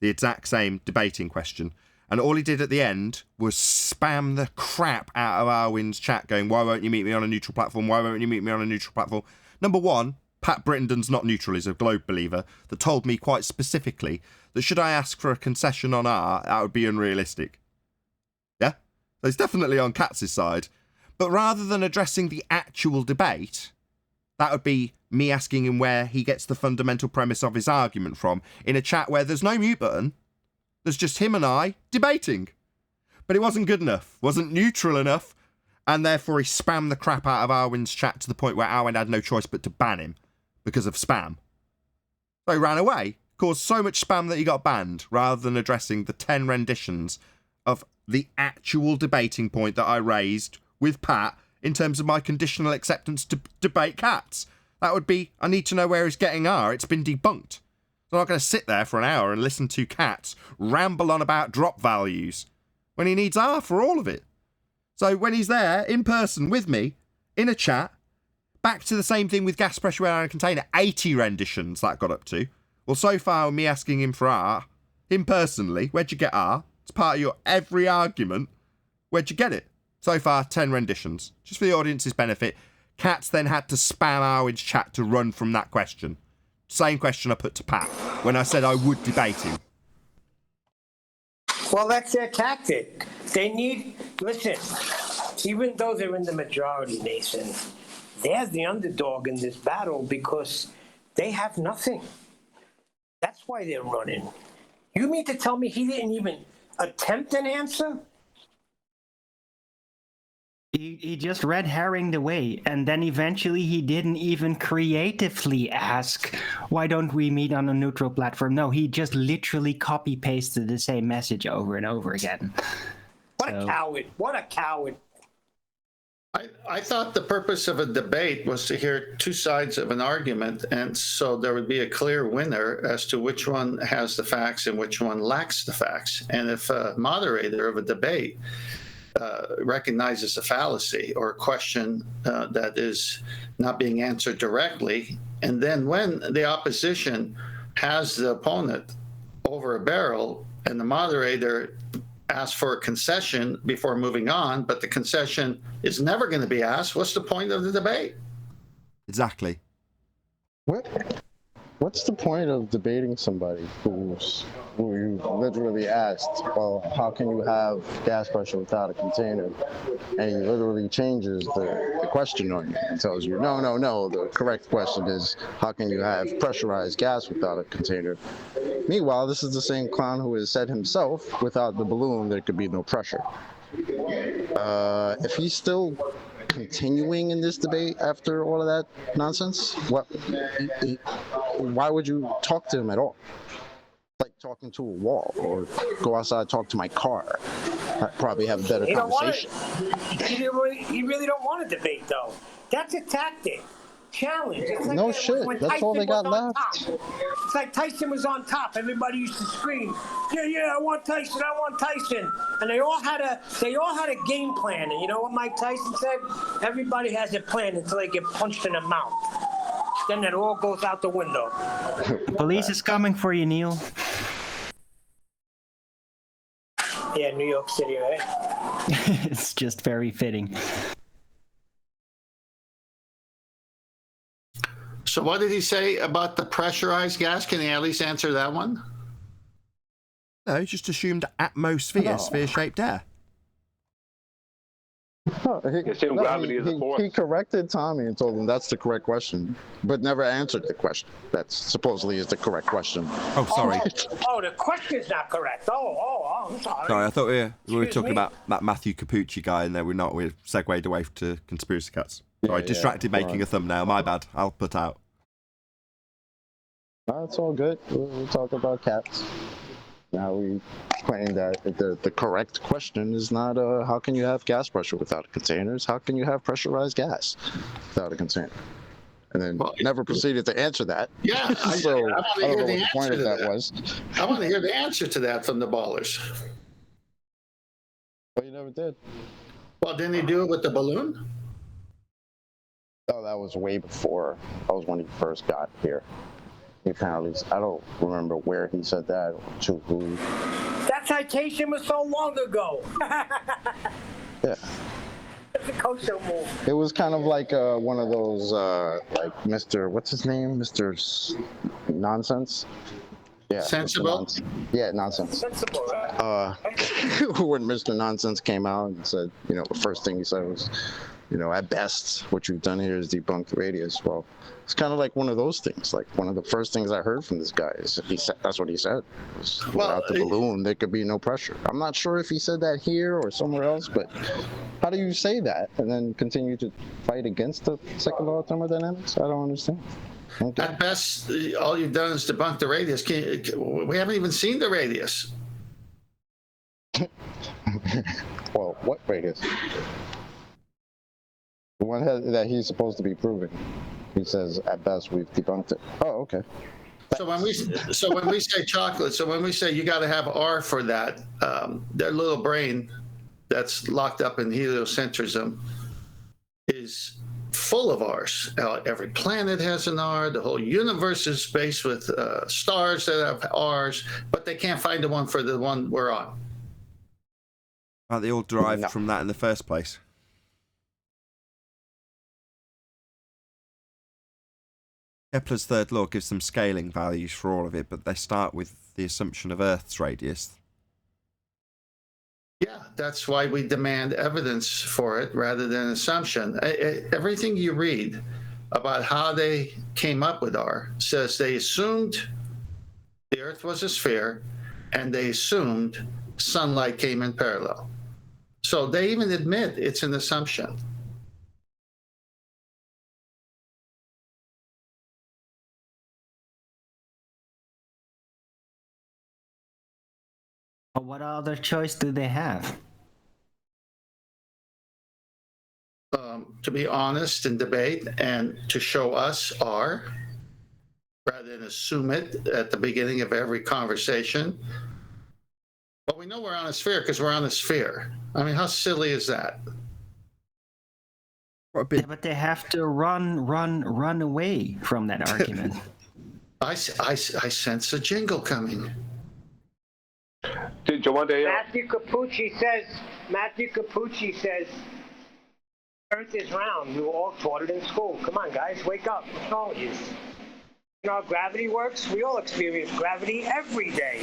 Speaker 1: the exact same debating question. And all he did at the end was spam the crap out of Arwin's chat going, why won't you meet me on a neutral platform? Why won't you meet me on a neutral platform? Number one, Pat Brittenden's not neutral, he's a globe believer, that told me quite specifically that should I ask for a concession on R, that would be unrealistic. Yeah? So he's definitely on Katz's side. But rather than addressing the actual debate, that would be me asking him where he gets the fundamental premise of his argument from in a chat where there's no mute button. There's just him and I debating. But it wasn't good enough, wasn't neutral enough, and therefore he spammed the crap out of Arwin's chat to the point where Arwin had no choice but to ban him because of spam. So he ran away, caused so much spam that he got banned, rather than addressing the 10 renditions of the actual debating point that I raised with Pat in terms of my conditional acceptance to debate cats. That would be, I need to know where he's getting R, it's been debunked. I'm not going to sit there for an hour and listen to cats ramble on about drop values when he needs R for all of it. So when he's there in person with me in a chat, back to the same thing with gas pressure air in a container, 80 renditions that got up to. Well, so far me asking him for R, him personally, where'd you get R? It's part of your every argument. Where'd you get it? So far, 10 renditions. Just for the audience's benefit, Cats then had to spam Arwin's chat to run from that question. Same question I put to Pat when I said I would debate him.
Speaker 3: Well, that's their tactic. They need, listen, even though they're in the majority, Nathan, they're the underdog in this battle because they have nothing. That's why they're running. You mean to tell me he didn't even attempt an answer?
Speaker 7: He just red herringed away, and then eventually he didn't even creatively ask, why don't we meet on a neutral platform? No, he just literally copy-pasted the same message over and over again.
Speaker 3: What a coward. What a coward.
Speaker 6: I thought the purpose of a debate was to hear two sides of an argument, and so there would be a clear winner as to which one has the facts and which one lacks the facts. And if a moderator of a debate recognizes a fallacy or a question that is not being answered directly, and then when the opposition has the opponent over a barrel and the moderator asks for a concession before moving on, but the concession is never going to be asked, what's the point of the debate?
Speaker 1: Exactly.
Speaker 8: What's the point of debating somebody who you literally asked, well, how can you have gas pressure without a container? And he literally changes the question on you and tells you, no, the correct question is, how can you have pressurized gas without a container? Meanwhile, this is the same clown who has said himself, without the balloon, there could be no pressure. If he's still continuing in this debate after all of that nonsense, why would you talk to him at all? Like talking to a wall, or go outside, talk to my car. I'd probably have a better conversation.
Speaker 3: You really don't want to debate, though. That's a tactic. Challenge. It's like
Speaker 8: no shit. That's all they got left.
Speaker 3: It's like Tyson was on top. Everybody used to scream, "Yeah, I want Tyson! I want Tyson!" And they all had a game plan. And you know what Mike Tyson said? Everybody has a plan until they get punched in the mouth. Then it all goes out the window.
Speaker 7: The police is coming for you, Neil.
Speaker 3: Yeah, New York City, right?
Speaker 7: It's just very fitting.
Speaker 6: So what did he say about the pressurized gas? Can he at least answer that one?
Speaker 1: No, just assumed atmosphere,
Speaker 8: No.
Speaker 1: sphere-shaped air.
Speaker 8: No,
Speaker 10: assume gravity is a force.
Speaker 8: He corrected Tommy and told him that's the correct question, but never answered the question. That supposedly is the correct question.
Speaker 1: Oh, sorry.
Speaker 3: Oh, the question's not correct. I'm sorry.
Speaker 1: Sorry, I thought we were
Speaker 3: Excuse
Speaker 1: talking
Speaker 3: me?
Speaker 1: about that Matthew Cappucci guy, and then we're not. We're segued away to conspiracy cats. Sorry, distracted making a thumbnail. My bad. I'll put out.
Speaker 8: No, it's all good. We'll talk about cats. Now we claim that the correct question is not how can you have gas pressure without containers? How can you have pressurized gas without a container? And then never proceeded to answer that.
Speaker 6: Yeah,
Speaker 8: So
Speaker 6: I want to
Speaker 8: I don't
Speaker 6: hear
Speaker 8: know
Speaker 6: the
Speaker 8: what the point
Speaker 6: answer
Speaker 8: of
Speaker 6: to
Speaker 8: that
Speaker 6: that.
Speaker 8: was.
Speaker 6: I want to hear the answer to that from the ballers.
Speaker 8: But you never did.
Speaker 6: Well, didn't he do it with the balloon?
Speaker 8: Oh, that was way before. That was when he first got here. He apparently, I don't remember where he said that or to who.
Speaker 3: That citation was so long ago.
Speaker 8: Yeah.
Speaker 3: It's a Kosho move.
Speaker 8: It was kind of like one of those, like Mr. What's his name? Mr. Nonsense? Yeah.
Speaker 6: Sensible?
Speaker 8: Yeah, Nonsense.
Speaker 3: Sensible, right?
Speaker 8: When Mr. Nonsense came out and said, the first thing he said was, at best, what you've done here is debunk the radius. Well, it's kind of like one of those things. Like one of the first things I heard from this guy is that's what he said. Was, without the balloon, there could be no pressure. I'm not sure if he said that here or somewhere else, but how do you say that and then continue to fight against the second law of thermodynamics? I don't understand. Okay.
Speaker 6: At best, all you've done is debunk the radius. We haven't even seen the radius.
Speaker 8: Well, what radius? The one that he's supposed to be proving. He says, at best, we've debunked it. Oh, okay.
Speaker 6: So when we say chocolate, so when we say you got to have R for that, their little brain that's locked up in heliocentrism is full of R's. Every planet has an R. The whole universe is spaced with stars that have R's, but they can't find the one for the one we're on.
Speaker 1: Aren't they all derived from that in the first place? Kepler's third law gives them scaling values for all of it, but they start with the assumption of Earth's radius.
Speaker 6: Yeah, that's why we demand evidence for it rather than assumption. Everything you read about how they came up with R says they assumed the Earth was a sphere and they assumed sunlight came in parallel. So they even admit it's an assumption.
Speaker 7: What other choice do they have?
Speaker 6: To be honest and debate and to show us R rather than assume it at the beginning of every conversation. But we know we're on a sphere because we're on a sphere. I mean, how silly is that?
Speaker 7: Yeah, but they have to run away from that argument.
Speaker 6: I sense a jingle coming.
Speaker 10: Did you want to hear?
Speaker 3: Matthew Cappucci says, Earth is round. We were all taught it in school. Come on, guys, wake up. What's wrong with you? You know how gravity works? We all experience gravity every day.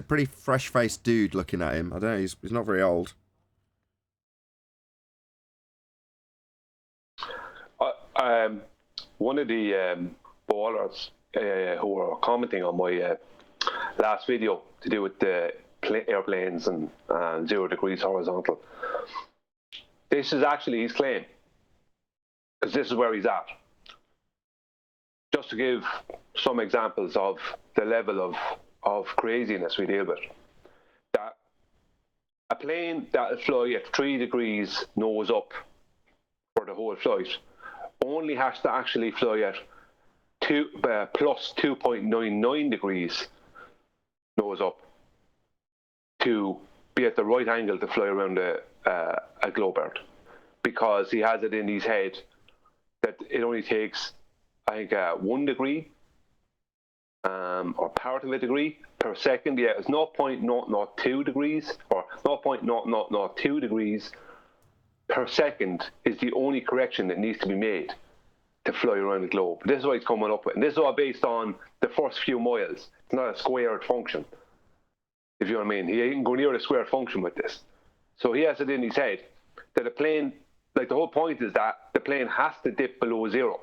Speaker 1: A pretty fresh-faced dude looking at him. I don't know, he's not very old.
Speaker 10: One of the ballers who were commenting on my last video to do with the airplanes and 0 degrees horizontal. This is actually his claim, because this is where he's at. Just to give some examples of the level of craziness we deal with. That a plane that will fly at 3 degrees nose up for the whole flight only has to actually fly at plus 2.99 degrees nose up to be at the right angle to fly around a globe Earth, because he has it in his head that it only takes, I think, 1 degree or part of a degree per second. Yeah, it's 0.002 degrees or 0.0002 degrees per second is the only correction that needs to be made to fly around the globe. This is what he's coming up with. And this is all based on the first few miles. It's not a squared function, if you know what I mean. He ain't go near a squared function with this. So he has it in his head that the plane, like the whole point is that the plane has to dip below zero.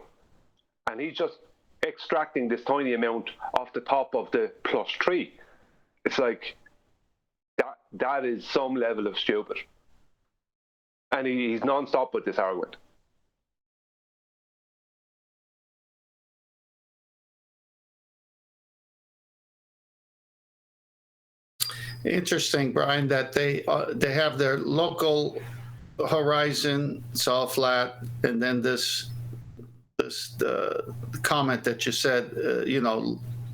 Speaker 10: And he's just extracting this tiny amount off the top of the +3. It's like, that is some level of stupid. And he's non-stop with this argument.
Speaker 6: Interesting, Brian, that they have their local horizon, it's all flat, and then the comment that you said,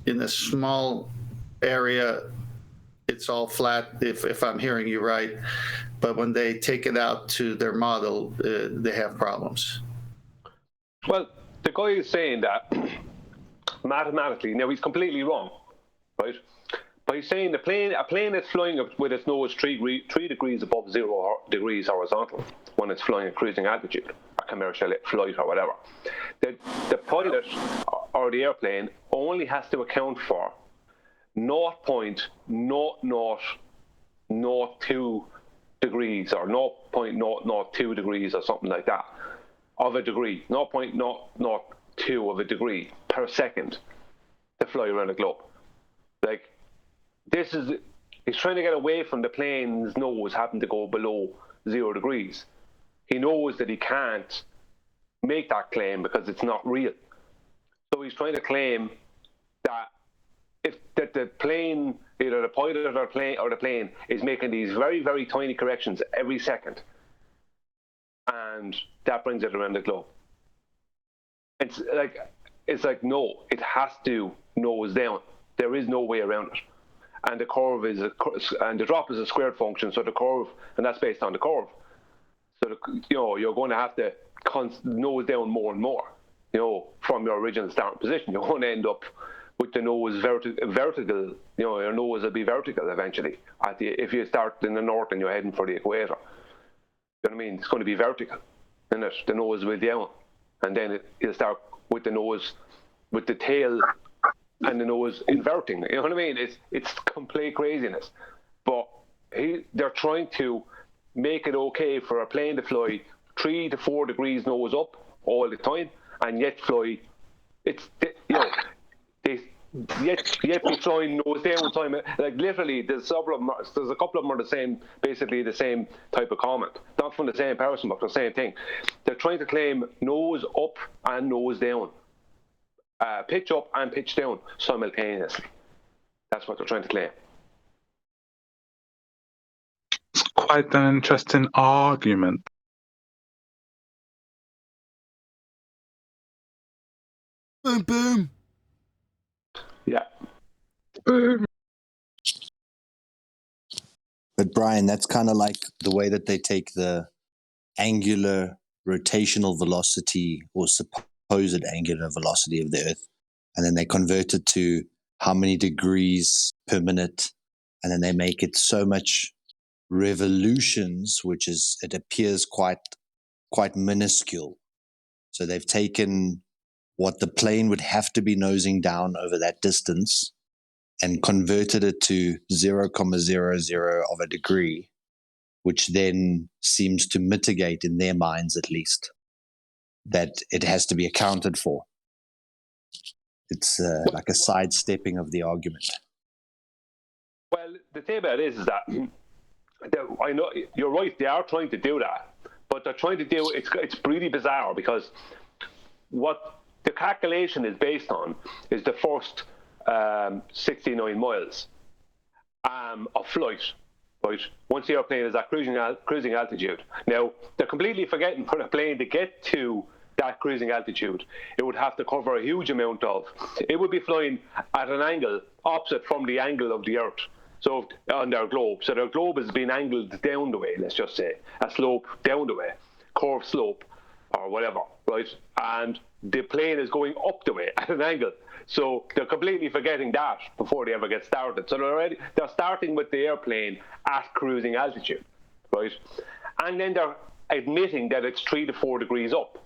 Speaker 6: in a small area, it's all flat, if I'm hearing you right, but when they take it out to their model, they have problems.
Speaker 10: Well, the guy is saying that mathematically, now he's completely wrong, right? But he's saying a plane that's flying with its nose 3 degrees above 0 degrees horizontal when it's flying at cruising altitude, a commercial flight or whatever. The pilot or the airplane only has to account for 0.0002 degrees or 0.002 degrees or something like that of a degree, 0.002 of a degree per second to fly around the globe. Like, he's trying to get away from the plane's nose having to go below 0 degrees. He knows that he can't make that claim because it's not real. So he's trying to claim that that the plane, either the pilot or the plane is making these very, very tiny corrections every second. And that brings it around the globe. It's like no, it has to nose down. There is no way around it. And the curve and the drop is a squared function, so the curve, and that's based on the curve. So you're going to have to nose down more and more, from your original starting position. You're going to end up with the nose vertical. Your nose will be vertical eventually. If you start in the north and you're heading for the equator, you know what I mean? It's going to be vertical, isn't it? The nose will down, and then it'll start with the nose, with the tail and the nose inverting. You know what I mean? It's complete craziness. But they're trying to make it okay for a plane to fly 3 to 4 degrees nose up all the time, and yet fly. Yet be flying nose down time. Like literally, there's a couple of them are the same, basically the same type of comment. Not from the same person, but the same thing. They're trying to claim nose up and nose down. Pitch up and pitch down simultaneously. That's what they're trying to claim.
Speaker 13: It's quite an interesting argument.
Speaker 1: Boom, boom.
Speaker 10: Yeah.
Speaker 13: Boom.
Speaker 14: But Brian, that's kind of like the way that they take the angular rotational velocity or supposed angular velocity of the Earth, and then they convert it to how many degrees per minute, and then they make it so much revolutions, it appears quite minuscule. So they've taken what the plane would have to be nosing down over that distance and converted it to 0.00 of a degree, which then seems to mitigate, in their minds at least, that it has to be accounted for. It's like a sidestepping of the argument.
Speaker 10: Well, the thing about it is that I know you're right. They are trying to do that, but they're trying to do it's really bizarre because what the calculation is based on is the first 69 miles of flight. Right, once the airplane is at cruising altitude. Now they're completely forgetting for the plane to get to that cruising altitude, it would have to cover a huge amount of. It would be flying at an angle opposite from the angle of the Earth. So on their globe, so their globe is being angled down the way. Let's just say a slope down the way, curved slope, or whatever, right? And the plane is going up the way at an angle. So they're completely forgetting that before they ever get started. So they're starting with the airplane at cruising altitude, right? And then they're admitting that it's 3 to 4 degrees up.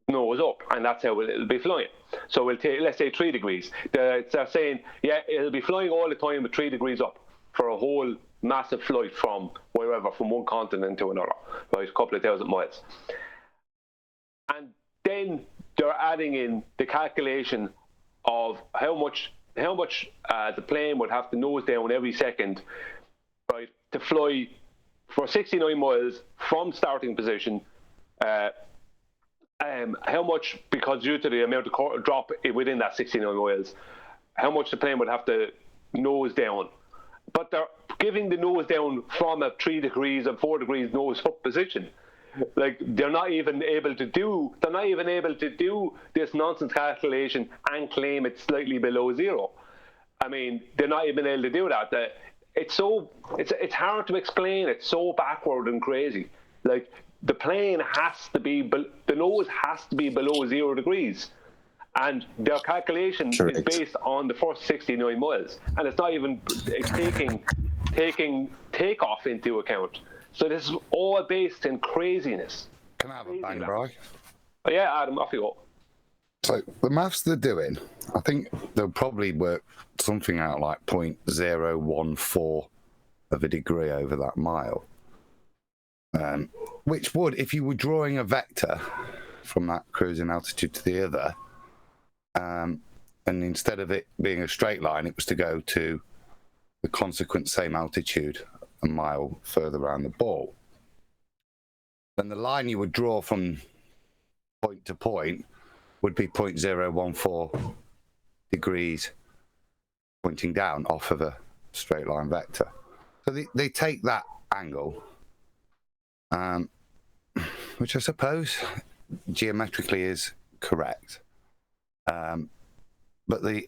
Speaker 10: nose up, and that's how it'll be flying. So we'll take, let's say 3 degrees. They're saying, yeah, it'll be flying all the time with 3 degrees up for a whole massive flight from wherever, from one continent to another, right, a couple of thousand miles. And then they're adding in the calculation of how much the plane would have to nose down every second, right, to fly for 69 miles from starting position. How much, because due to the amount of drop within that 69 miles, how much the plane would have to nose down. But they're giving the nose down from a 3 degrees and 4 degrees nose up position. Like, they're not even able to do this nonsense calculation and claim it's slightly below zero. I mean, they're not even able to do that. It's hard to explain. It's so backward and crazy. Like, the plane the nose has to be below 0 degrees. And their calculation is based on the first 69 miles. And it's not even taking takeoff into account. So this is all based in craziness.
Speaker 4: Can I have a bang, Bri?
Speaker 10: Oh, yeah, Adam, off you go.
Speaker 4: So the maths they're doing, I think they'll probably work something out like 0.014 of a degree over that mile. Which would, if you were drawing a vector from that cruising altitude to the other, and instead of it being a straight line, it was to go to the consequent same altitude a mile further around the ball, then the line you would draw from point to point would be 0.014 degrees pointing down off of a straight line vector. So they take that angle, which I suppose geometrically is correct. But the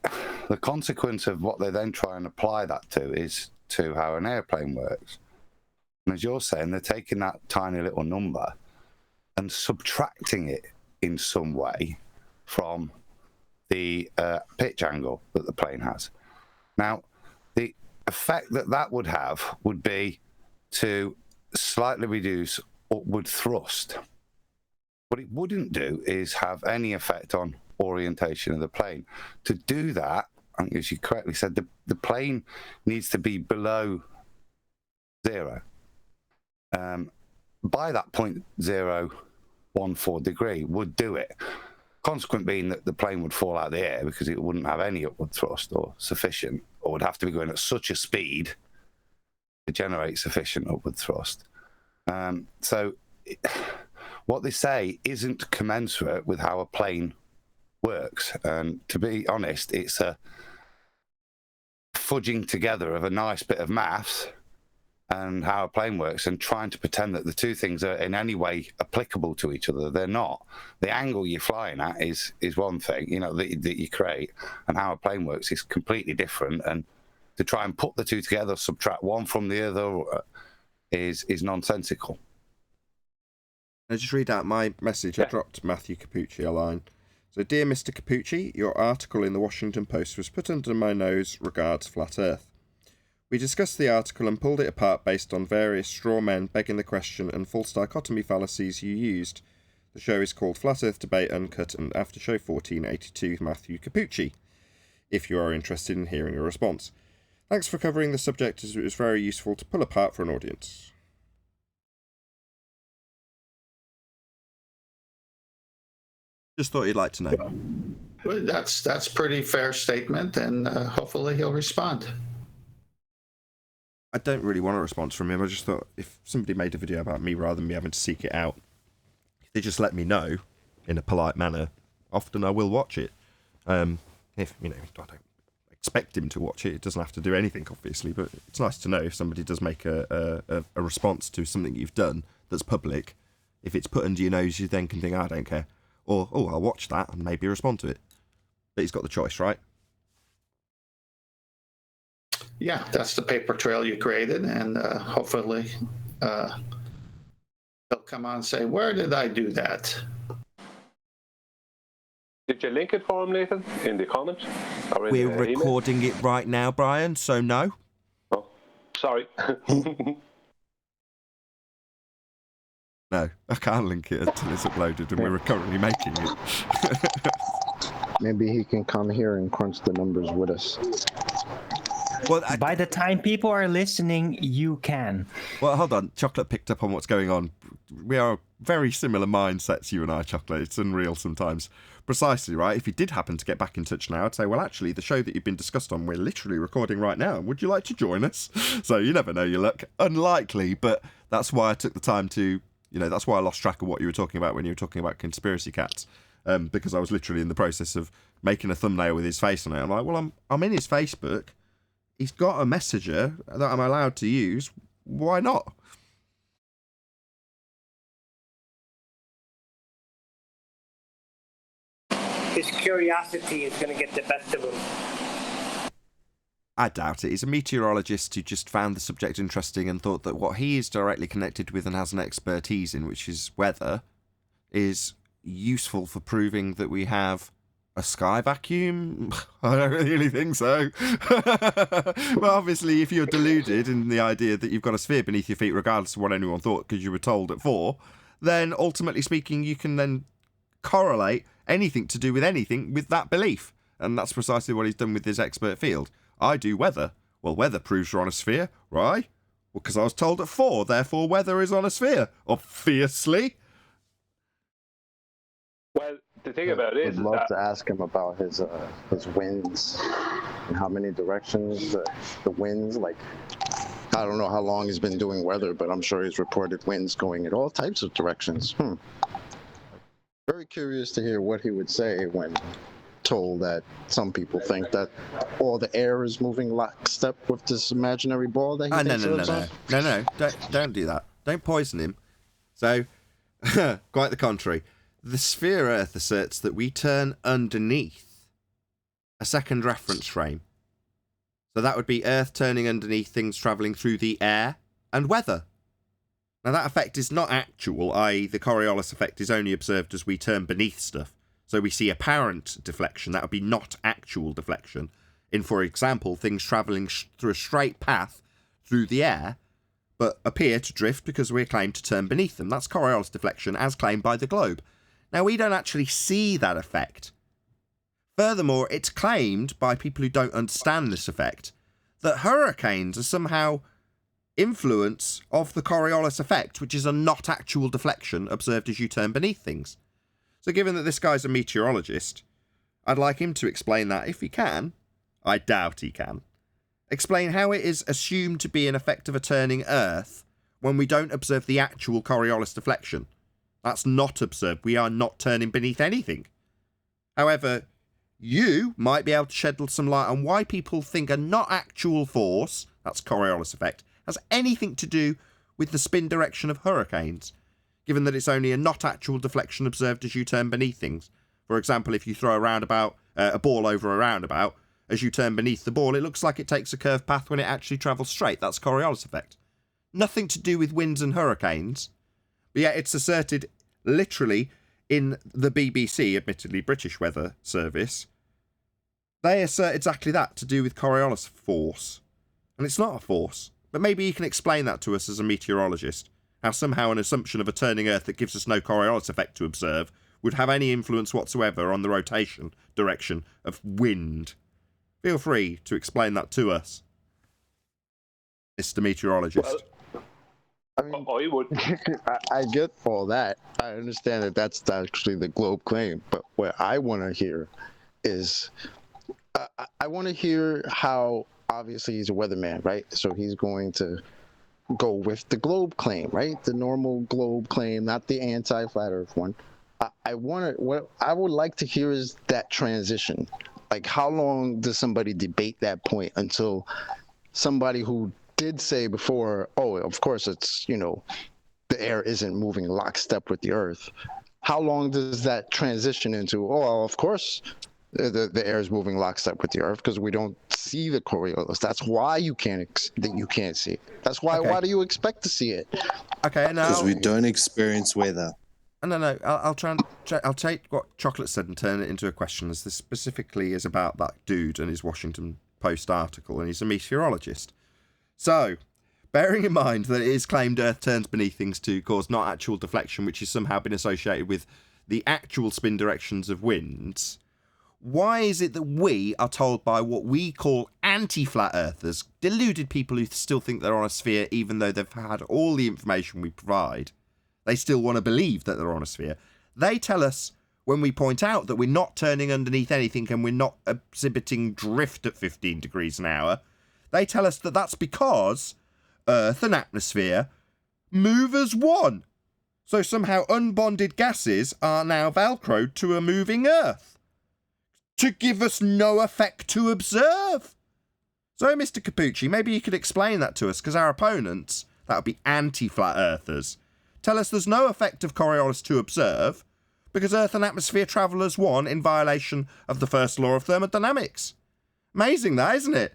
Speaker 4: consequence of what they then try and apply that to is to how an airplane works. And as you're saying, they're taking that tiny little number and subtracting it in some way from the pitch angle that the plane has. Now, the effect that would have would be to slightly reduce upward thrust. What it wouldn't do is have any effect on orientation of the plane. To do that, I think as you correctly said, the plane needs to be below 0. By that 0.014 degree would do it. Consequent being that the plane would fall out of the air because it wouldn't have any upward thrust or sufficient, or would have to be going at such a speed to generate sufficient upward thrust. So what they say isn't commensurate with how a plane works. And to be honest, it's a fudging together of a nice bit of maths and how a plane works, and trying to pretend that the two things are in any way applicable to each other. They're not. The angle you're flying at is one thing, you know, that you create, and how a plane works is completely different. And to try and put the two together, subtract one from the other, is nonsensical.
Speaker 1: I'll just read out my message. I dropped Matthew Cappucci a line. So, dear Mr. Cappucci, your article in the Washington Post was put under my nose, regards Flat Earth. We discussed the article and pulled it apart based on various straw men begging the question and false dichotomy fallacies you used. The show is called Flat Earth Debate Uncut, and after show 1482, Matthew Cappucci, if you are interested in hearing a response. Thanks for covering the subject, as it was very useful to pull apart for an audience. Just thought you'd like to know.
Speaker 6: Well, that's pretty fair statement, and hopefully he'll respond.
Speaker 1: I don't really want a response from him. I just thought if somebody made a video about me rather than me having to seek it out, if they just let me know in a polite manner, often I will watch it. If, you know, I don't expect him to watch it. It doesn't have to do anything, obviously, but it's nice to know if somebody does make a response to something you've done that's public. If it's put under your nose, you then can think, I don't care. Or, oh, I'll watch that and maybe respond to it. But he's got the choice, right?
Speaker 6: Yeah, that's the paper trail you created, and hopefully they'll come on and say, where did I do that?
Speaker 10: Did you link it for him, Nathan, in the comments? Or in
Speaker 1: We're
Speaker 10: the
Speaker 1: recording it right now, Brian, so no.
Speaker 10: Oh, sorry.
Speaker 1: No, I can't link it until it's uploaded, and we're currently making it.
Speaker 8: Maybe he can come here and crunch the numbers with us.
Speaker 1: Well,
Speaker 7: by the time people are listening, you can.
Speaker 1: Well, hold on. Chocolate picked up on what's going on. We are very similar mindsets, you and I, Chocolate. It's unreal sometimes. Precisely, right? If you did happen to get back in touch now, I'd say, well, actually, the show that you've been discussed on, we're literally recording right now. Would you like to join us? So you never know your luck. Unlikely, but that's why I took the time to, that's why I lost track of what you were talking about when you were talking about conspiracy cats. Because I was literally in the process of making a thumbnail with his face on it. I'm like, well, I'm in his Facebook. He's got a messenger that I'm allowed to use. Why not?
Speaker 3: His curiosity is going to get the best of him.
Speaker 1: I doubt it. He's a meteorologist who just found the subject interesting and thought that what he is directly connected with and has an expertise in, which is weather, is useful for proving that we have a sky vacuum? I don't really think so. Well, obviously, if you're deluded in the idea that you've got a sphere beneath your feet, regardless of what anyone thought, because you were told at 4, then ultimately speaking, you can then correlate anything to do with anything with that belief. And that's precisely what he's done with his expert field. I do weather. Well, weather proves you're on a sphere, right? Well, because I was told at 4, therefore weather is on a sphere. Obviously.
Speaker 10: Well, the thing about it is,
Speaker 8: I'd love to ask him about his winds and how many directions the winds. Like, I don't know how long he's been doing weather, but I'm sure he's reported winds going in all types of directions. Very curious to hear what he would say when told that some people think that all the air is moving lockstep with this imaginary ball that he thinks lives on.
Speaker 1: No, don't do that. Don't poison him. So, quite the contrary. The sphere Earth asserts that we turn underneath a second reference frame. So that would be Earth turning underneath things travelling through the air and weather. Now that effect is not actual, i.e. the Coriolis effect is only observed as we turn beneath stuff. So we see apparent deflection, that would be not actual deflection. In, for example, things travelling through a straight path through the air, but appear to drift because we're claimed to turn beneath them. That's Coriolis deflection as claimed by the globe. Now, we don't actually see that effect. Furthermore, it's claimed by people who don't understand this effect that hurricanes are somehow influence of the Coriolis effect, which is a not actual deflection observed as you turn beneath things. So given that this guy's a meteorologist, I'd like him to explain that if he can. I doubt he can. Explain how it is assumed to be an effect of a turning Earth when we don't observe the actual Coriolis deflection. That's not observed. We are not turning beneath anything. However, you might be able to shed some light on why people think a not actual force, that's Coriolis effect, has anything to do with the spin direction of hurricanes, given that it's only a not actual deflection observed as you turn beneath things. For example, if you throw a ball over a roundabout, as you turn beneath the ball, it looks like it takes a curved path when it actually travels straight. That's Coriolis effect. Nothing to do with winds and hurricanes. But yet it's asserted literally in the BBC, admittedly British Weather Service. They assert exactly that, to do with Coriolis force. And it's not a force. But maybe you can explain that to us as a meteorologist. How somehow an assumption of a turning Earth that gives us no Coriolis effect to observe would have any influence whatsoever on the rotation direction of wind. Feel free to explain that to us, Mr. Meteorologist.
Speaker 8: I mean, I get all that. I understand that that's actually the globe claim. But what I want to hear is, I want to hear how, obviously he's a weatherman, right? So he's going to go with the globe claim, right? The normal globe claim, not the anti-flat Earth one. What I would like to hear is that transition. Like, how long does somebody debate that point until somebody who did say before, oh, of course it's, the air isn't moving lockstep with the Earth. How long does that transition into, oh, well, of course the air is moving lockstep with the Earth because we don't see the Coriolis. That's why you can't see it. That's why. Okay. Why do you expect to see it?
Speaker 1: Okay, now
Speaker 14: because we don't experience weather.
Speaker 1: No. I'll take what Chocolate said and turn it into a question, as this specifically is about that dude and his Washington Post article, and he's a meteorologist. So, Bearing in mind that it is claimed Earth turns beneath things to cause not actual deflection, which has somehow been associated with the actual spin directions of winds, why is it that we are told by what we call anti-flat earthers, deluded people who still think they're on a sphere even though they've had all the information we provide, they still want to believe that they're on a sphere, they tell us when we point out that we're not turning underneath anything and we're not exhibiting drift at 15 degrees an hour, they tell us that that's because Earth and atmosphere move as one. So somehow unbonded gases are now velcroed to a moving Earth to give us no effect to observe. So, Mr. Cappucci, maybe you could explain that to us, because our opponents, that would be anti-flat earthers, tell us there's no effect of Coriolis to observe because Earth and atmosphere travel as one in violation of the first law of thermodynamics. Amazing that, isn't it?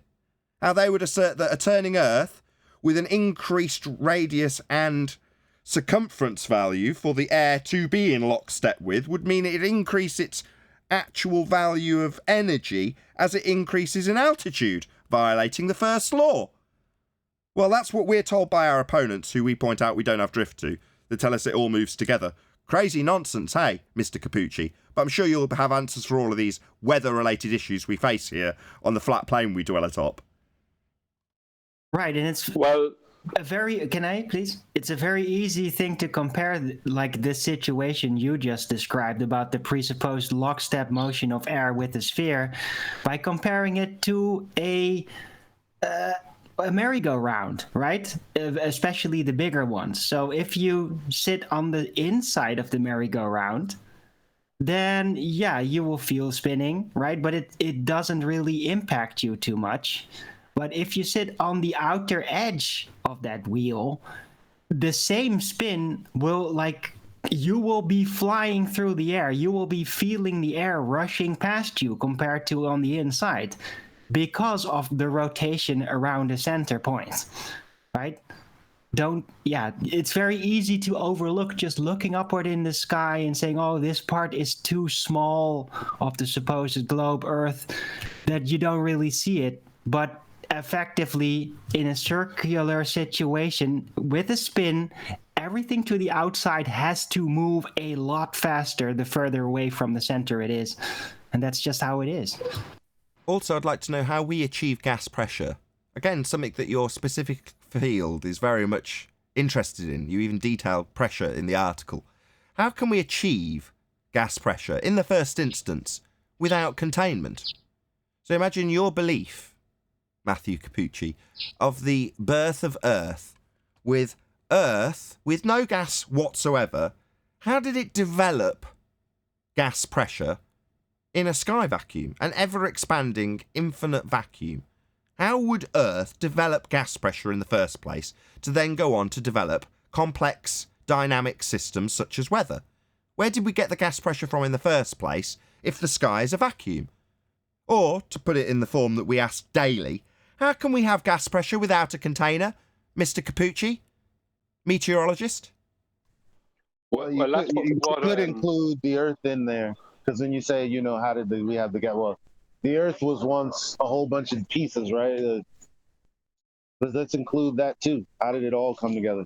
Speaker 1: How they would assert that a turning Earth with an increased radius and circumference value for the air to be in lockstep with would mean it'd increase its actual value of energy as it increases in altitude, violating the first law. Well, that's what we're told by our opponents, who we point out we don't have drift to. They tell us it all moves together. Crazy nonsense, hey, Mr. Cappucci. But I'm sure you'll have answers for all of these weather-related issues we face here on the flat plane we dwell atop.
Speaker 7: Right, and it's can I please? It's a very easy thing to compare, like this situation you just described about the presupposed lockstep motion of air with the sphere, by comparing it to a merry-go-round, right? Especially the bigger ones. So if you sit on the inside of the merry-go-round, then yeah, you will feel spinning, right? But it doesn't really impact you too much. But if you sit on the outer edge of that wheel, the same spin will, you will be flying through the air. You will be feeling the air rushing past you compared to on the inside because of the rotation around the center point, right? It's very easy to overlook just looking upward in the sky and saying, oh, this part is too small of the supposed globe Earth, that you don't really see it. But effectively, in a circular situation with a spin, everything to the outside has to move a lot faster the further away from the center it is. And that's just how it is.
Speaker 1: Also, I'd like to know how we achieve gas pressure. Again, something that your specific field is very much interested in. You even detail pressure in the article. How can we achieve gas pressure in the first instance without containment? So imagine your belief, Matthew Cappucci, of the birth of Earth with no gas whatsoever. How did it develop gas pressure in a sky vacuum, an ever-expanding, infinite vacuum? How would Earth develop gas pressure in the first place to then go on to develop complex dynamic systems such as weather? Where did we get the gas pressure from in the first place if the sky is a vacuum? Or, to put it in the form that we ask daily, how can we have gas pressure without a container, Mr. Cappucci, meteorologist?
Speaker 5: Well, you could include the Earth in there, because then you say, how did we have the gas? Well, the Earth was once a whole bunch of pieces, right? But let's include that too. How did it all come together?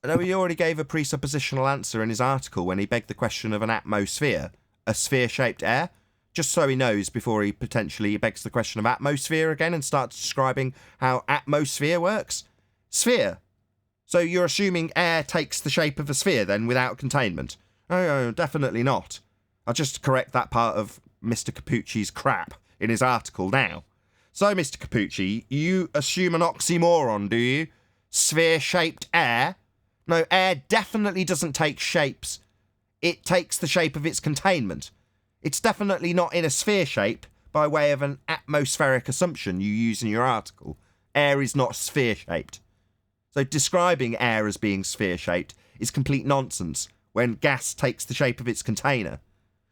Speaker 1: I know he already gave a presuppositional answer in his article when he begged the question of an atmosphere, a sphere-shaped air. Just so he knows before he potentially begs the question of atmosphere again and starts describing how atmosphere works. Sphere. So you're assuming air takes the shape of a sphere then without containment? Oh, definitely not. I'll just correct that part of Mr. Cappucci's crap in his article now. So, Mr. Cappucci, you assume an oxymoron, do you? Sphere-shaped air? No, air definitely doesn't take shapes. It takes the shape of its containment. It's definitely not in a sphere shape by way of an atmospheric assumption you use in your article. Air is not sphere-shaped. So describing air as being sphere-shaped is complete nonsense when gas takes the shape of its container.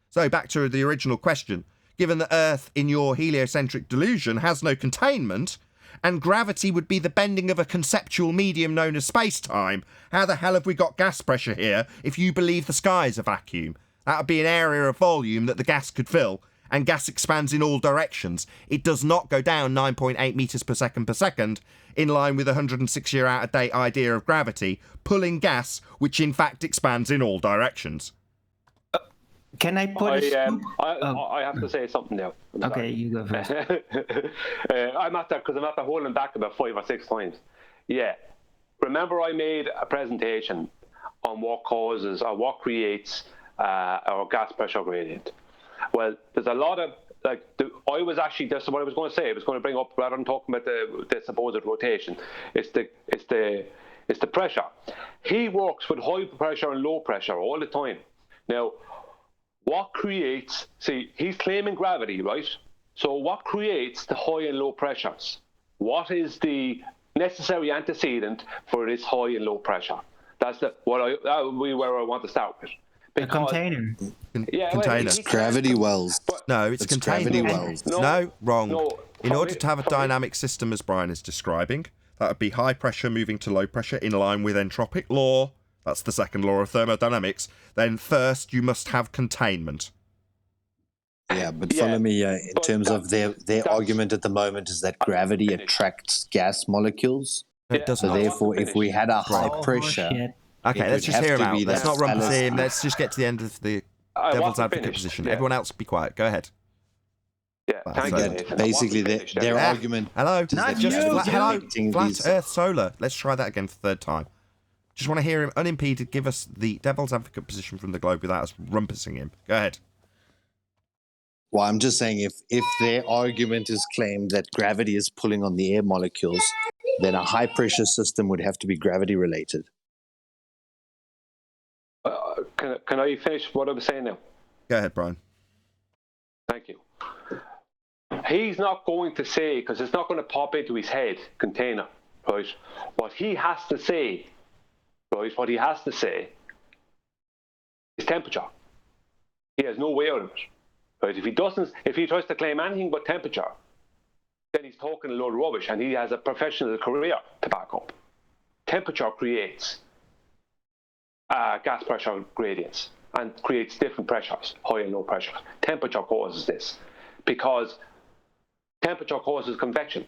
Speaker 1: So back to the original question. Given that Earth, in your heliocentric delusion, has no containment, and gravity would be the bending of a conceptual medium known as space-time, how the hell have we got gas pressure here if you believe the sky is a vacuum? That would be an area of volume that the gas could fill, and gas expands in all directions. It does not go down 9.8 meters per second, in line with the 106-year out-of-date idea of gravity, pulling gas, which in fact expands in all directions.
Speaker 7: Can I put a scoop?
Speaker 10: I have to say something now.
Speaker 7: Okay, you go first.
Speaker 10: I'm after holding back about 5 or 6 times. Yeah. Remember I made a presentation on what causes or what creates our gas pressure gradient. Well, there's a lot of, that's what I was going to say. I was going to bring up, rather than talking about the supposed rotation, it's the pressure. He works with high pressure and low pressure all the time. Now, what creates, he's claiming gravity, right? So what creates the high and low pressures? What is the necessary antecedent for this high and low pressure? That's where I want to start with.
Speaker 7: A container.
Speaker 1: Container.
Speaker 14: It's gravity wells.
Speaker 1: No, it's container.
Speaker 14: Gravity wells.
Speaker 1: No, wrong.
Speaker 10: No,
Speaker 1: in order to have a dynamic system, as Brian is describing, that would be high pressure moving to low pressure in line with entropic law. That's the second law of thermodynamics. Then first, you must have containment.
Speaker 14: Yeah, but follow me in terms of their argument at the moment is that gravity attracts gas molecules.
Speaker 1: It doesn't.
Speaker 14: So therefore, if we had a high pressure...
Speaker 1: Okay, let's just hear him out. Let's not rumpus him.
Speaker 14: fallacy.
Speaker 1: Let's just get to the end of the devil's advocate position.
Speaker 10: Yeah.
Speaker 1: Everyone else, be quiet. Go ahead.
Speaker 10: Yeah, thank you, Nathan.
Speaker 14: Basically, their argument...
Speaker 1: Hello.
Speaker 14: is that
Speaker 1: Just
Speaker 14: gravity
Speaker 1: hello.
Speaker 14: affecting
Speaker 1: Flat
Speaker 14: these-
Speaker 1: Earth solar. Let's try that again for the third time. Just want to hear him unimpeded give us the devil's advocate position from the globe without us rumpusing him. Go ahead.
Speaker 14: Well, I'm just saying if their argument is claimed that gravity is pulling on the air molecules, then a high pressure system would have to be gravity related.
Speaker 10: Can I finish what I was saying now?
Speaker 1: Go ahead, Brian.
Speaker 10: Thank you. He's not going to say, because it's not going to pop into his head, container, right? What he has to say, right? What he has to say is temperature. He has no way out of it, right? If he tries to claim anything but temperature, then he's talking a load of rubbish, and he has a professional career to back up. Temperature creates gas pressure gradients and creates different pressures, high and low pressures. Temperature causes this because temperature causes convection.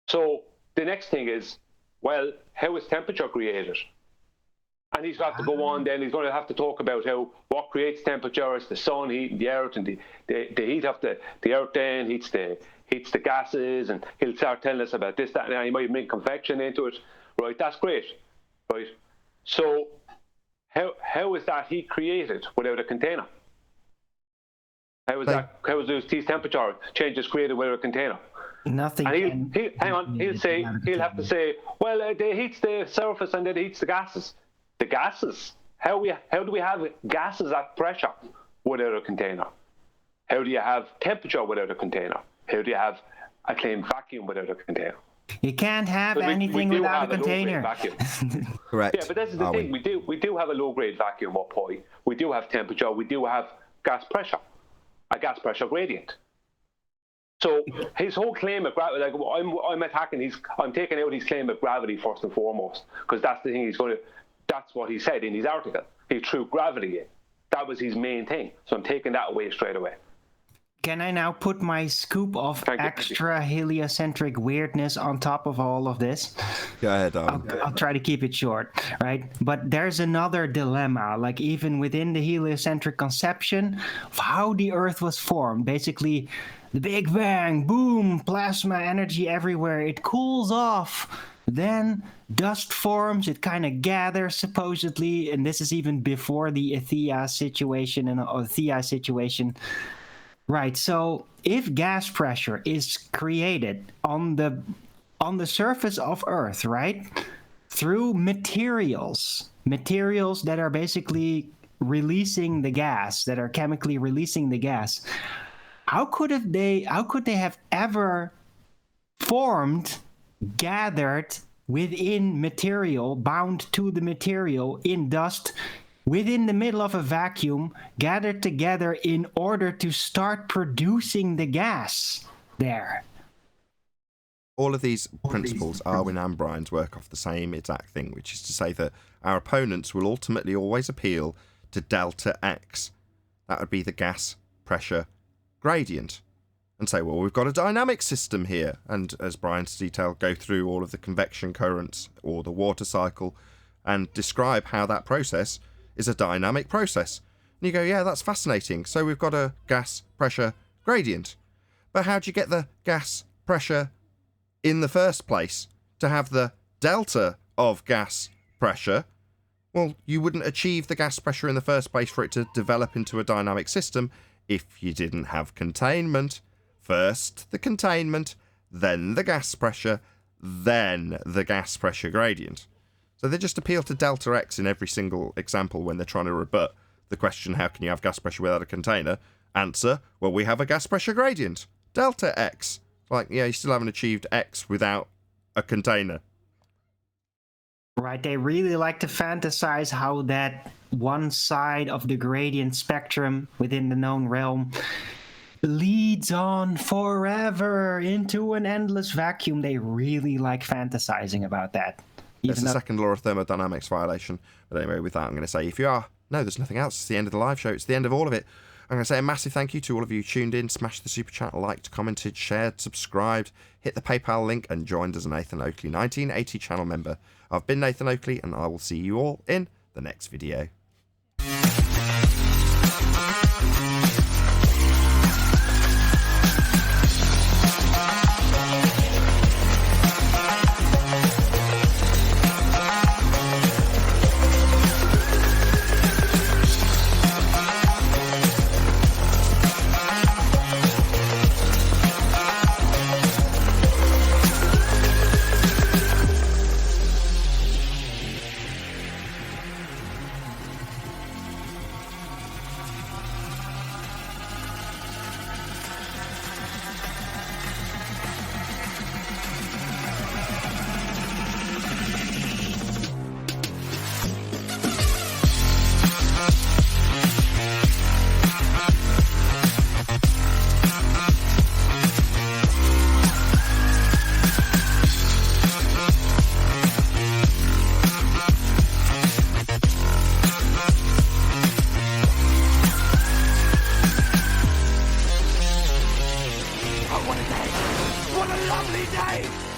Speaker 10: So the next thing is, well, how is temperature created? And he's got to go on then, he's going to have to talk about what creates temperature is the sun heating the earth, and the heat of the earth then heats the gases, and he'll start telling us about this, that, and he might bring convection into it. Right, that's great. Right. So how is that heat created without a container? How is those temperature changes created without a container?
Speaker 7: Nothing.
Speaker 10: And he'll have to say, well, it heats the surface and it heats the gases. The gases. How do we have gases at pressure without a container? How do you have temperature without a container? How do you have a claimed vacuum without a container?
Speaker 7: You can't have anything without a container.
Speaker 1: Correct.
Speaker 10: Yeah, but this is the thing. We do have a low-grade vacuum up high. We do have temperature. We do have gas pressure, a gas pressure gradient. So his whole claim of gravity, I'm taking out his claim of gravity first and foremost, because that's the thing that's what he said in his article. He threw gravity in. That was his main thing. So I'm taking that away straight away.
Speaker 7: Can I now put my scoop of extra heliocentric weirdness on top of all of this?
Speaker 1: Go ahead.
Speaker 7: I'll try to keep it short, right? But there's another dilemma, like even within the heliocentric conception of how the Earth was formed. Basically, the Big Bang, boom, plasma energy everywhere. It cools off. Then dust forms. It kind of gathers, supposedly. And this is even before the Theia situation. Right, so if gas pressure is created on the surface of Earth, right, through materials that are basically releasing the gas, that are chemically releasing the gas, how could they have ever formed, gathered within material, bound to the material in dust, within the middle of a vacuum, gathered together in order to start producing the gas there?
Speaker 1: All of these principles, Arwin and Brian's, work off the same exact thing, which is to say that our opponents will ultimately always appeal to delta X. That would be the gas pressure gradient and say, well, we've got a dynamic system here. And as Brian's detailed, go through all of the convection currents or the water cycle and describe how that process is a dynamic process. And you go, yeah, that's fascinating. So we've got a gas pressure gradient. But how do you get the gas pressure in the first place to have the delta of gas pressure? Well, you wouldn't achieve the gas pressure in the first place for it to develop into a dynamic system if you didn't have containment. First the containment, then the gas pressure, then the gas pressure gradient. So they just appeal to delta X in every single example when they're trying to rebut the question, how can you have gas pressure without a container? Answer, well, we have a gas pressure gradient. Delta X. Like, yeah, you still haven't achieved X without a container.
Speaker 7: Right, they really like to fantasize how that one side of the gradient spectrum within the known realm leads on forever into an endless vacuum. They really like fantasizing about that.
Speaker 1: It's the second law of thermodynamics violation. But anyway, with that, I'm going to say, if you are, no, there's nothing else. It's the end of the live show. It's the end of all of it. I'm going to say a massive thank you to all of you tuned in, smashed the super chat, liked, commented, shared, subscribed, hit the PayPal link, and joined as a Nathan Oakley 1980 channel member. I've been Nathan Oakley, and I will see you all in the next video.
Speaker 12: What a lovely day!